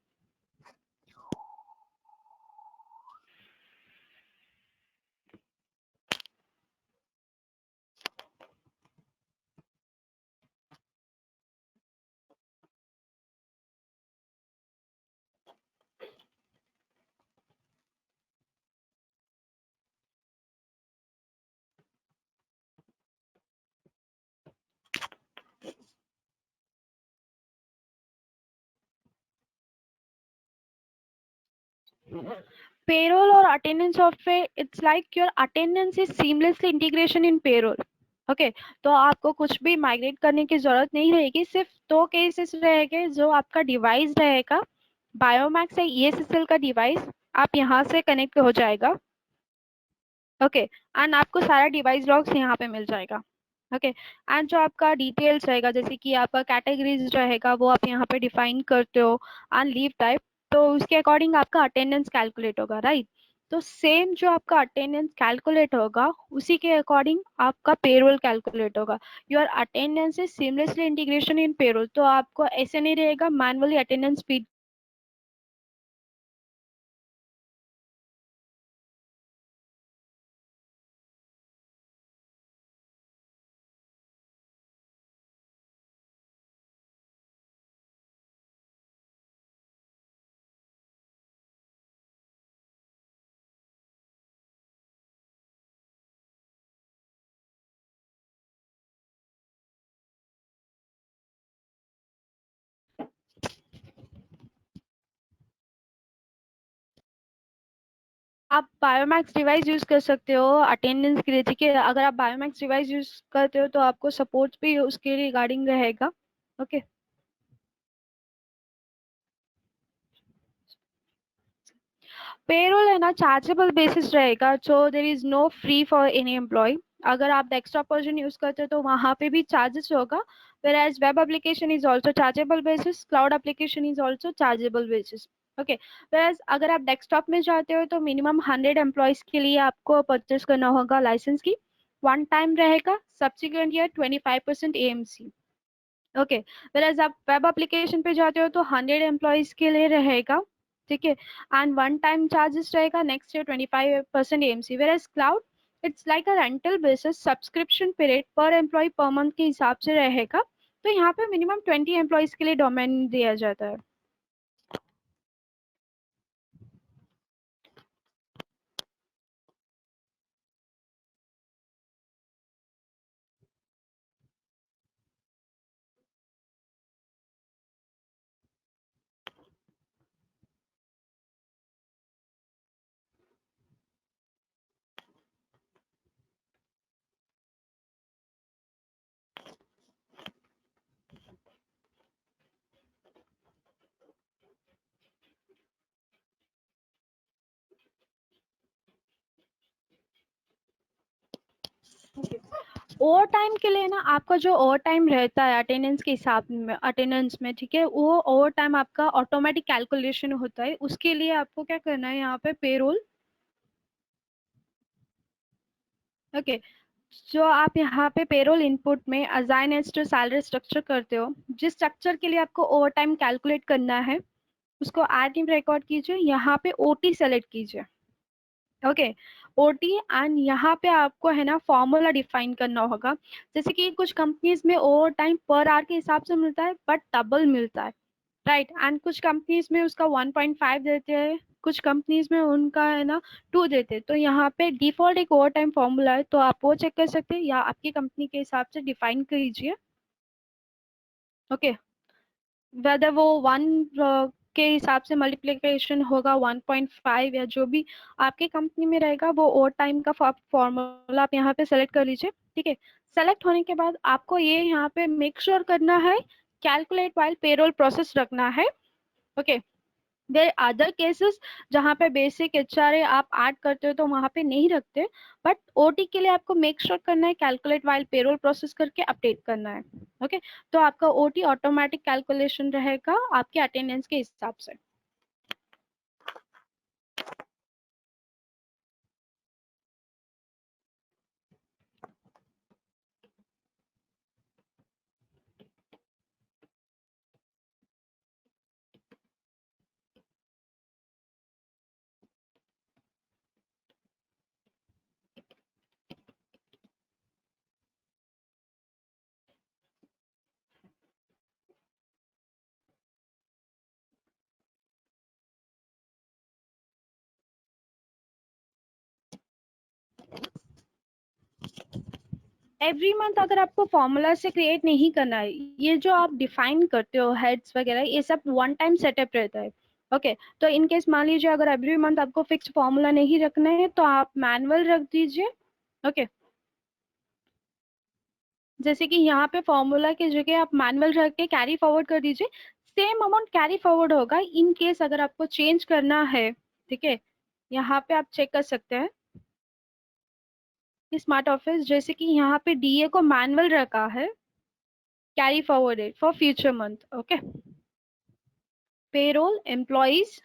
पेरोल और attendance software, it's like your attendance is seamlessly integration in payroll. Okay, तो आपको कुछ भी माइग्रेट करने की जरूरत नहीं रहेगी, सिर्फ दो केसेस रहेंगे, जो आपका डिवाइस रहेगा बायोमैक्स या ईएसएसएल का डिवाइस, आप यहाँ से कनेक्ट हो जाएगा। ओके, एंड आपको सारा डिवाइस लॉग्स यहाँ पे मिल जाएगा। ओके, एंड जो आपका डिटेल्स रहेगा, जैसे कि आपका कैटेगरीज रहेगा, वो आप यहाँ पे डिफाइन करते हो, एंड लीव टाइप, तो उसके अकॉर्डिंग आपका अटेंडेंस कैलकुलेट होगा, राइट। तो सेम जो आपका अटेंडेंस कैलकुलेट होगा, उसी के अकॉर्डिंग आपका पेरोल कैलकुलेट होगा। Your attendance is seamlessly integration in payroll, तो आपको ऐसे नहीं रहेगा मैनुअली अटेंडेंस फीड। आप बायोमैक्स डिवाइस यूज कर सकते हो अटेंडेंस के लिए, ठीक है, अगर आप बायोमैक्स डिवाइस यूज करते हो तो आपको सपोर्ट भी उसके रिगार्डिंग रहेगा। ओके, पेरोल है ना, चार्जेबल बेसिस रहेगा, so there is no free for any employee. अगर आप डेस्कटॉप वर्जन यूज करते हो तो वहां पे भी चार्जेस होगा, whereas web application is also chargeable basis, cloud application is also chargeable basis। Okay, whereas अगर आप डेस्कटॉप में जाते हो तो मिनिमम 100 एम्प्लॉयज के लिए आपको परचेस करना होगा लाइसेंस की, वन टाइम रहेगा, सब्सिक्वेंट ईयर 25% एएमसी। ओके, वेराज आप वेब एप्लीकेशन पे जाते हो तो 100 एम्प्लॉयज के लिए रहेगा, ठीक है, एंड वन टाइम चार्जेस रहेगा, next year 25% AMC. वेराज cloud, it's like a rental basis, subscription period पर एम्प्लॉय पर मंथ के हिसाब से रहेगा, तो यहाँ पे मिनिमम 20 एम्प्लॉयज के लिए डोमेन दिया जाता है। ओवर टाइम के लिए ना आपका जो ओवर टाइम रहता है अटेंडेंस के हिसाब में, अटेंडेंस में, ठीक है, वो ओवर टाइम आपका ऑटोमेटिक कैलकुलेशन होता है। उसके लिए आपको क्या करना है, यहाँ पे पेरोल, ओके, जो आप यहाँ पे पेरोल इनपुट में assign as to salary structure करते हो, जिस स्ट्रक्चर के लिए आपको ओवर टाइम कैलकुलेट करना है उसको ऐड इन रिकॉर्ड कीजिए, यहाँ पे ओटी सेलेक्ट कीजिए, ओके, ओटी, एंड यहाँ पे आपको है ना फॉर्मूला डिफाइन करना होगा। जैसे कि कुछ कंपनीज में ओवर टाइम पर आवर के हिसाब से मिलता है बट डबल मिलता है, राइट, एंड कुछ कंपनीज में उसका 1.5 देते हैं, कुछ कंपनीज में उनका है ना 2 देते हैं। तो यहाँ पे डिफॉल्ट एक ओवर टाइम फॉर्मूला है, तो आप वो चेक कर सकते हैं या आपकी कंपनी के हिसाब से डिफाइन कीजिए, ओके, वेदर वो 1 के हिसाब से मल्टीप्लिकेशन होगा 1.5 या जो भी आपके कंपनी में रहेगा, वो ओवर टाइम का फॉर्मूला आप यहाँ पे सेलेक्ट कर लीजिए, ठीक है। सेलेक्ट होने के बाद आपको ये यहाँ पे मेक श्योर करना है कैलकुलेट वाइल पेरोल प्रोसेस रखना है, ओके। देयर अदर केसेस जहाँ पे बेसिक एचआरए आप ऐड करते हो तो वहाँ पे नहीं रखते, बट ओटी के लिए आपको मेक श्योर करना है कैलकुलेट वाइल पेरोल प्रोसेस करके अपडेट करना है, ओके। तो आपका ओटी ऑटोमेटिक कैलकुलेशन रहेगा आपके अटेंडेंस के हिसाब से। एवरी मंथ अगर आपको फॉर्मूला से क्रिएट नहीं करना है, ये जो आप डिफाइन करते हो हेड्स वगैरह, ये सब वन टाइम सेटअप रहता है, ओके। तो इन केस मान लीजिए अगर एवरी मंथ आपको फिक्स फॉर्मूला नहीं रखना है तो आप मैनुअल रख दीजिए, ओके। जैसे कि यहाँ पे फॉर्मूला की जगह आप मैनुअल रख के कैरी फॉरवर्ड कर दीजिए, सेम अमाउंट कैरी फॉरवर्ड होगा। इन केस अगर आपको चेंज करना है, ठीक है, यहाँ पे आप चेक कर सकते हैं स्मार्ट ऑफिस, जैसे कि यहाँ पे डीए को मैनुअल रखा है, carry forwarded for future month, okay. Payroll employees,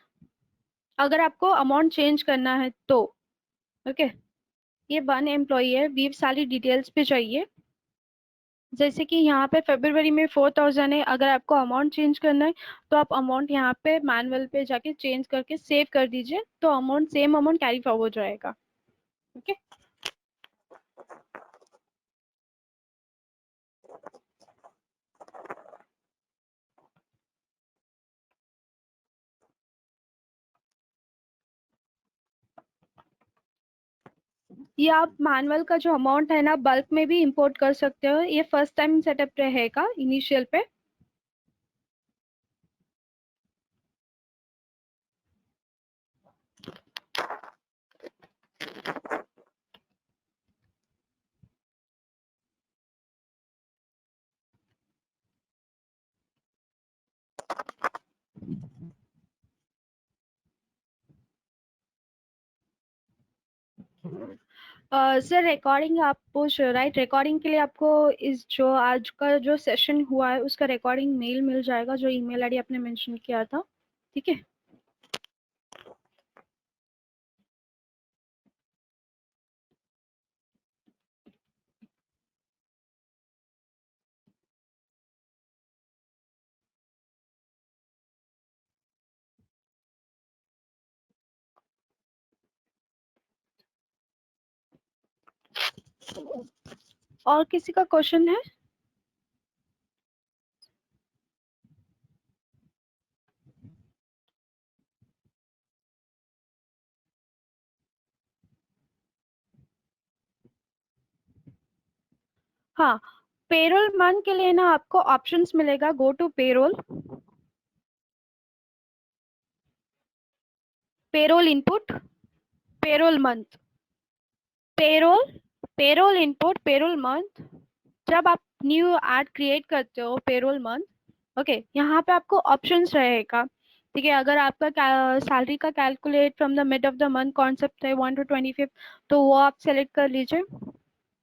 अगर आपको अमाउंट चेंज करना है तो, ओके, ये 1 एम्प्लॉई है, वीव सारी डिटेल्स पे चाहिए। जैसे कि यहाँ पे फरवरी में 4000 है, अगर आपको अमाउंट चेंज करना है तो आप अमाउंट यहाँ पे मैनुअल पे जाके चेंज करके सेव कर दीजिए, तो amount same amount carry forward रहेगा, ओके। ये आप मैनुअल का जो अमाउंट है ना बल्क में भी इंपोर्ट कर सकते हो, ये फर्स्ट टाइम सेटअप रहेगा इनिशियल पे। सर रिकॉर्डिंग आप पूछ रहे हो, राइट? रिकॉर्डिंग के लिए आपको इस जो आज का जो सेशन हुआ है उसका रिकॉर्डिंग मेल मिल जाएगा, जो ईमेल आईडी आपने मेंशन किया था, ठीक है। और किसी का क्वेश्चन है? हाँ, पेरोल मंथ के लिए ना आपको ऑप्शंस मिलेगा, go to payroll, payroll input, payroll month, payroll, payroll input, payroll month. जब आप न्यू ऐड क्रिएट करते हो पेरोल मंथ, ओके, यहाँ पे आपको ऑप्शंस रहेगा, ठीक है। अगर आपका सैलरी का calculate from the mid of the month concept है 1 to 25, तो वो आप सेलेक्ट कर लीजिए,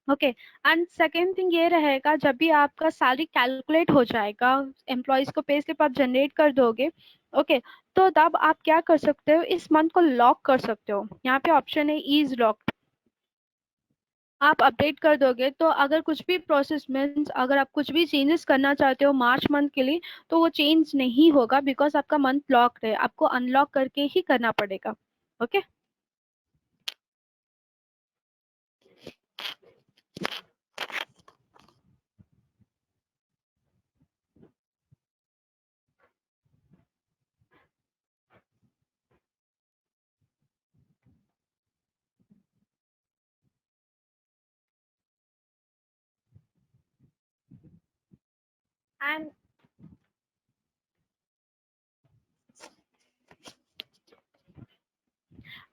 ओके। एंड सेकेंड थिंग ये रहेगा, जब भी आपका सैलरी कैलकुलेट हो जाएगा, एम्प्लॉयज को पे स्लिप आप जनरेट कर दोगे, ओके, तो तब आप क्या कर सकते हो, इस मंथ को लॉक कर सकते हो। यहाँ पे ऑप्शन है इज लॉक, आप अपडेट कर दोगे तो अगर कुछ भी प्रोसेस मीन्स अगर आप कुछ भी चेंजेस करना चाहते हो मार्च मंथ के लिए, तो वो चेंज नहीं होगा, बिकॉज आपका मंथ लॉक है, आपको अनलॉक करके ही करना पड़ेगा। Okay. And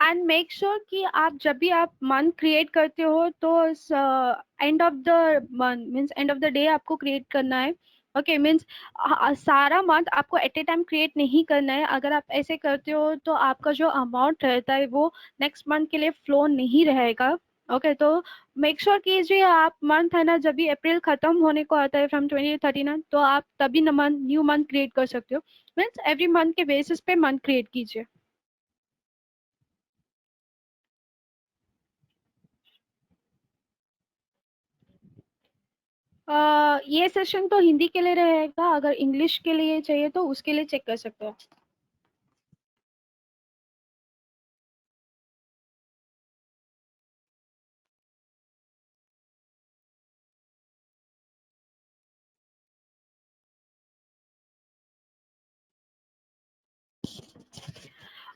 and make sure कि आप जब भी आप मंथ क्रिएट करते हो तो end of the month means end of the day आपको क्रिएट करना है। ओके, मीन्स सारा मंथ आपको एट ए टाइम क्रिएट नहीं करना है। अगर आप ऐसे करते हो तो आपका जो अमाउंट रहता है वो नेक्स्ट मंथ के लिए फ्लो नहीं रहेगा। ओके, तो मेक श्योर कीजिए आप मंथ है ना, जब भी अप्रैल खत्म होने को आता है फ्रॉम 2039, तो आप तभी न्यू मंथ क्रिएट कर सकते हो। मीन्स एवरी मंथ के बेसिस पे मंथ क्रिएट कीजिए। ये सेशन तो हिंदी के लिए रहेगा, अगर इंग्लिश के लिए चाहिए तो उसके लिए चेक कर सकते हो।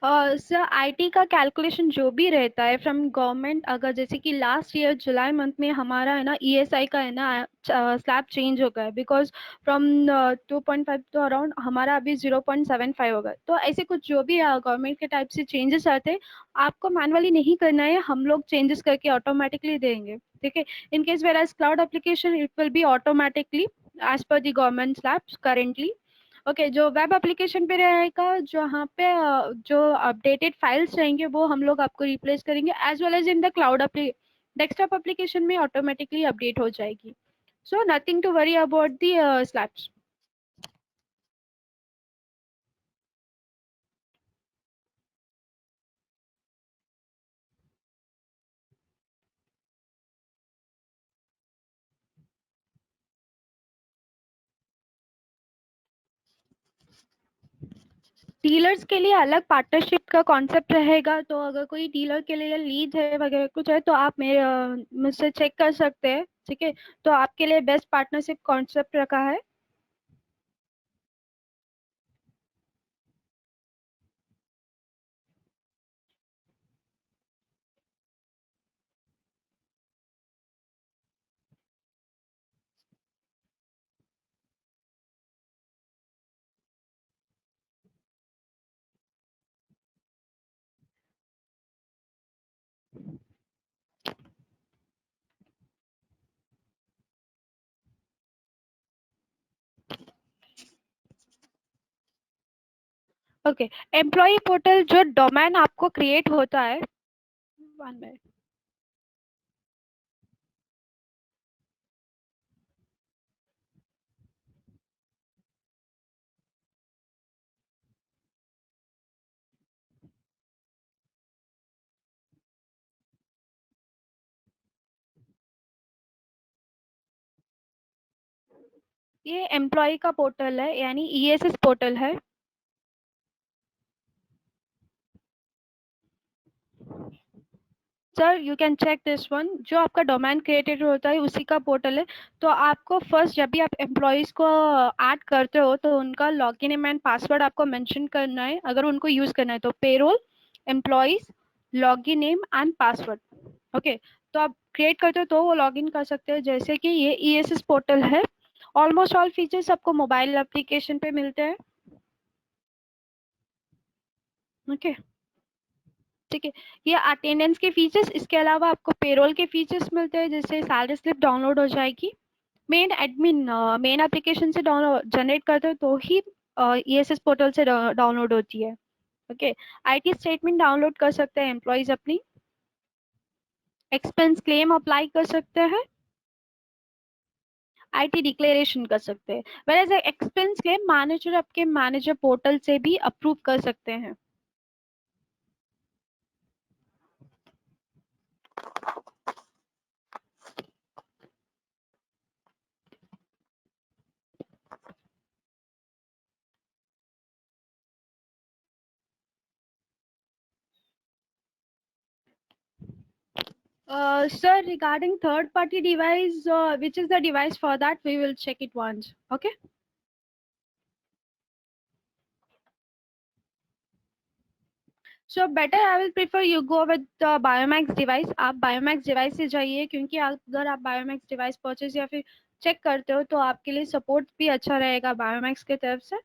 सर आईटी का कैलकुलेशन जो भी रहता है फ्रॉम गवर्नमेंट, अगर जैसे कि लास्ट ईयर जुलाई मंथ में हमारा है ना ईएसआई का है ना स्लैब चेंज हो गया है, बिकॉज फ्रॉम 2.5 तो अराउंड हमारा अभी 0.75 होगा। तो ऐसे कुछ जो भी गवर्नमेंट के टाइप से चेंजेस आते हैं, आपको मैनुअली नहीं करना है, हम लोग चेंजेस करके ऑटोमेटिकली देंगे। ठीक है। In case whereas cloud application it will be automatically as per the government slabs currently. Okay, जो वेब एप्लीकेशन पे रहेगा, जहाँ पे जो अपडेटेड फाइल्स रहेंगे वो हम लोग आपको रिप्लेस करेंगे, as well as in the cloud desktop application में ऑटोमेटिकली अपडेट हो जाएगी। So nothing to worry about the slabs. Dealers के लिए अलग पार्टनरशिप का कॉन्सेप्ट रहेगा, तो अगर कोई डीलर के लिए लीड है वगैरह कुछ है तो आप मेरे मुझसे चेक कर सकते हैं। ठीक है। तो आपके लिए बेस्ट पार्टनरशिप कॉन्सेप्ट रखा है। ओके। एम्प्लॉय पोर्टल जो डोमेन आपको क्रिएट होता है, 1 मिनट। ये एम्प्लॉय का पोर्टल है, यानी ईएसएस पोर्टल है। Sir you can check this one, जो आपका डोमेन क्रिएटेड होता है उसी का पोर्टल है। तो आपको फर्स्ट जब भी आप एम्प्लॉयज को ऐड करते हो तो उनका लॉगिन नेम एंड पासवर्ड आपको मेंशन करना है, अगर उनको यूज करना है तो payroll employees login name and password. Okay. तो आप क्रिएट करते हो तो वो लॉगिन कर सकते हैं, जैसे कि ये ईएसएस पोर्टल है। ऑलमोस्ट ऑल फीचर्स आपको मोबाइल एप्लीकेशन पे मिलते हैं। ओके। ठीक है। ये अटेंडेंस के फीचर्स, इसके अलावा आपको पेरोल के फीचर्स मिलते हैं, जैसे सैलरी स्लिप डाउनलोड हो जाएगी। मेन एडमिन मेन एप्लीकेशन से डाउनलोड जनरेट करते हो तो ही ईएसएस पोर्टल से डाउनलोड होती है। ओके। आईटी स्टेटमेंट डाउनलोड कर सकते हैं एम्प्लॉयज अपनी। एक्सपेंस क्लेम अप्लाई कर सकते हैं, आईटी डिक्लेरेशन कर सकते हैं। Whereas expense claim manager आपके मैनेजर पोर्टल से भी अप्रूव कर सकते हैं। Sir, regarding third party device, which is the device for that, we will check it once. Okay. So better I will prefer you go with the Biomax device. आप Biomax device से जाइए, क्योंकि अगर आप Biomax device purchase या फिर चेक करते हो तो आपके लिए सपोर्ट भी अच्छा रहेगा Biomax की तरफ से।